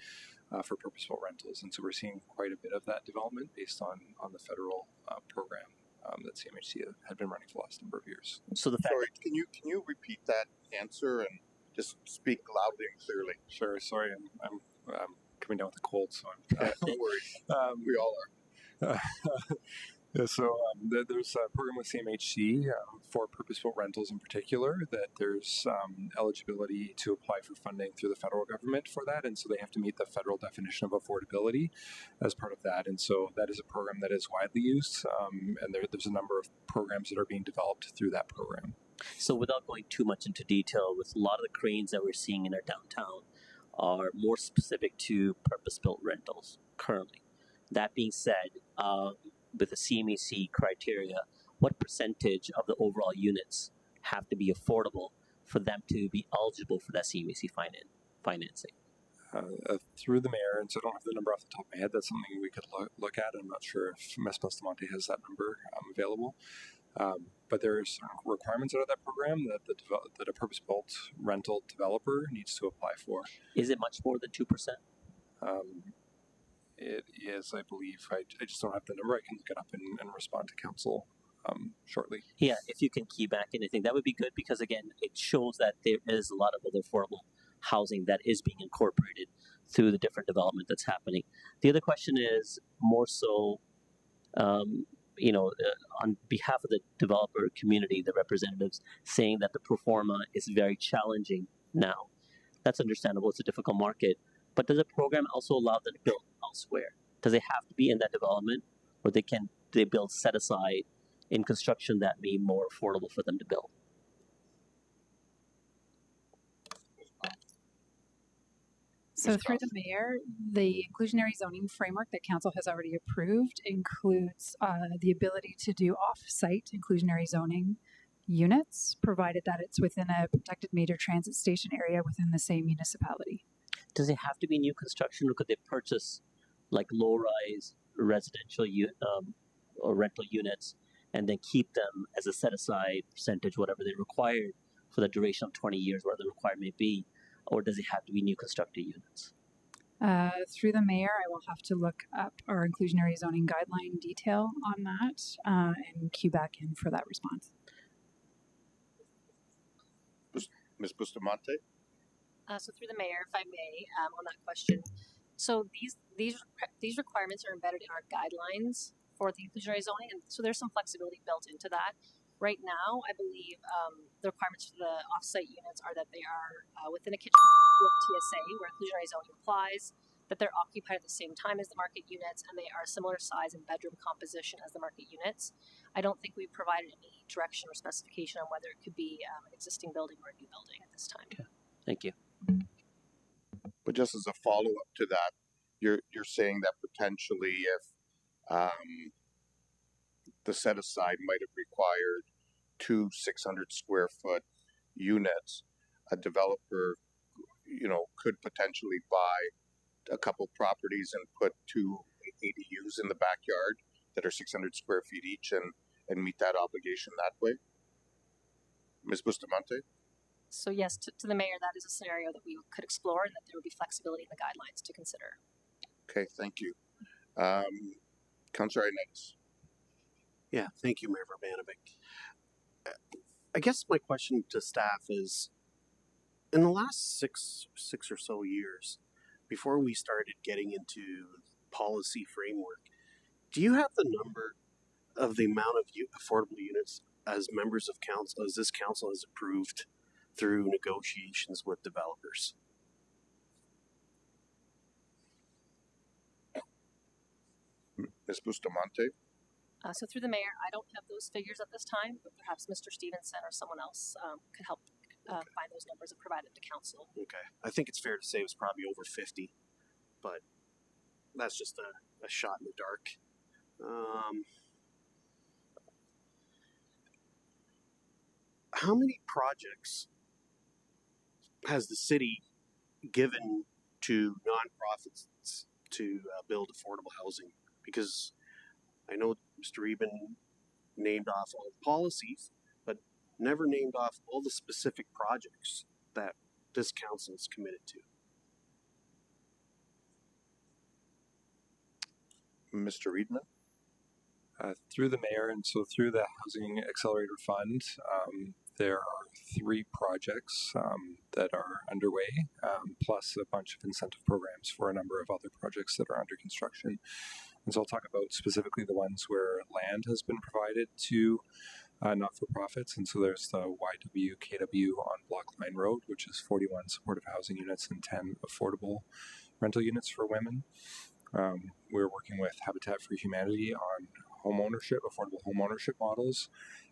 for purposeful rentals. And so we're seeing quite a bit of that development based on the federal program that CMHC had been running for the last number of years. So the fact Sorry, can you repeat that answer and just speak loudly and clearly? Sure. Sorry, I'm coming down with a cold, so don't worry. We all are. Yeah, so there's a program with CMHC for purposeful rentals in particular, that there's eligibility to apply for funding through the federal government for that, and so they have to meet the federal definition of affordability as part of that. And so that is a program that is widely used, and there's a number of programs that are being developed through that program. So without going too much into detail, with a lot of the cranes that we're seeing in our downtown are more specific to purpose-built rentals currently. That being said, with the CMHC criteria, what percentage of the overall units have to be affordable for them to be eligible for that CMHC financing? Through the mayor, and so I don't have the number off the top of my head. That's something we could look at. I'm not sure if Ms. Bustamante has that number available. But but there's requirements out of that program that that a purpose-built rental developer needs to apply for. Is it much more than 2%? It is, I believe. I just don't have the number. I can look it up and respond to council shortly. Yeah, if you can key back anything, that would be good because again, it shows that there is a lot of other affordable housing that is being incorporated through the different development that's happening. The other question is more so, on behalf of the developer community, the representatives saying that the pro forma is very challenging now. That's understandable. It's a difficult market. But does the program also allow them to build elsewhere? Does they have to be in that development, or they build set aside in construction that may be more affordable for them to build? So through the mayor, the inclusionary zoning framework that council has already approved includes the ability to do off-site inclusionary zoning units, provided that it's within a protected major transit station area within the same municipality. Does it have to be new construction, or could they purchase like low-rise residential or rental units and then keep them as a set-aside percentage, whatever they require for the duration of 20 years, whatever the requirement may be? Or does it have to be new constructed units? Through the mayor, I will have to look up our inclusionary zoning guideline detail on that and queue back in for that response. Ms. Bustamante? So through the mayor, if I may, on that question. So these requirements are embedded in our guidelines for the inclusionary zoning, and so there's some flexibility built into that. Right now, I believe the requirements for the off-site units are that they are within a kitchen TSA where inclusionary zoning applies, that they're occupied at the same time as the market units, and they are similar size and bedroom composition as the market units. I don't think we provided any direction or specification on whether it could be an existing building or a new building at this time. Okay. Thank you. But just as a follow-up to that, you're saying that potentially if the set-aside might have required 2 600 square foot units, a developer, could potentially buy a couple properties and put 2 ADUs in the backyard that are 600 square feet each and meet that obligation that way? Ms. Bustamante? So yes, to the mayor, that is a scenario that we could explore and that there would be flexibility in the guidelines to consider. Okay, thank you. Councillor Ioannidis. Yeah, thank you, Mayor Urbanovic. I guess my question to staff is, in the last six or so years, before we started getting into policy framework, do you have the number of the amount of affordable units as members of council, as this council has approved through negotiations with developers? Ms. Bustamante? So through the mayor, I don't have those figures at this time, but perhaps Mr. Stevenson or someone else could help find those numbers and provide it to council. Okay. I think it's fair to say it was probably over 50, but that's just a shot in the dark. How many projects has the city given to nonprofits to build affordable housing? Because I know Mr. Eben named off all the policies, but never named off all the specific projects that this council is committed to. Mr. Riedman? Through the mayor, and so through the Housing Accelerator Fund, there are 3 projects that are underway, plus a bunch of incentive programs for a number of other projects that are under construction. And so I'll talk about specifically the ones where land has been provided to not-for-profits. And so there's the YWKW on Block Line Road, which is 41 supportive housing units and 10 affordable rental units for women. We're working with Habitat for Humanity on home ownership, affordable home ownership models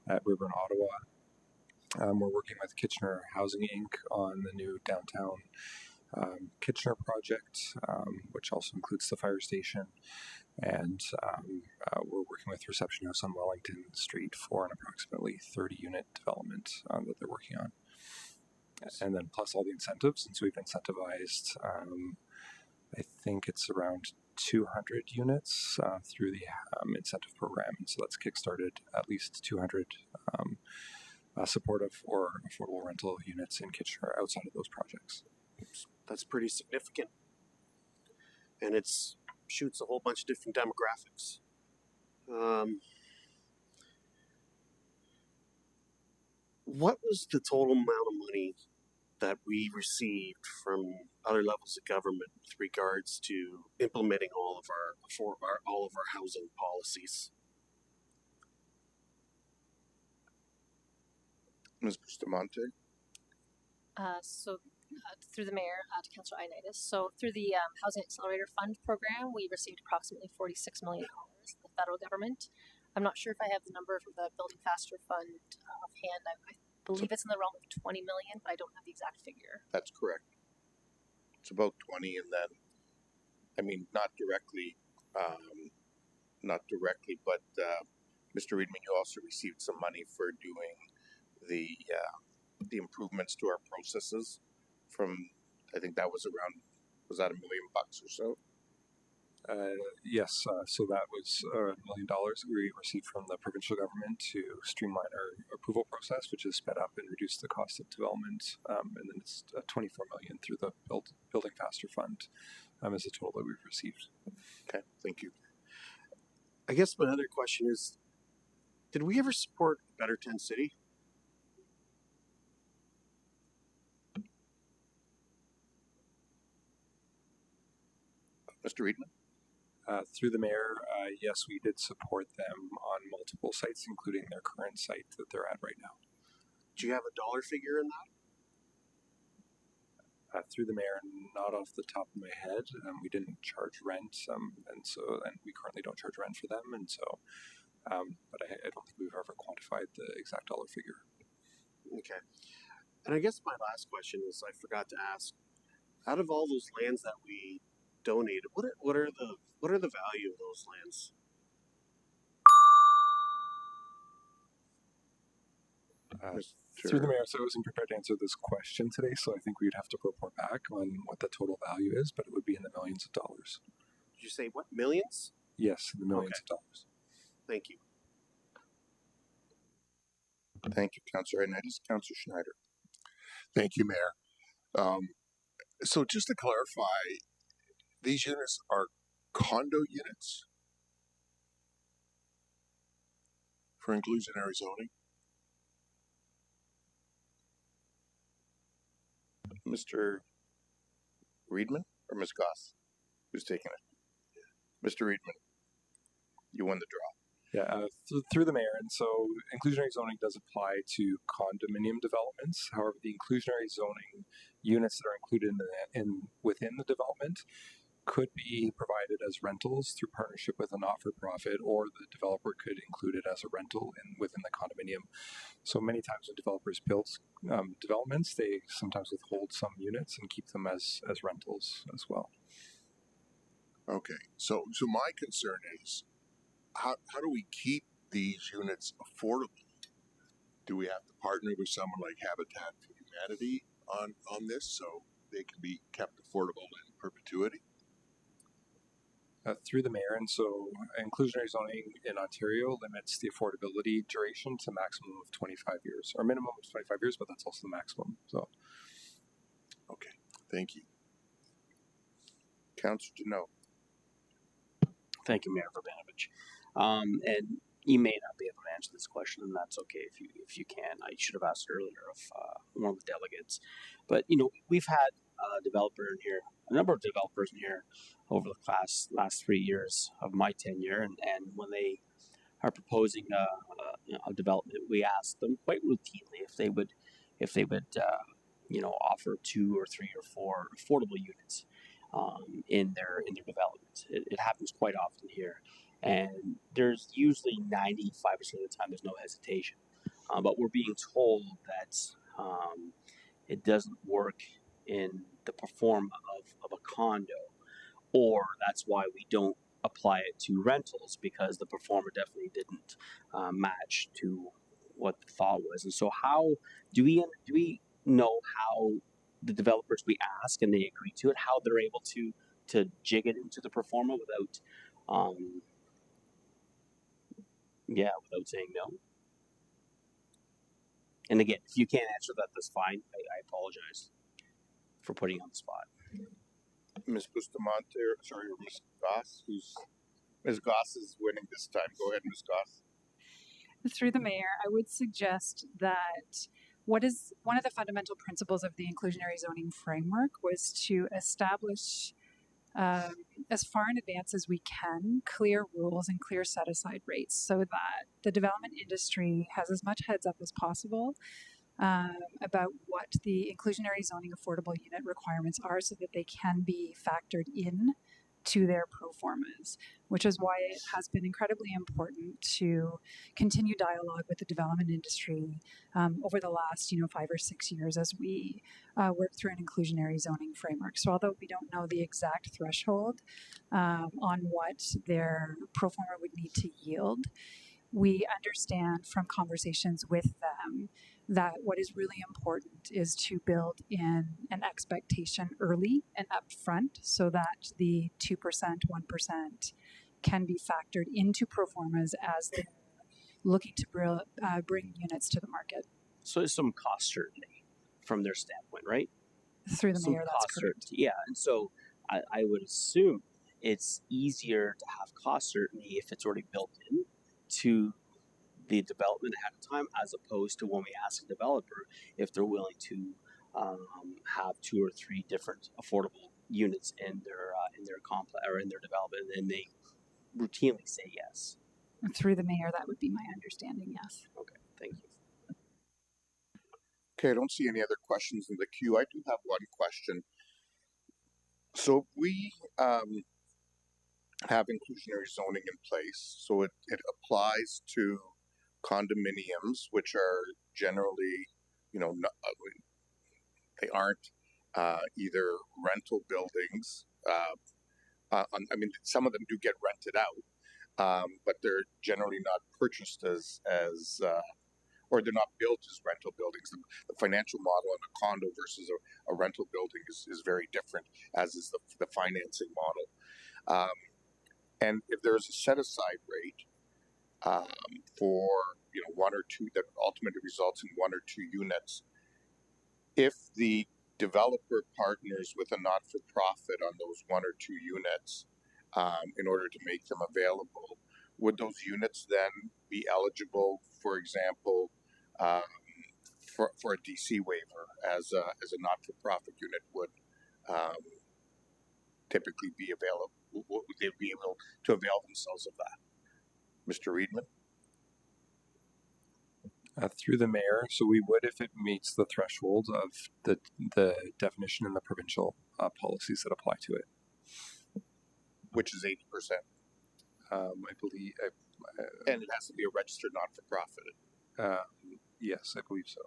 at River and Ottawa. We're working with Kitchener Housing Inc. on the new downtown Kitchener project, which also includes the fire station. And we're working with Reception House on Wellington Street for an approximately 30-unit development that they're working on. And then plus all the incentives, and so we've incentivized, I think it's around 200 units through the incentive program, and so that's kickstarted at least 200 supportive or affordable rental units in Kitchener outside of those projects. That's pretty significant. And it's shoots a whole bunch of different demographics. What was the total amount of money that we received from other levels of government with regards to implementing all of our housing policies? Ms. Bustamante? Through the mayor to Councillor Ioannidis. So through the Housing Accelerator Fund program, we received approximately $46 million from the federal government. I'm not sure if I have the number from the Building Faster Fund offhand. I believe it's in the realm of 20 million, but I don't have the exact figure. That's correct. It's about 20, and then, I mean, not directly, but Mr. Reedman, you also received some money for doing the improvements to our processes from, I think that was around, was that $1 million or so? Yes, so that was $1 million we received from the provincial government to streamline our approval process, which has sped up and reduced the cost of development. And then it's $24 million through the Building Faster Fund as the total that we've received. Okay, thank you. I guess my other question is, did we ever support Better Tent City? Mr. Reedman? Through the mayor, yes, we did support them on multiple sites, including their current site that they're at right now. Do you have a dollar figure in that? Through the mayor, not off the top of my head. We didn't charge rent, and we currently don't charge rent for them, and so, but I don't think we've ever quantified the exact dollar figure. Okay. And I guess my last question is, I forgot to ask, out of all those lands that we donated, what are the value of those lands? Through the mayor, so I wasn't prepared to answer this question today, so I think we'd have to report back on what the total value is, but it would be in the millions of dollars. Did you say what, millions? Yes, the millions of dollars. Thank you. Thank you, Councillor Ioannidis. Councillor Schneider. Thank you, Mayor. So just to clarify, these units are condo units for inclusionary zoning? Mr. Reedman or Ms. Goss? Who's taking it? Mr. Reedman, you won the draw. Yeah, through the mayor, and so inclusionary zoning does apply to condominium developments. However, the inclusionary zoning units that are included within the development could be provided as rentals through partnership with a not-for-profit, or the developer could include it as a rental within the condominium. So many times when developers build developments, they sometimes withhold some units and keep them as rentals as well. Okay, so my concern is, how do we keep these units affordable? Do we have to partner with someone like Habitat for Humanity on this so they can be kept affordable in perpetuity? Through the mayor, and so inclusionary zoning in Ontario limits the affordability duration to maximum of 25 years, or minimum of 25 years, but that's also the maximum. So, okay, thank you. Councillor Deneau. Thank you, Mayor Verbanovich. And you may not be able to answer this question, and that's okay if you can. I should have asked earlier of one of the delegates, but we've had a developer in here, a number of developers in here over the last 3 years of my tenure, and when they are proposing a development, we ask them quite routinely if they would offer 2 or 3 or 4 affordable units in their development. It happens quite often here, and there's usually 95% of the time there's no hesitation, but we're being told that it doesn't work in the form of a condo, or that's why we don't apply it to rentals, because the performer definitely didn't match to what the thought was. And so how do we know how the developers we ask and they agree to it, how they're able to to jig it into the pro forma without, without saying no. And again, if you can't answer that, that's fine. I apologize for putting you on the spot. Ms. Bustamante, or Ms. Goss, Ms. Goss is winning this time. Go ahead, Ms. Goss. Through the mayor, I would suggest that what is one of the fundamental principles of the inclusionary zoning framework was to establish, as far in advance as we can, clear rules and clear set aside rates so that the development industry has as much heads up as possible about what the inclusionary zoning affordable unit requirements are so that they can be factored in to their pro formas, which is why it has been incredibly important to continue dialogue with the development industry over the last 5 or 6 years as we work through an inclusionary zoning framework. So although we don't know the exact threshold on what their pro forma would need to yield, we understand from conversations with them that what is really important is to build in an expectation early and upfront so that the 2%, 1% can be factored into pro formas as they're looking to bring units to the market. So there's some cost certainty from their standpoint, right? Through the Some mayor, that's cost correct. certainty. Yeah, and so I would assume it's easier to have cost certainty if it's already built in to the development ahead of time, as opposed to when we ask a developer if they're willing to have 2 or 3 different affordable units in their complex or in their development, and they routinely say yes. Through the mayor, that would be my understanding, yes. Okay, thank you. Okay, I don't see any other questions in the queue. I do have one question. So we have inclusionary zoning in place, so it applies to condominiums, which are generally, not, they aren't either rental buildings. Some of them do get rented out, but they're generally not purchased as or they're not built as rental buildings. The financial model on a condo versus a rental building is very different, as is the financing model. And if there's a set-aside rate for 1 or 2 that ultimately results in 1 or 2 units, if the developer partners with a not-for-profit on those 1 or 2 units in order to make them available, would those units then be eligible, for example, for a DC waiver, as a not-for-profit unit would typically be available? Would they be able to avail themselves of that? Mr. Reedman? Through the mayor, so we would if it meets the threshold of the definition in the provincial policies that apply to it. Which is 80%. I believe. And it has to be a registered not-for-profit. Yes, I believe so.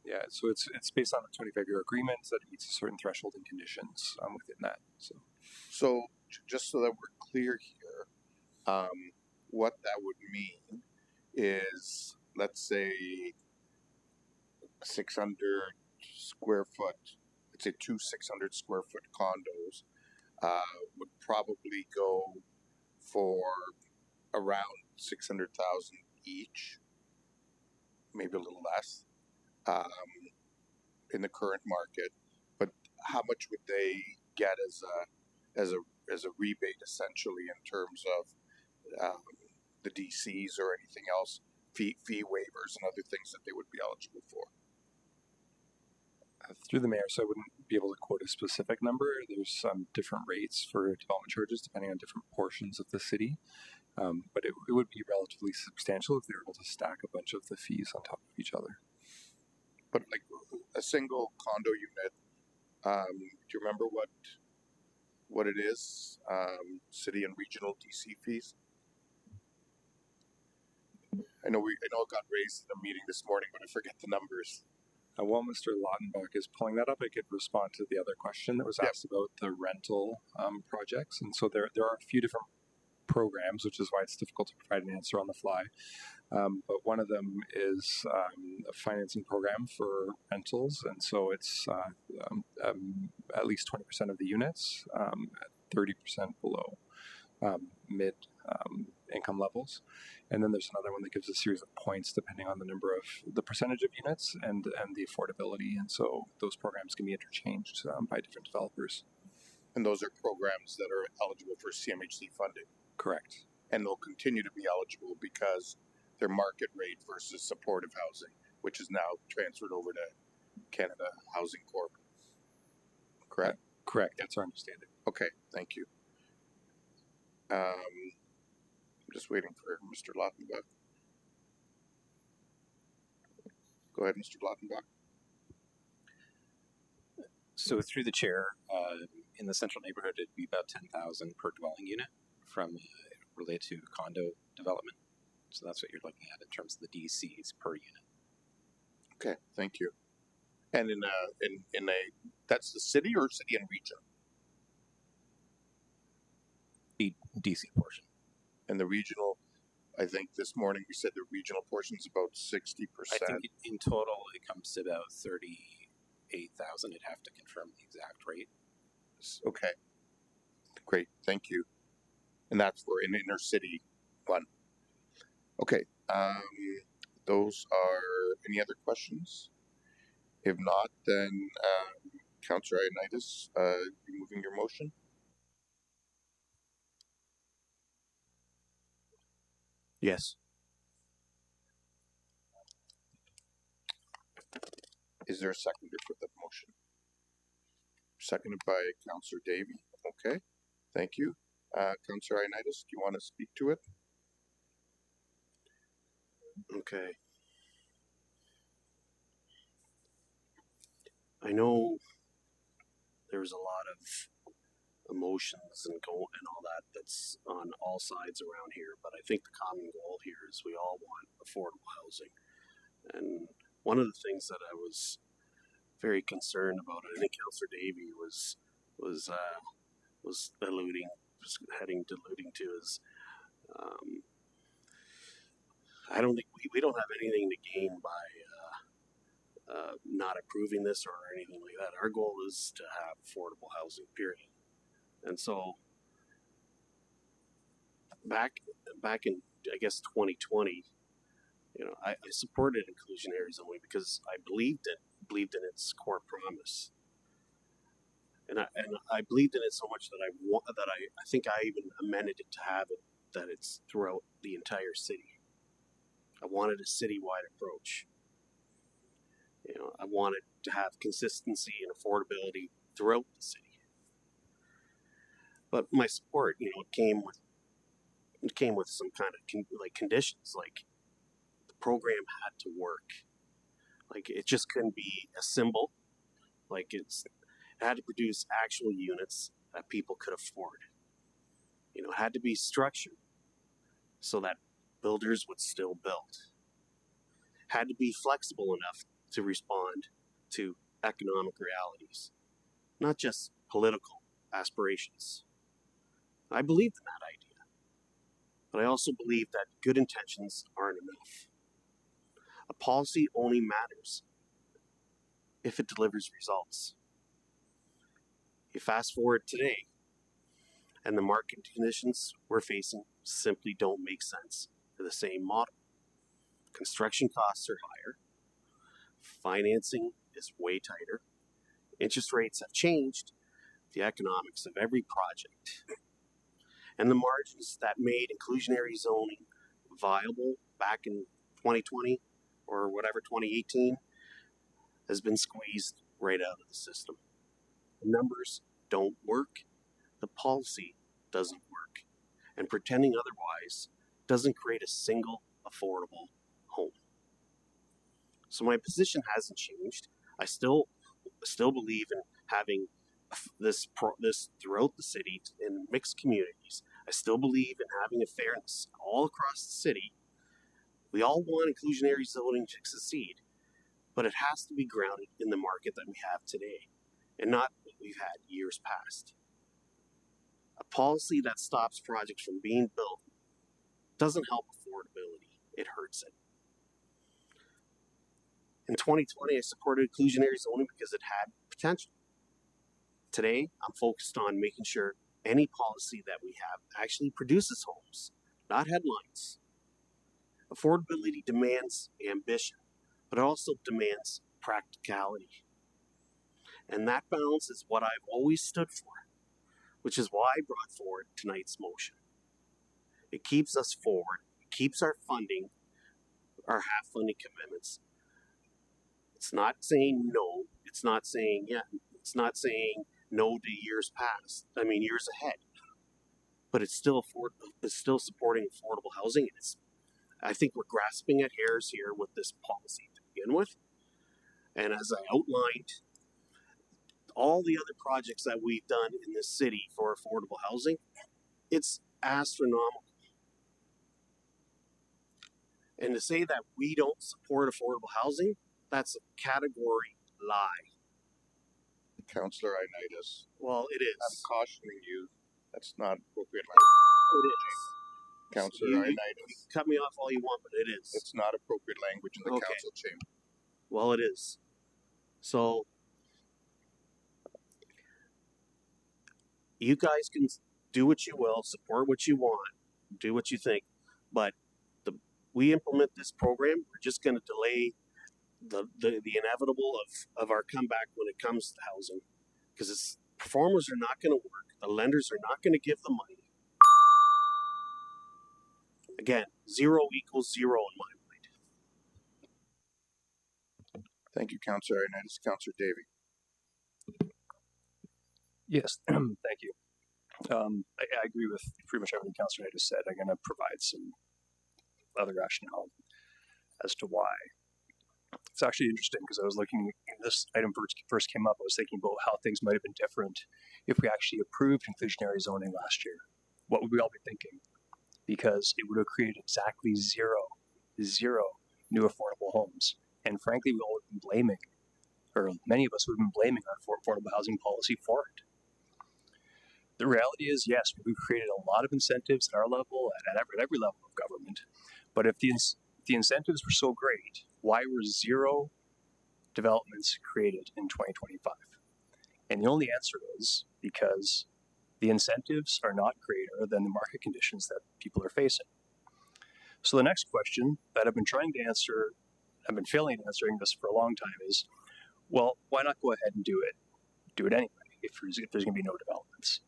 Yeah, so it's based on a 25-year agreement that it meets a certain threshold and conditions within that. So just so that we're clear here, what that would mean is, let's say, 600 square foot, let's say 2 600 square foot condos would probably go for around 600,000 each, maybe a little less. In the current market, but how much would they get as a rebate, essentially, in terms of the DCs or anything else, fee waivers and other things that they would be eligible for? Through the mayor, so I wouldn't be able to quote a specific number. There's some different rates for development charges depending on different portions of the city, but it would be relatively substantial if they were able to stack a bunch of the fees on top of each other. But like a single condo unit, do you remember what it is? City and regional DC fees. I know it got raised in the meeting this morning, but I forget the numbers. While Mr. Lautenbach is pulling that up, I could respond to the other question that was asked about the rental projects. And so there are a few different programs, which is why it's difficult to provide an answer on the fly. But one of them is a financing program for rentals, and so it's at least 20% of the units at 30% below mid income levels. And then there's another one that gives a series of points depending on the percentage of units and the affordability. And so those programs can be interchanged by different developers. And those are programs that are eligible for CMHC funding. Correct. And they'll continue to be eligible because they're market rate versus supportive housing, which is now transferred over to Canada Housing Corp. Correct? Correct. That's our understanding. Okay, thank you. I'm just waiting for Mr. Lautenbach. Go ahead, Mr. Lautenbach. So through the chair, in the central neighborhood, it'd be about 10,000 per dwelling unit from related to condo development. So that's what you're looking at in terms of the DCs per unit. Okay, thank you. And that's the city or city and region? The DC portion. And the regional, I think this morning we said the regional portion is about 60%. I think in total it comes to about 38,000. I'd have to confirm the exact rate. Okay, great, thank you. And that's for an inner city one. Okay, those are any other questions? If not, then Councillor Ioannidis, you moving your motion? Yes. Is there a seconder for the motion? Seconded by Councillor Davey. Okay, thank you. Councillor Ioannidis, do you want to speak to it? Okay. I know there's a lot of emotions and all that that's on all sides around here, but I think the common goal here is we all want affordable housing. And one of the things that I was very concerned about, I think Councillor Davey was alluding to is I don't think we don't have anything to gain by not approving this or anything like that. Our goal is to have affordable housing, period. And so back in, I guess, 2020, I supported inclusionary zoning because I believed in its core promise. And I believed in it so much that I think I even amended it to have it that it's throughout the entire city. I wanted a citywide approach. I wanted to have consistency and affordability throughout the city. But my support, came with some kind of conditions, like the program had to work. Like it just couldn't be a symbol. Like it had to produce actual units that people could afford. It had to be structured so that builders would still build. Had to be flexible enough to respond to economic realities, not just political aspirations. I believed in that idea, but I also believe that good intentions aren't enough. A policy only matters if it delivers results. You fast forward today, and the market conditions we're facing simply don't make sense for the same model. Construction costs are higher, financing is way tighter, interest rates have changed the economics of every project. And the margins that made inclusionary zoning viable back in 2020 or whatever, 2018, has been squeezed right out of the system. The numbers don't work, the policy doesn't work, and pretending otherwise doesn't create a single affordable home. So my position hasn't changed. I still believe in having this throughout the city in mixed communities. I still believe in having a fairness all across the city. We all want inclusionary zoning to succeed, but it has to be grounded in the market that we have today and not what we've had years past. A policy that stops projects from being built doesn't help affordability, it hurts it. In 2020, I supported inclusionary zoning because it had potential. Today, I'm focused on making sure any policy that we have actually produces homes, not headlines. Affordability demands ambition, but it also demands practicality. And that balance is what I've always stood for, which is why I brought forward tonight's motion. It keeps us forward, it keeps our funding, our half funding commitments. It's not saying no, it's not saying it's not saying no to years past, years ahead. But it's still supporting affordable housing. I think we're grasping at hairs here with this policy to begin with. And as I outlined, all the other projects that we've done in this city for affordable housing, it's astronomical. And to say that we don't support affordable housing, that's a category lie. Councillor Ioannidis. Well, it is. I'm cautioning you. That's not appropriate language. It is. Councillor You Ioannidis. cut me off all you want, but it is. It's not appropriate language in the council chamber. Well, it is. So, you guys can do what you will, support what you want, do what you think, but we implement this program, we're just going to delay the inevitable of our comeback when it comes to housing, because performers are not going to work, the lenders are not going to give the money. Again, 0 equals 0 in my mind. Thank you, Councillor Ioannidis. Councillor Davey. Yes, thank you. I agree with pretty much everything Councillor Ioannidis said. I'm going to provide some other rationale as to why. It's actually interesting because I was looking, when this item first came up, I was thinking about how things might have been different if we actually approved inclusionary zoning last year. What would we all be thinking? Because it would have created exactly zero new affordable homes. And frankly, we all would have been blaming, or many of us would have been blaming our affordable housing policy for it. The reality is, yes, we've created a lot of incentives at our level, at every level of government. But if the incentives were so great, why were 0 developments created in 2025? And the only answer is because the incentives are not greater than the market conditions that people are facing. So the next question that I've been trying to answer, I've been failing at answering this for a long time is, well, why not go ahead and do it? Do it anyway if there's going to be no developments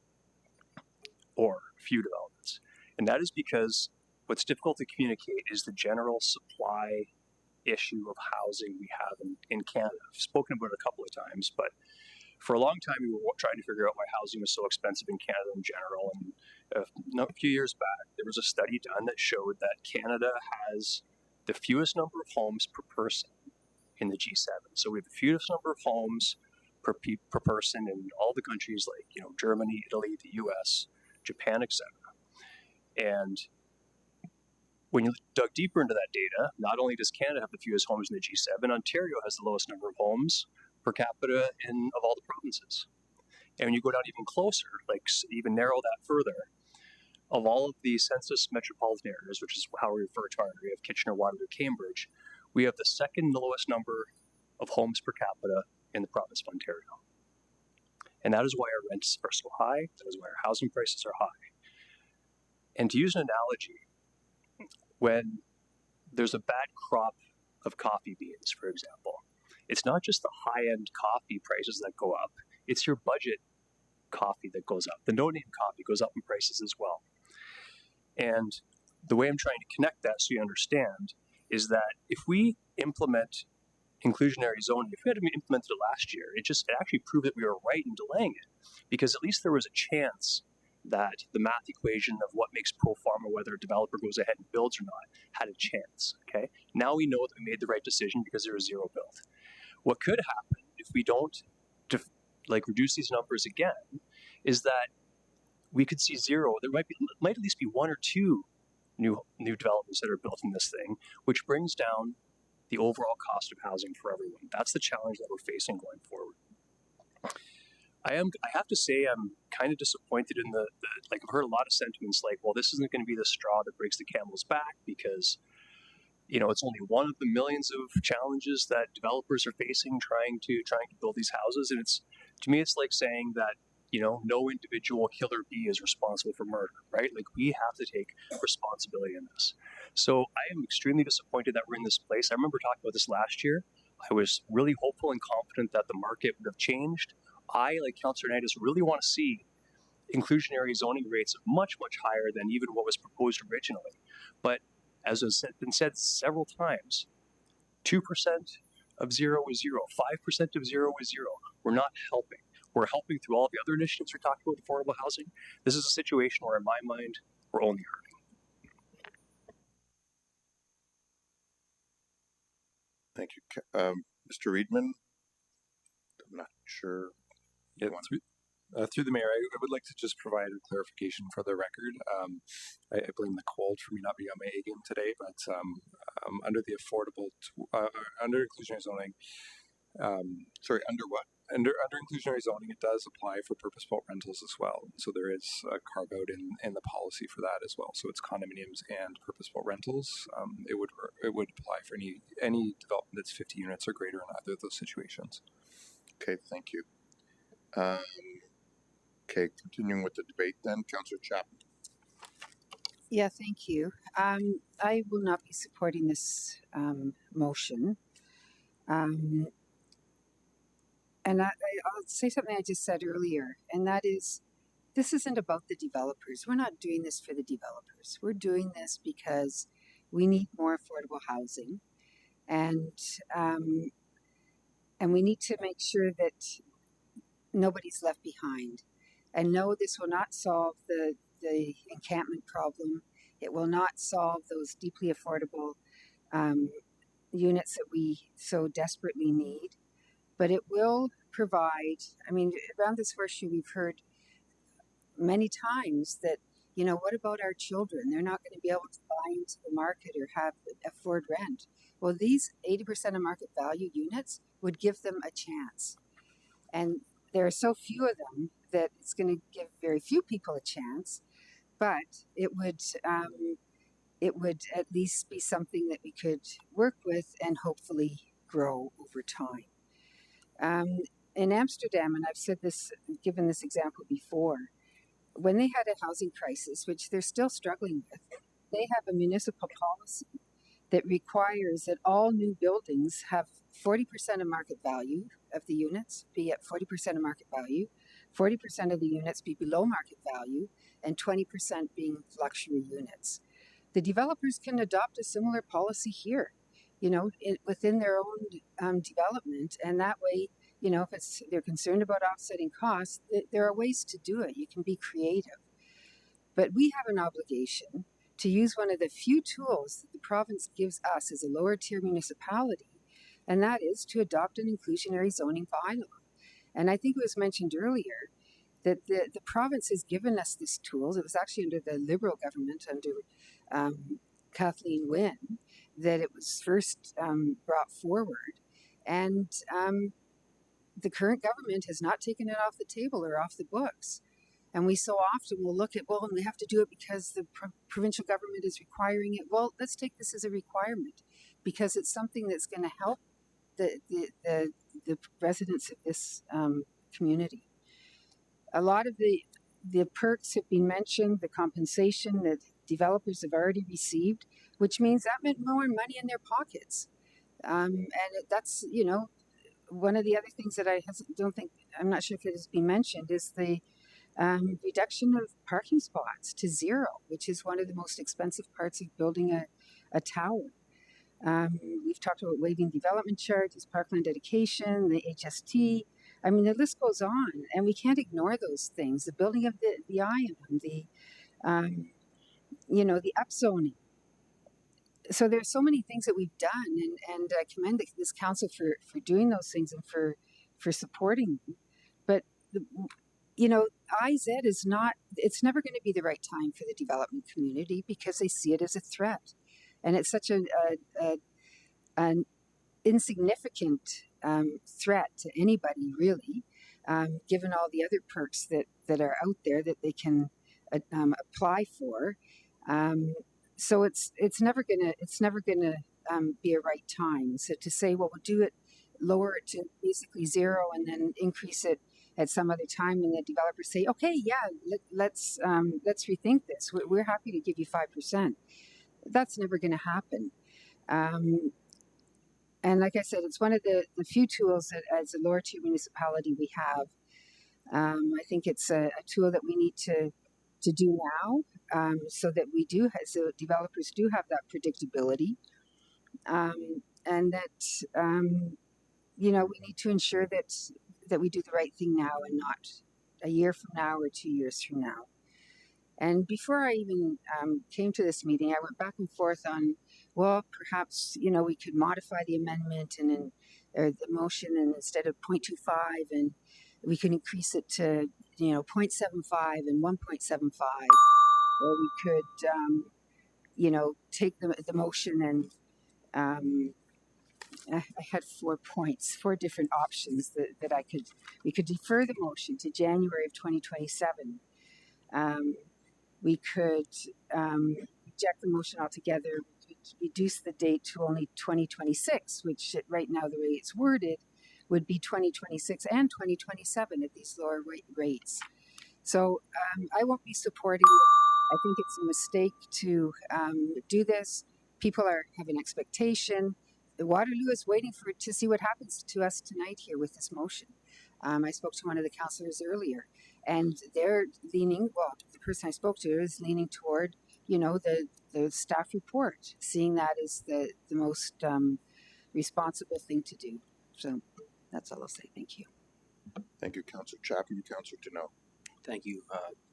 or few developments. And that is because what's difficult to communicate is the general supply issue of housing we have in Canada. I've spoken about it a couple of times, but for a long time we were trying to figure out why housing was so expensive in Canada in general. And a few years back, there was a study done that showed that Canada has the fewest number of homes per person in the G7. So we have the fewest number of homes per person in all the countries like, Germany, Italy, the US, Japan, etc. And when you dug deeper into that data, not only does Canada have the fewest homes in the G7, Ontario has the lowest number of homes per capita of all the provinces. And when you go down even closer, like even narrow that further, of all of the census metropolitan areas, which is how we refer to our area of Kitchener, Waterloo, Cambridge, we have the second lowest number of homes per capita in the province of Ontario. And that is why our rents are so high, that is why our housing prices are high. And to use an analogy, when there's a bad crop of coffee beans, for example, it's not just the high-end coffee prices that go up, it's your budget coffee that goes up. The no-name coffee goes up in prices as well. And the way I'm trying to connect that so you understand is that if we implement inclusionary zoning, if we had implemented it last year, it actually proved that we were right in delaying it, because at least there was a chance that the math equation of what makes pro forma, whether a developer goes ahead and builds or not, had a chance, okay? Now we know that we made the right decision because there was 0 built. What could happen if we don't reduce these numbers again is that we could see 0. There might at least be 1 or 2 new developments that are built in this thing, which brings down the overall cost of housing for everyone. That's the challenge that we're facing going forward. I have to say, I'm kind of disappointed in like, I've heard a lot of sentiments like, well, this isn't going to be the straw that breaks the camel's back because, you know, it's only one of the millions of challenges that developers are facing trying to build these houses. And it's, to me, it's like saying that, you know, no individual killer bee is responsible for murder, right? Like, we have to take responsibility in this. So I am extremely disappointed that we're in this place. I remember talking about this last year. I was really hopeful and confident that the market would have changed. I, like Councillor Hernandez, really want to see inclusionary zoning rates much, much higher than even what was proposed originally. But as has been said several times, 2% of zero is zero, 5% of zero is zero. We're not helping. We're helping through all the other initiatives we talked about, affordable housing. This is a situation where, in my mind, we're only hurting. Thank you. Mr. Reedman? I'm not sure. Yeah, through the mayor, I would like to just provide a clarification for the record. I blame the cold for me not being on my A game today, but under the under inclusionary zoning, sorry, under what? Under inclusionary zoning, it does apply for purpose-built rentals as well. So there is a carve-out in the policy for that as well. So it's condominiums and purpose-built rentals. It would apply for any development that's 50 units or greater in either of those situations. Okay, thank you. Okay, continuing with the debate then, Councillor Chapman. Yeah, thank you. I will not be supporting this motion. And I'll say something I just said earlier, and that is, this isn't about the developers. We're not doing this for the developers. We're doing this because we need more affordable housing, and we need to make sure that nobody's left behind. And no, this will not solve the encampment problem. It will not solve those deeply affordable units that we so desperately need. But it will provide, I mean, around this horseshoe, we've heard many times that, you know, what about our children? They're not going to be able to buy into the market or afford rent. Well, these 80% of market value units would give them a chance. And there are so few of them that it's going to give very few people a chance, but it would at least be something that we could work with and hopefully grow over time. In Amsterdam, and I've said this, given this example before, when they had a housing crisis, which they're still struggling with, they have a municipal policy that requires that all new buildings have 40% of market value of the units be at 40% of market value, 40% of the units be below market value, and 20% being luxury units. The developers can adopt a similar policy here, you know, within their own development, and that way, you know, if they're concerned about offsetting costs, there are ways to do it. You can be creative. But we have an obligation to use one of the few tools that the province gives us as a lower tier municipality, and that is to adopt an inclusionary zoning bylaw. And I think it was mentioned earlier that the province has given us this tool. It was actually under the Liberal government, under Kathleen Wynne, that it was first brought forward. And the current government has not taken it off the table or off the books. And we so often will look at, well, we have to do it because the provincial government is requiring it. Well, let's take this as a requirement because it's something that's going to help the residents of this community. A lot of the perks have been mentioned, the compensation that developers have already received, which means that meant more money in their pockets. And that's, you know, one of the other things that I'm not sure if it has been mentioned, is the reduction of parking spots to zero, which is one of the most expensive parts of building a tower. We've talked about waiving development charges, parkland dedication, the HST. I mean, the list goes on, and we can't ignore those things. The building of the ION, the upzoning. So there's so many things that we've done, and I commend this council for doing those things and for supporting them. But IZ is it's never going to be the right time for the development community because they see it as a threat. And it's such an insignificant threat to anybody, really. given all the other perks that are out there that they can apply for. So it's never gonna be a right time. So to say, well, we'll do it, lower it to basically zero, and then increase it at some other time, and the developers say, okay, yeah, let's rethink this. We're happy to give you 5%. That's never going to happen. And like I said, it's one of the few tools that as a lower tier municipality we have. I think it's a tool that we need to do now, so that so developers do have that predictability, and that we need to ensure that we do the right thing now and not a year from now or 2 years from now. And before I even came to this meeting, I went back and forth on, well, perhaps, we could modify the amendment or the motion, and instead of 0.25, and we can increase it to, 0.75 and 1.75, or we could, take the motion and I had 4 points, 4 different options that we could defer the motion to January of 2027. We could reject the motion altogether. We could reduce the date to only 2026, which right now, the way it's worded, would be 2026 and 2027 at these lower rates. So I won't be supporting it. I think it's a mistake to do this. People have an expectation. The Waterloo is waiting to see what happens to us tonight here with this motion. I spoke to one of the councillors earlier, and they're leaning, well, the person I spoke to is leaning toward, the staff report, seeing that as the most responsible thing to do. So that's all I'll say. Thank you. Thank you, Councillor Chapman. Councillor Deneau. Thank you,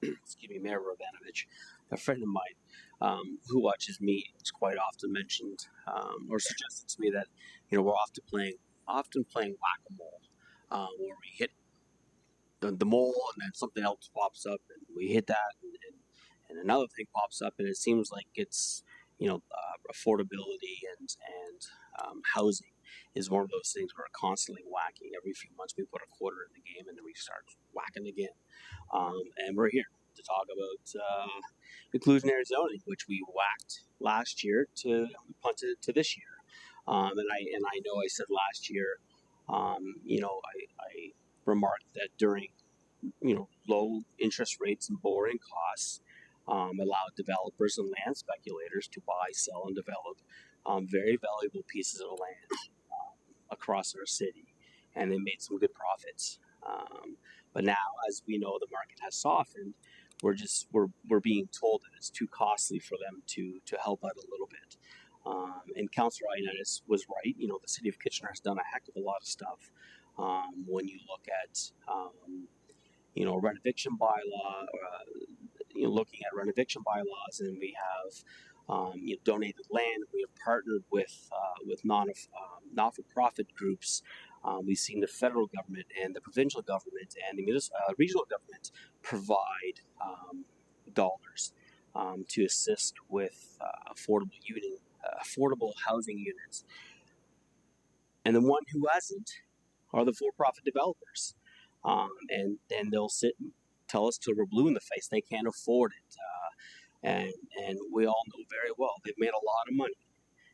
excuse me, Mayor Rovanovich. A friend of mine who watches me has quite often mentioned or suggested to me that we're often playing whack-a-mole, where we hit the mole and then something else pops up, and we hit that, and another thing pops up, and it seems like it's affordability and housing is one of those things we're constantly whacking. Every few months we put a quarter in the game and then we start whacking again. And we're here to talk about inclusionary zoning, which we whacked last year we punted it to this year. And I know I said last year, I remarked that during low interest rates and borrowing costs allowed developers and land speculators to buy, sell, and develop very valuable pieces of land across our city, and they made some good profits. But now, as we know, the market has softened. We're being told that it's too costly for them to help out a little bit. And Councillor Ioannidis was right. The city of Kitchener has done a heck of a lot of stuff. When you look at rent eviction bylaw, looking at rent eviction bylaws, and we have donated land. We have partnered with not-for-profit groups. We've seen the federal government and the provincial government and the regional government provide dollars to assist with affordable housing units. And the one who hasn't are the for-profit developers. And they'll sit and tell us till we're blue in the face they can't afford it. And we all know very well they've made a lot of money.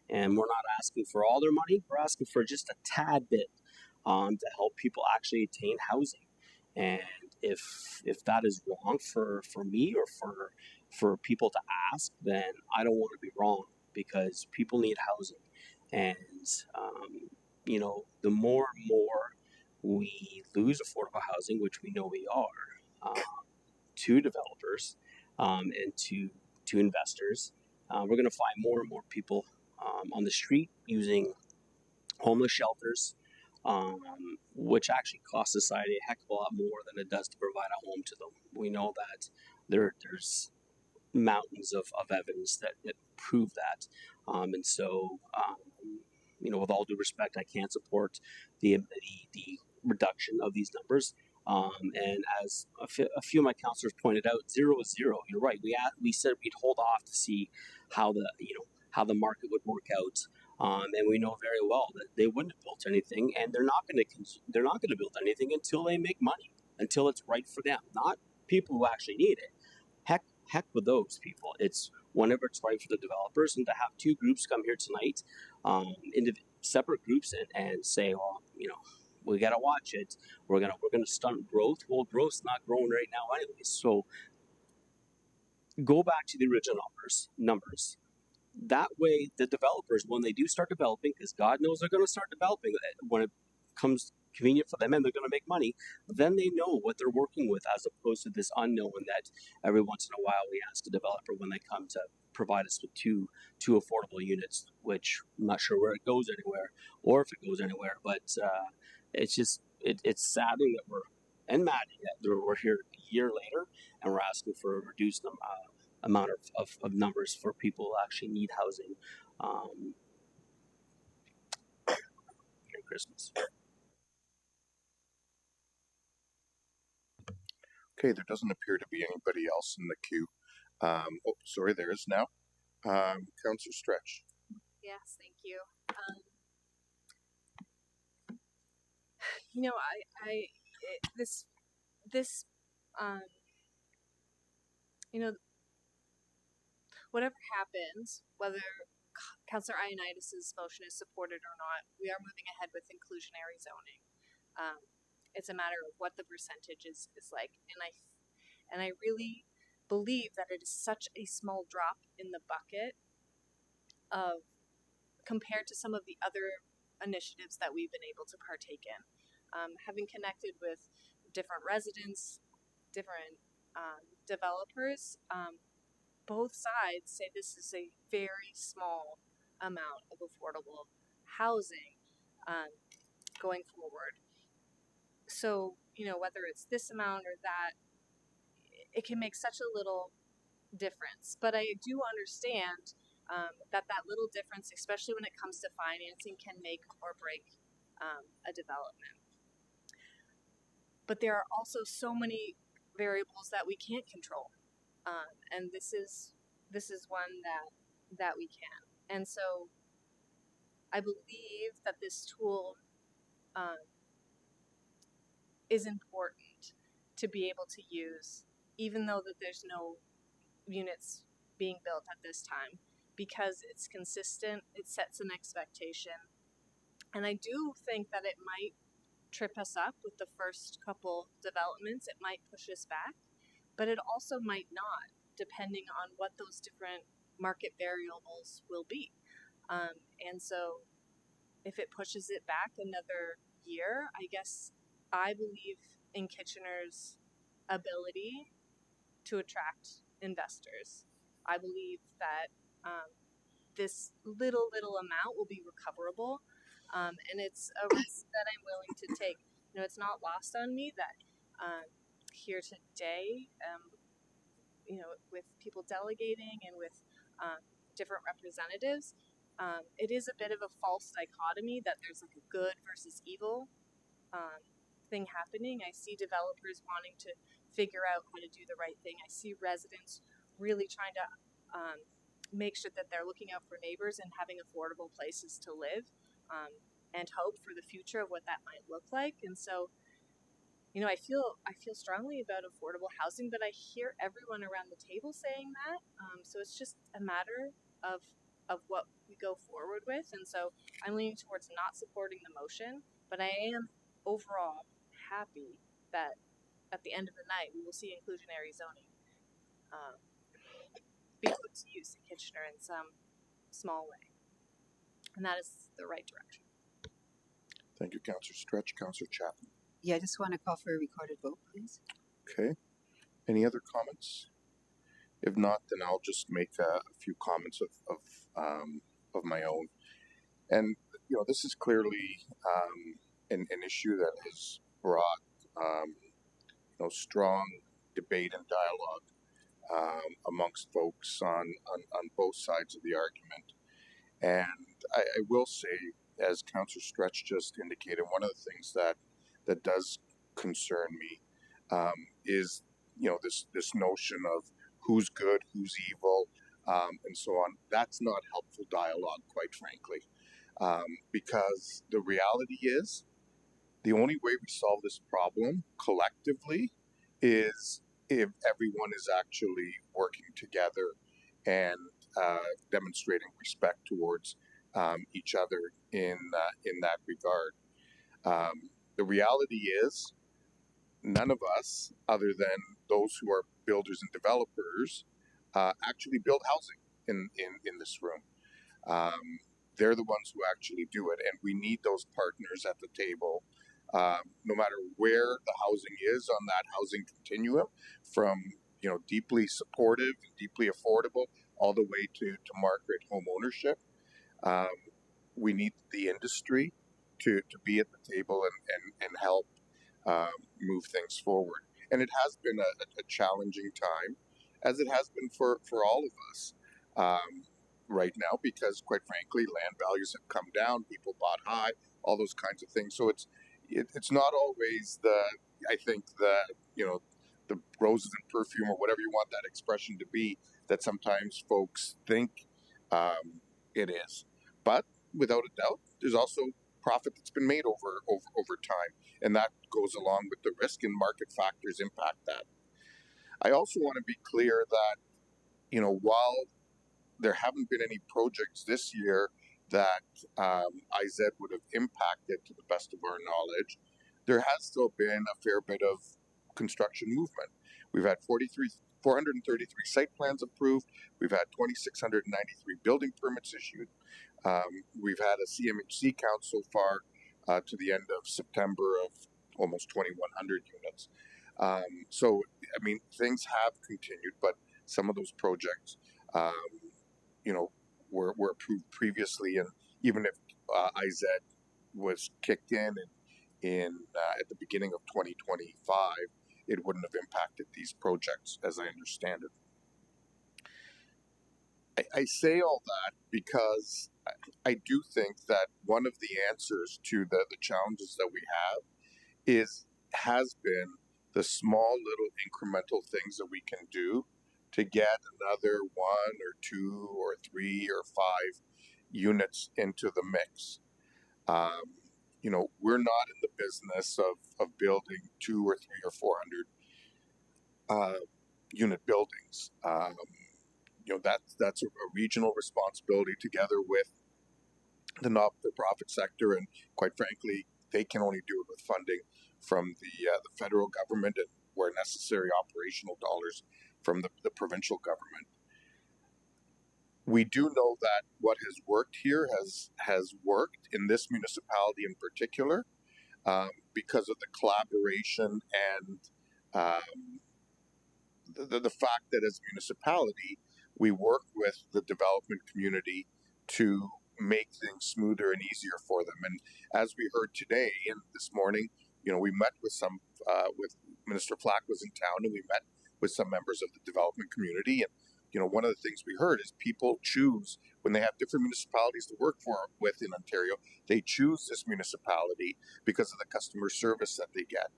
And we're not asking for all their money. We're asking for just a tad bit to help people actually attain housing. And if that is wrong for me or for people to ask, then I don't want to be wrong, because people need housing. And, the more and more we lose affordable housing, which we know we are, to developers and to investors, we're going to find more and more people on the street using homeless shelters, which actually cost society a heck of a lot more than it does to provide a home to them. We know that there's mountains of evidence that prove that. And so, with all due respect, I can't support the reduction of these numbers. And as a few of my councillors pointed out, 0 is 0. You're right. We said we'd hold off to see how the market would work out And we know very well that they wouldn't have built anything, and they're not going to build anything until they make money, until it's right for them, not people who actually need it. Heck with those people. It's whenever it's right for the developers, and to have two groups come here tonight, separate groups, and say, well, we got to watch it. We're gonna stunt growth. Well, growth's not growing right now anyway. So go back to the original numbers. That way, the developers, when they do start developing, because God knows they're going to start developing when it comes convenient for them and they're going to make money, then they know what they're working with, as opposed to this unknown that every once in a while we ask the developer when they come to provide us with two affordable units, which I'm not sure where it goes anywhere or if it goes anywhere, but it's just it's saddening that maddening that we're here a year later and we're asking for a reduced amount of numbers for people who actually need housing during Christmas. Okay, there doesn't appear to be anybody else in the queue. Oh, sorry, there is now. Councillor Stretch. Yes, thank you. Whatever happens, whether Councillor Ioannidis' motion is supported or not, we are moving ahead with inclusionary zoning. It's a matter of what the percentage is like, and I really believe that it is such a small drop in the bucket of compared to some of the other initiatives that we've been able to partake in. Having connected with different residents, different developers, both sides say this is a very small amount of affordable housing going forward. So, whether it's this amount or that, it can make such a little difference. But I do understand that little difference, especially when it comes to financing, can make or break a development. But there are also so many variables that we can't control, and this is one that we can. And so, I believe that this tool is important to be able to use, even though that there's no units being built at this time, because it's consistent, it sets an expectation, and I do think that it might trip us up with the first couple developments. It might push us back, but it also might not, depending on what those different market variables will be. And so if it pushes it back another year, I guess I believe in Kitchener's ability to attract investors. I believe that this little amount will be recoverable, and it's a risk that I'm willing to take. It's not lost on me that here today, with people delegating and with different representatives, it is a bit of a false dichotomy that there's like a good versus evil thing happening. I see developers wanting to figure out how to do the right thing. I see residents really trying to make sure that they're looking out for neighbors and having affordable places to live, and hope for the future of what that might look like. And so, I feel strongly about affordable housing, but I hear everyone around the table saying that. So it's just a matter of what we go forward with. And so I'm leaning towards not supporting the motion, but I am overall happy that at the end of the night we will see inclusionary zoning be put to use in Kitchener in some small way, and that is the right direction. Thank you, Councillor Stretch. Councillor Chapman. Yeah, I just want to call for a recorded vote, please. Okay. Any other comments? If not, then I'll just make a few comments of my own. And this is clearly an issue that has brought strong debate and dialogue amongst folks on both sides of the argument. And I will say, as Councillor Stretch just indicated, one of the things that does concern me is this notion of who's good, who's evil, and so on. That's not helpful dialogue, quite frankly. because the reality is the only way we solve this problem collectively is if everyone is actually working together and demonstrating respect towards each other in that regard. The reality is none of us, other than those who are builders and developers, actually build housing in this room. They're the ones who actually do it, and we need those partners at the table, no matter where the housing is on that housing continuum, from deeply supportive and deeply affordable all the way to market home ownership. We need the industry to be at the table and help move things forward. And it has been a challenging time, as it has been for all of us right now, because quite frankly, land values have come down, people bought high, all those kinds of things. So it's not always the roses and perfume or whatever you want that expression to be that sometimes folks think it is. But without a doubt, there's also profit that's been made over time, and that goes along with the risk, and market factors impact that. I also want to be clear that while there haven't been any projects this year that IZ would have impacted to the best of our knowledge, there has still been a fair bit of construction movement. We've had 433 site plans approved. We've had 2,693 building permits issued. We've had a CMHC count so far to the end of September of almost 2,100 units. So, I mean, things have continued, but some of those projects, were approved previously, and even if IZ was kicked in at the beginning of 2025, it wouldn't have impacted these projects, as I understand it. I say all that because I do think that one of the answers to the challenges that we have has been the small little incremental things that we can do to get another 1 or 2 or 3 or 5 units into the mix. We're not in the business of building 2 or 3 or 400 unit buildings. That's a regional responsibility together with the not-for-profit sector, and quite frankly, they can only do it with funding from the federal government and, where necessary, operational dollars from the provincial government. We do know that what has worked here has worked in this municipality in particular because of the collaboration and the fact that as a municipality, we work with the development community to make things smoother and easier for them. And as we heard today and this morning, we met with with Minister Flack was in town, and we met with some members of the development community. And one of the things we heard is people choose, when they have different municipalities to work with in Ontario, they choose this municipality because of the customer service that they get,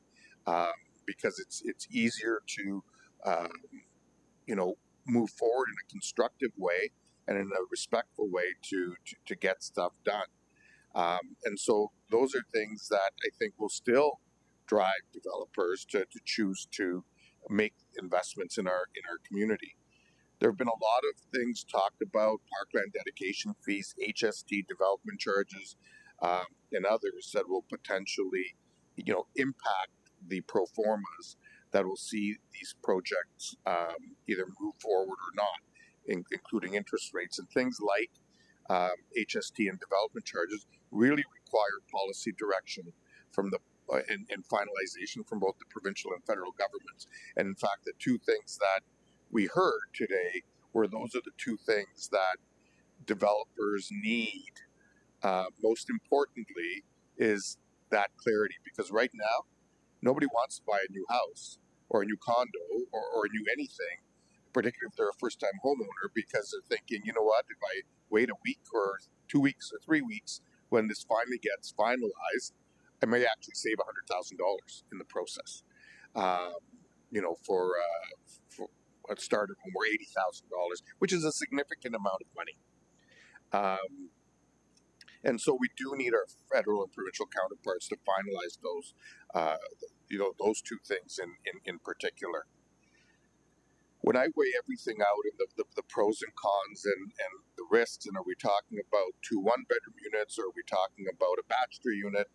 because it's easier to move forward in a constructive way and in a respectful way to get stuff done. And so those are things that I think will still drive developers to choose to make investments in our community. There have been a lot of things talked about: parkland dedication fees, HST development charges, and others that will potentially, impact the pro formas that will see these projects either move forward or not, including interest rates and things like HST and development charges. Really require policy direction from the and finalization from both the provincial and federal governments. And in fact, the two things that we heard today were those are the two things that developers need. Most importantly is that clarity, because right now nobody wants to buy a new house or a new condo or a new anything, particularly if they're a first-time homeowner, because they're thinking, you know what, if I wait a week or 2 weeks or 3 weeks, when this finally gets finalized, I may actually save $100,000 in the process. For a starter home, or $80,000, which is a significant amount of money. And so we do need our federal and provincial counterparts to finalize those, those two things in particular. When I weigh everything out and the pros and cons and the risks, and are we talking about 2 one-bedroom units, or are we talking about a bachelor unit?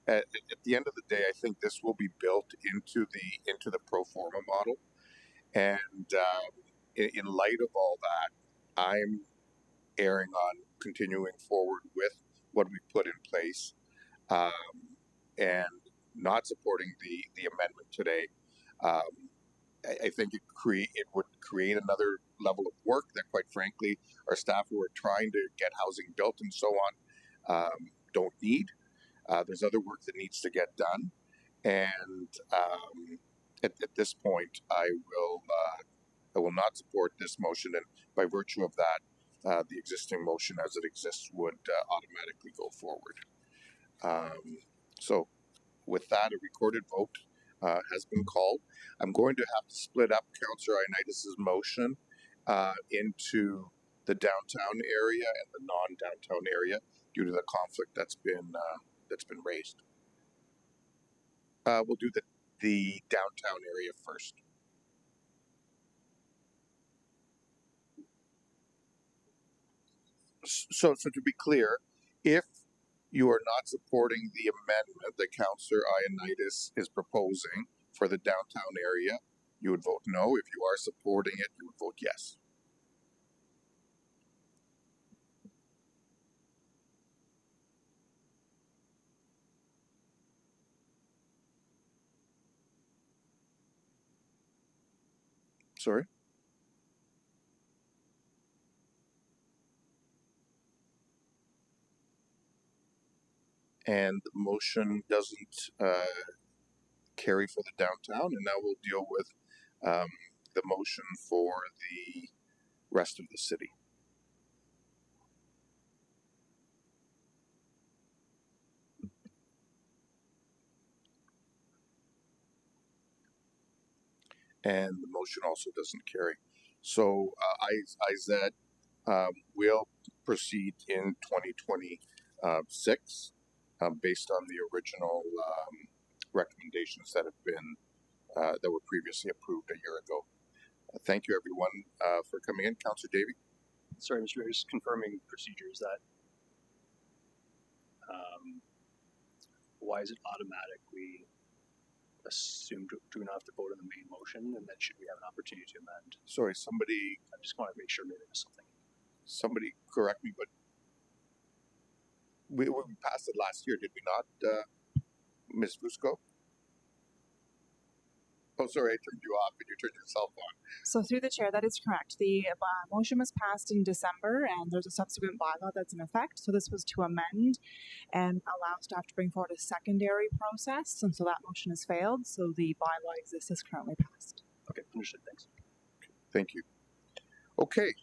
At the end of the day, I think this will be built into the pro forma model. And in light of all that, I'm erring on continuing forward with what we put in place, and not supporting the amendment today. I think it would create another level of work that, quite frankly, our staff who are trying to get housing built and so on don't need. There's other work that needs to get done, and at this point, I will not support this motion, and by virtue of that, the existing motion as it exists would automatically go forward. So, with that, a recorded vote has been called. I'm going to have to split up Councillor Ioannidis' motion into the downtown area and the non-downtown area due to the conflict that's been raised. We'll do the downtown area first. So to be clear, if you are not supporting the amendment that Councillor Ioannidis is proposing for the downtown area, you would vote no. If you are supporting it, you would vote yes. Sorry? And the motion doesn't carry for the downtown, and now we'll deal with the motion for the rest of the city. And the motion also doesn't carry. So IZ will proceed in 2026 based on the original recommendations that have been that were previously approved a year ago. Thank you, everyone, for coming in. Councillor Davey. Sorry, Mr. Mayor, just confirming procedures that why is it automatic? We assume do we not have to vote on the main motion, and then should we have an opportunity to amend? Sorry, somebody. I just want to make sure maybe there's something. Somebody correct me, but we passed it last year, did we not, Ms. Fusco? Oh, sorry, I turned you off, but you turned yourself on. So through the chair, that is correct. The motion was passed in December, and there's a subsequent bylaw that's in effect. So this was to amend and allow staff to bring forward a secondary process, and so that motion has failed. So the bylaw exists as currently passed. Okay, understood. Thanks. Thank you. Okay,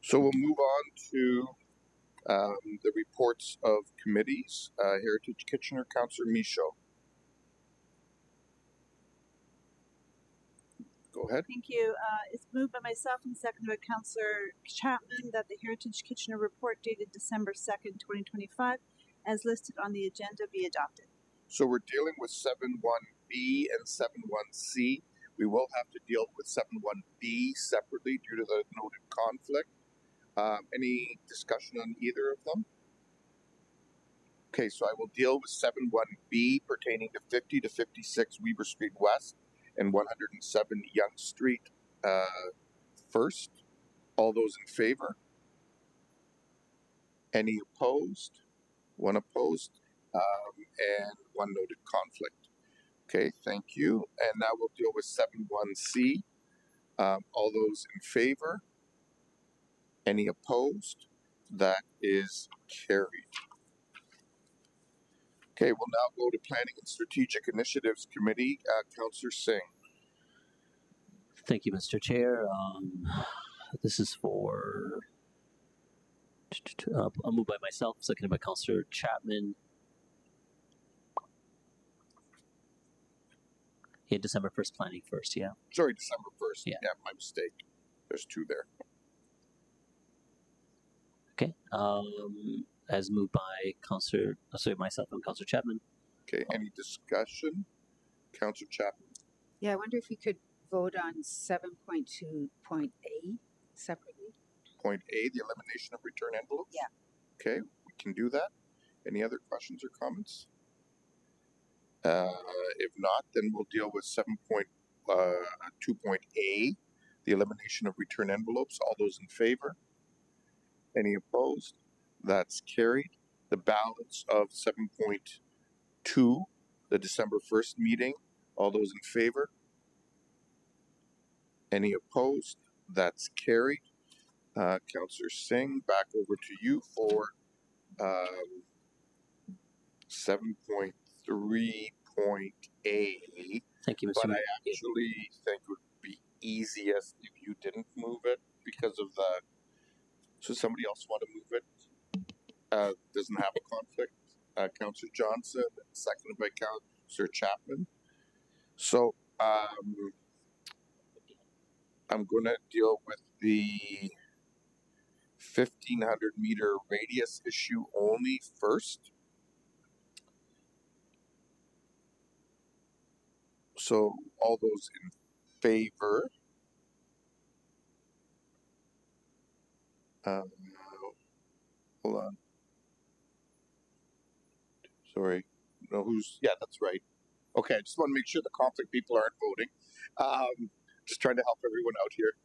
so we'll move on to the reports of committees. Heritage Kitchener, Councillor Michaud. Go ahead. Thank you. It's moved by myself and seconded by Councillor Chapman that the Heritage Kitchener report dated December 2nd, 2025, as listed on the agenda, be adopted. So we're dealing with 7.1b and 7.1c. We will have to deal with 7.1b separately due to the noted conflict. Any discussion on either of them? Okay, so I will deal with 7.1b pertaining to 50 to 56 Weber Street West and 107 Young Street first. All those in favor? Any opposed? One opposed, and one noted conflict. Okay, thank you. And now we'll deal with 7.1c. All those in favor? Any opposed? That is carried. Okay, we'll now go to Planning and Strategic Initiatives Committee. Councillor Singh. Thank you, Mr. Chair. This is for I'll move by myself, seconded by Councillor Chapman. Yeah, December 1st planning first, yeah. Sorry, December 1st. Yeah, my mistake. There's two there. Okay. As moved by myself and Councillor Chapman. Okay, any discussion? Councillor Chapman? Yeah, I wonder if we could vote on 7.2.A separately. Point A, the elimination of return envelopes? Yeah. Okay, we can do that. Any other questions or comments? If not, then we'll deal with 7.2.A, the elimination of return envelopes. All those in favor? Any opposed? That's carried. The balance of 7.2, the December 1st meeting. All those in favor? Any opposed? That's carried. Councillor Singh, back over to you for 7.3.A. Thank you, Mr. But Mayor. I actually think it would be easiest if you didn't move it because of the. So somebody else want to move it? Doesn't have a conflict. Councillor Johnson, seconded by Councillor Chapman. So I'm going to deal with the 1,500 meter radius issue only first. So all those in favor? Hold on. Sorry. No, who's? Yeah, that's right. Okay, I just want to make sure the conflict people aren't voting. Just trying to help everyone out here.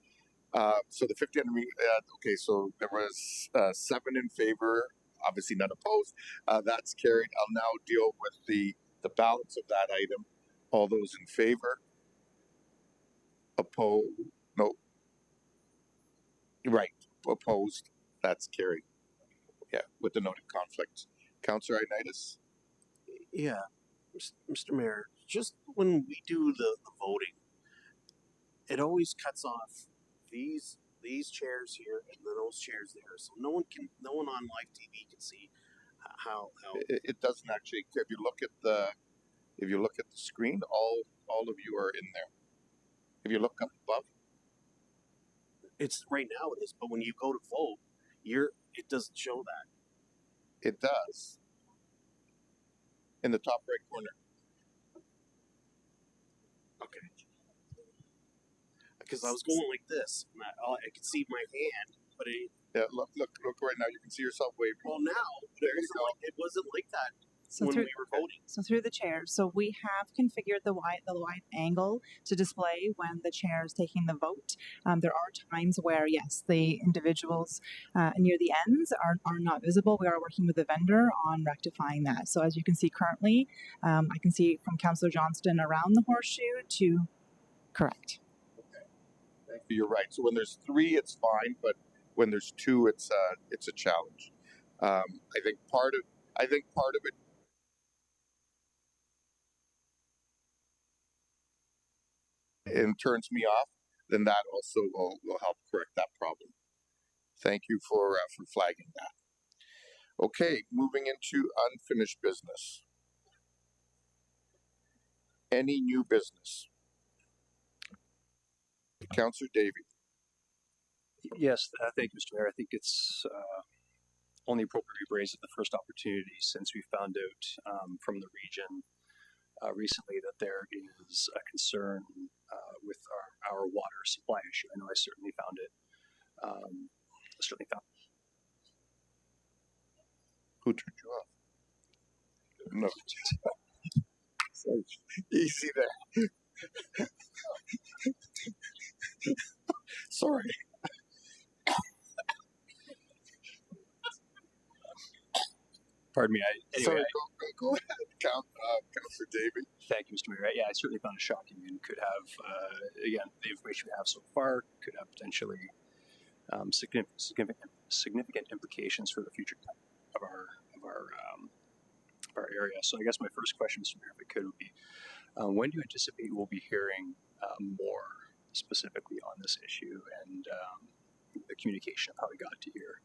So the 1,500 meter. Okay, so there was 7 in favor. Obviously, none opposed. That's carried. I'll now deal with the balance of that item. All those in favor? Opposed? No. Right. Opposed? That's carried. Yeah, with the noted conflict. Councillor Initis? Yeah, Mr. Mayor, just when we do the voting, it always cuts off these chairs here and then those chairs there, so no one on live TV can see how. It doesn't actually. If you look at the screen, all of you are in there. If you look up above, It's right now it is, but when you go to vote, it doesn't show that. It does. In the top right corner. Okay. Because I was going like this, and I could see my hand, but yeah, look right now. You can see yourself waving. Well, now it wasn't like that So when through, we were voting. So through the chair, so we have configured the wide angle to display when the chair is taking the vote. There are times where, yes, the individuals near the ends are not visible. We are working with the vendor on rectifying that. So as you can see currently, I can see from Councillor Johnston around the horseshoe to correct. You're right. So when there's 3, it's fine, but when there's 2, it's a challenge. I think part of it. And turns me off, then that also will help correct that problem. Thank you for flagging that. Okay, moving into unfinished business. Any new business? Councillor Davey. Yes, thank you, Mr. Mayor. I think it's only appropriate we raise at the first opportunity since we found out from the region recently that there is a concern with our water supply issue. I know I certainly found it. Who turned you off? No. Easy there. Sorry. Pardon me. Sorry, go ahead, Councillor Davey. Thank you, Mr. Mayor. Yeah, I certainly found it shocking and could have, again, the information we have so far could have potentially significant implications for the future of our area. So I guess my first question, Mr. Mayor, if it could, would be, when do you anticipate we'll be hearing more specifically on this issue and the communication of how we got to here?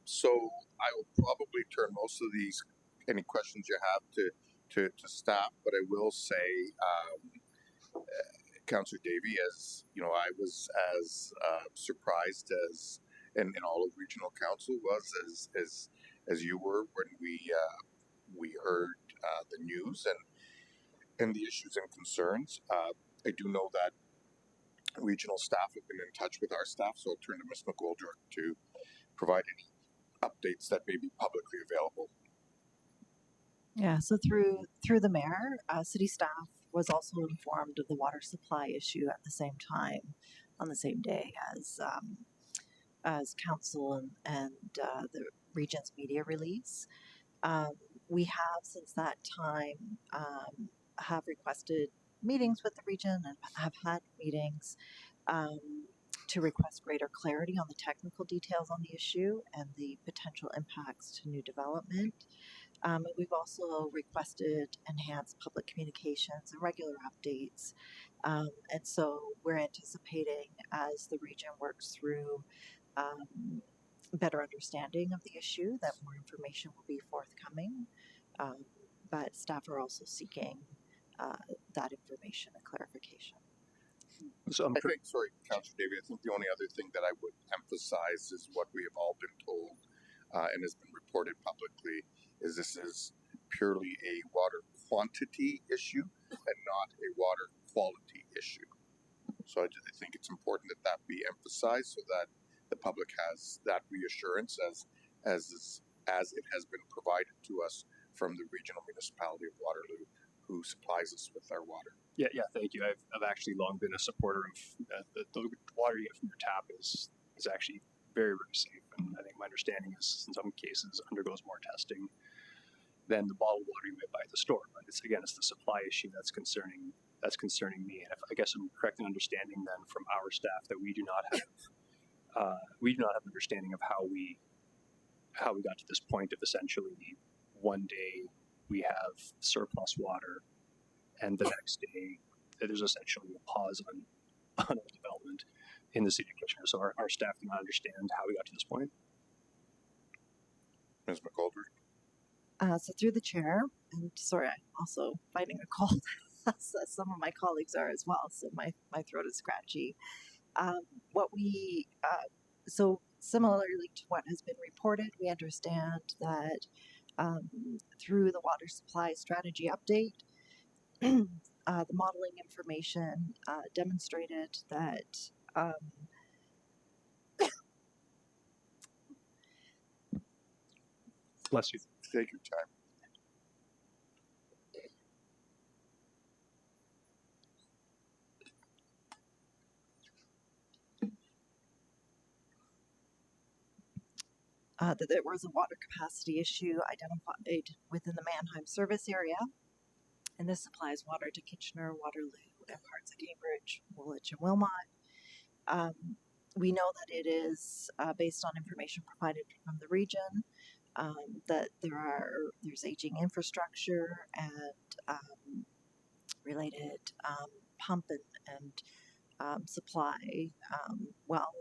So I will probably turn most of these, any questions you have to staff, but I will say, Councillor Davey, as you know, I was as surprised as and all of regional council was as you were when we heard the news and the issues and concerns. I do know that regional staff have been in touch with our staff, so I'll turn to Ms. McGoldrick to provide any updates that may be publicly available. Yeah, so through the mayor, city staff was also informed of the water supply issue at the same time, on the same day as council and the region's media release. We have since that time have requested meetings with the region and have had meetings to request greater clarity on the technical details on the issue and the potential impacts to new development. We've also requested enhanced public communications and regular updates. And so we're anticipating as the region works through better understanding of the issue that more information will be forthcoming. But staff are also seeking that information and clarification. So I think, sorry, Councillor Davey, I think the only other thing that I would emphasize is what we have all been told and has been reported publicly is this is purely a water quantity issue and not a water quality issue. So I think it's important that that be emphasized so that the public has that reassurance as it has been provided to us from the regional municipality of Waterloo, who supplies us with our water. Yeah, thank you. I've actually long been a supporter of the water you get from your tap is actually very, very safe, and I think my understanding is in some cases undergoes more testing than the bottled water you might buy at the store. But it's the supply issue that's concerning me. And if I guess I'm correct in understanding then from our staff that we do not have an understanding of how we got to this point of essentially one day we have surplus water and the next day there's essentially a pause on development in the city of Kitchener. So our staff do not understand how we got to this point. Ms. McGoldrick. So through the chair, and sorry, I'm also fighting a cold, as some of my colleagues are as well, so my throat is scratchy. So similarly to what has been reported, we understand that through the water supply strategy update, the modeling information demonstrated that bless you. Take your time. That there was a water capacity issue identified within the Mannheim service area, and this supplies water to Kitchener, Waterloo, and parts of Cambridge, Woolwich, and Wilmot. We know that it is based on information provided from the region, that there's aging infrastructure and related pump and supply well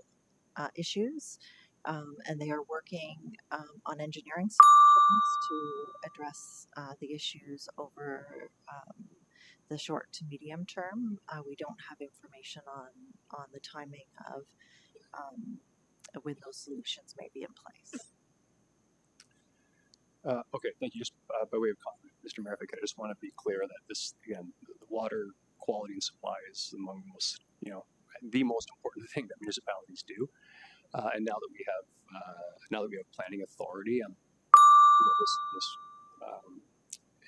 issues. And they are working on engineering solutions to address the issues over the short to medium term. We don't have information on the timing of when those solutions may be in place. Okay, thank you. Just by way of comment, Mr. Mayor, I just want to be clear that this, again, the water quality and supply is among the most, the most important thing that municipalities do. And now that we have planning authority, this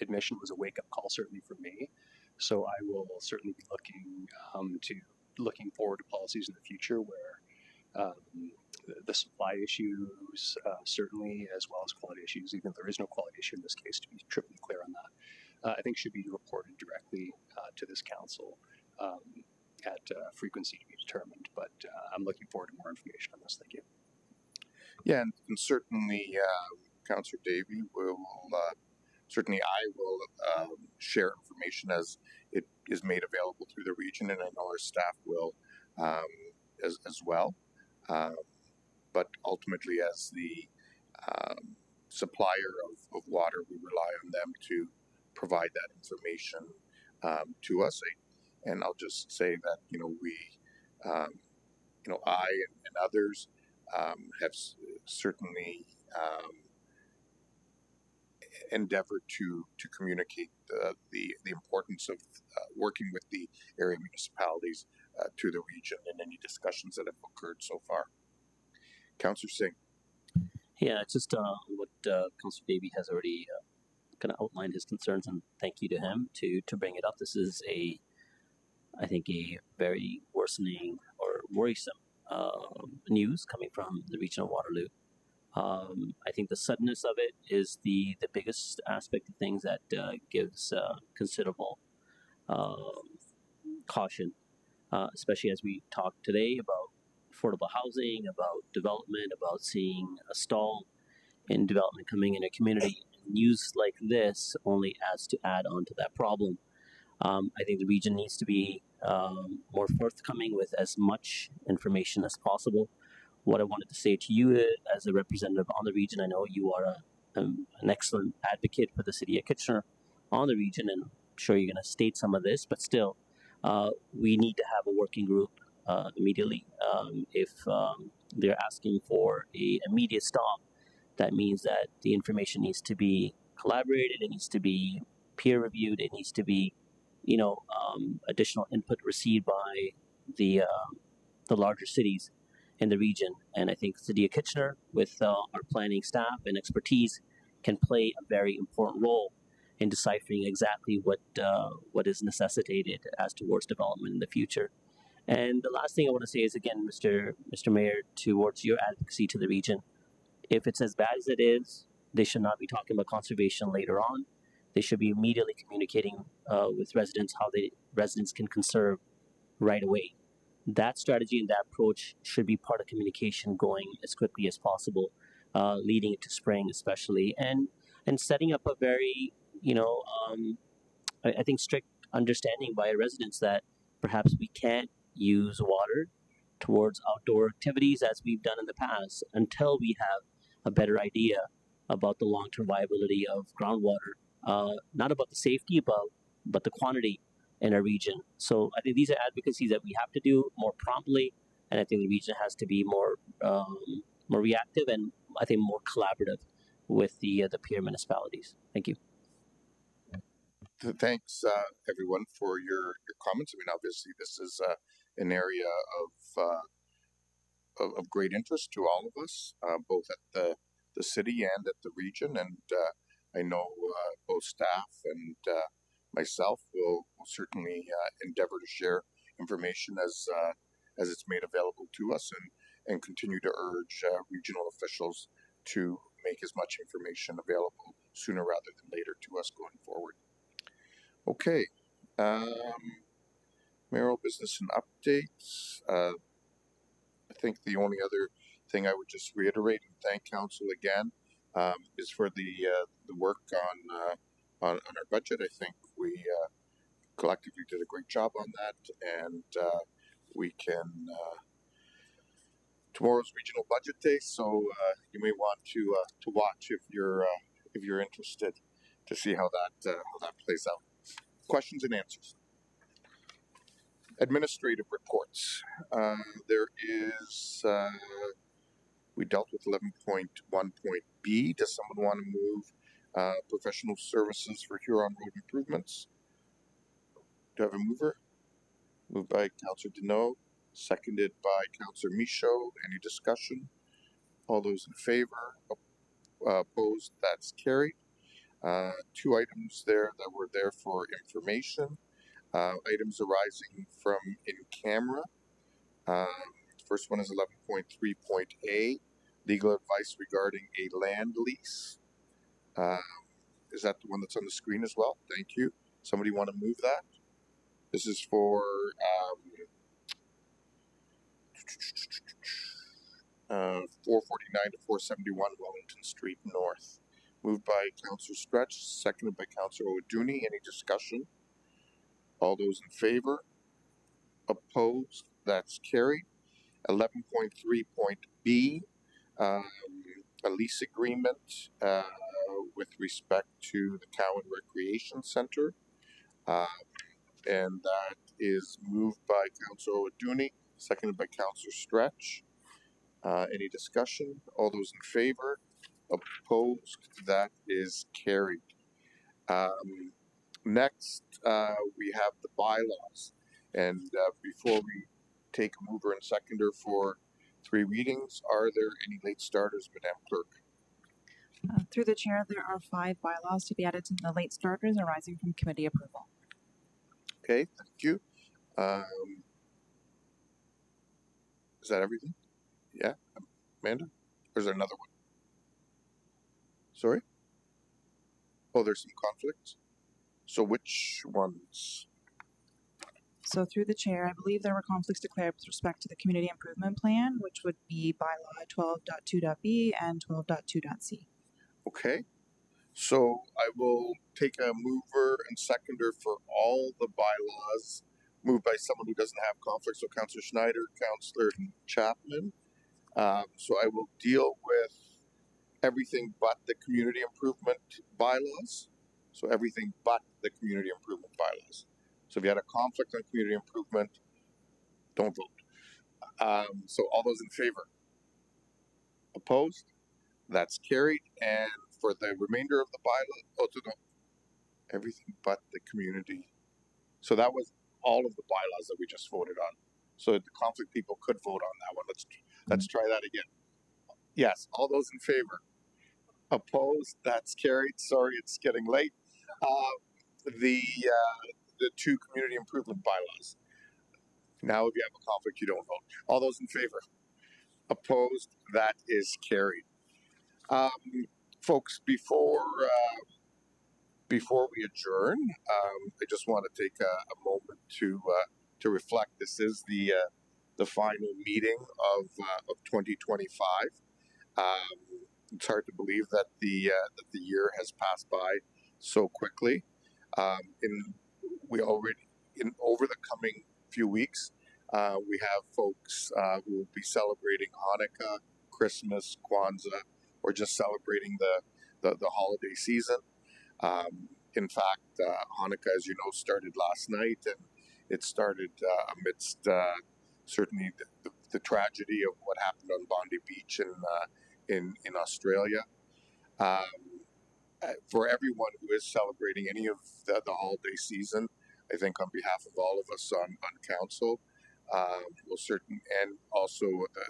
admission was a wake-up call certainly for me. So I will certainly be looking forward to policies in the future where the supply issues certainly, as well as quality issues, even if there is no quality issue in this case, to be triply clear on that, I think should be reported directly to this council. At frequency to be determined, but I'm looking forward to more information on this. Thank you. Yeah, and certainly, Councillor Davey will certainly I will share information as it is made available through the region, and I know our staff will as well. But ultimately, as the supplier of water, we rely on them to provide that information to us. And I'll just say that, I and others have certainly endeavored to communicate the importance of working with the area municipalities to the region in any discussions that have occurred so far. Councillor Singh. Yeah, it's just what Councillor Davey has already kind of outlined his concerns, and thank you to him to bring it up. This is I think, a very worsening or worrisome news coming from the region of Waterloo. I think the suddenness of it is the biggest aspect of things that gives considerable caution, especially as we talk today about affordable housing, about development, about seeing a stall in development coming in a community. News like this only adds to add on to that problem. I think the region needs to be more forthcoming with as much information as possible. What I wanted to say to you as a representative on the region, I know you are an excellent advocate for the city of Kitchener on the region, and I'm sure you're going to state some of this, but still, we need to have a working group immediately. If they're asking for an immediate stop, that means that the information needs to be collaborated, it needs to be peer reviewed, it needs to be, additional input received by the larger cities in the region. And I think the city of Kitchener, with our planning staff and expertise, can play a very important role in deciphering exactly what is necessitated as towards development in the future. And the last thing I want to say is, again, Mr. Mayor, towards your advocacy to the region, if it's as bad as it is, they should not be talking about conservation later on. They should be immediately communicating with residents how residents can conserve right away. That strategy and that approach should be part of communication going as quickly as possible, leading into spring especially, and setting up a very, I think strict understanding by residents that perhaps we can't use water towards outdoor activities as we've done in the past until we have a better idea about the long-term viability of groundwater, not about the safety, but the quantity in our region. So I think these are advocacies that we have to do more promptly, and I think the region has to be more reactive and I think more collaborative with the peer municipalities. Thank you. Thanks, everyone, for your comments. I mean, obviously, this is an area of great interest to all of us, both at the city and at the region. And I know both staff and myself will certainly endeavor to share information as it's made available to us, and continue to urge regional officials to make as much information available sooner rather than later to us going forward. Okay, mayoral business and updates. I think the only other thing I would just reiterate and thank council again is for the work on our budget. I think we collectively did a great job on that, and we can. Tomorrow's regional budget day, so you may want to watch if you're interested to see how that plays out. Questions and answers. Administrative reports. There is. We dealt with 11.1.B. Does someone want to move professional services for Huron Road improvements? Do I have a mover? Moved by Councillor Deneau, seconded by Councillor Michaud. Any discussion? All those in favor? Opposed? That's carried. Two items there that were there for information. Items arising from in camera. First one is 11.3.A, legal advice regarding a land lease. Is that the one that's on the screen as well? Thank you. Somebody want to move that? This is for 449 to 471 Wellington Street North. Moved by Councillor Stretch, seconded by Councillor O'Dooney. Any discussion? All those in favor? Opposed? That's carried. 11.3.B, a lease agreement with respect to the Cowan Recreation Center. And that is moved by Councillor O'Dooney, seconded by Councillor Stretch. Any discussion? All those in favor? Opposed? That is carried. Next, we have the bylaws. And before we take a mover and seconder for 3 readings, are there any late starters, Madam Clerk? Through the chair, there are 5 bylaws to be added to the late starters arising from committee approval. Okay, thank you. Is that everything? Yeah, Amanda? Or is there another one? Sorry? Oh, there's some conflicts. So which ones? So through the chair, I believe there were conflicts declared with respect to the community improvement plan, which would be bylaw 12.2.b and 12.2.c. Okay. So I will take a mover and seconder for all the bylaws, moved by someone who doesn't have conflicts. So Councillor Schneider, Councillor Chapman. So I will deal with everything but the community improvement bylaws. So everything but the community improvement bylaws. So if you had a conflict on community improvement, don't vote. So all those in favor? Opposed? That's carried. And for the remainder of the bylaw, everything but the community. So that was all of the bylaws that we just voted on. So the conflict people could vote on that one. Let's try that again. Yes, all those in favor? Opposed? That's carried. Sorry, it's getting late. The 2 community improvement bylaws. Now, if you have a conflict, you don't vote. All those in favor? Opposed? That is carried. Folks, before we adjourn, I just want to take a moment to reflect. This is the final meeting of 2025. It's hard to believe that the year has passed by so quickly. Over the coming few weeks, we have folks who will be celebrating Hanukkah, Christmas, Kwanzaa, or just celebrating the holiday season. In fact, Hanukkah, as you know, started last night, and it started amidst certainly the tragedy of what happened on Bondi Beach in Australia. For everyone who is celebrating any of the holiday season, I think on behalf of all of us on council, and also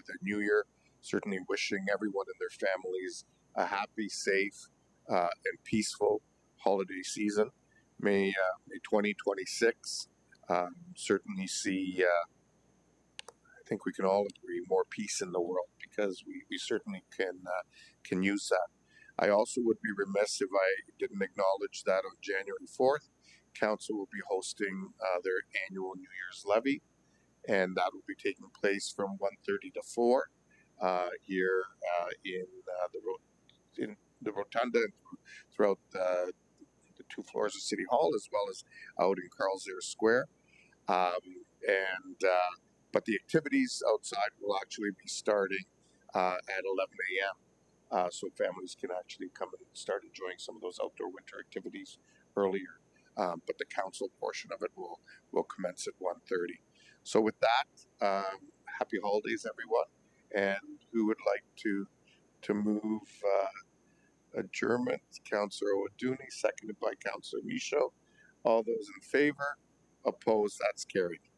the New Year, certainly wishing everyone and their families a happy, safe, and peaceful holiday season. May 2026 certainly see, I think we can all agree, more peace in the world, because we certainly can use that. I also would be remiss if I didn't acknowledge that on January 4th, Council will be hosting their annual New Year's levy, and that will be taking place from 1:30 to 4 here in the Rotunda and throughout the 2 floors of City Hall, as well as out in Carlsbad Square. But the activities outside will actually be starting at 11 a.m. So families can actually come and start enjoying some of those outdoor winter activities earlier. But the council portion of it will commence at 1:30. So with that, happy holidays, everyone. And who would like to move adjournment? Councillor Owaduni, seconded by Councillor Michaud. All those in favor? Opposed? That's carried.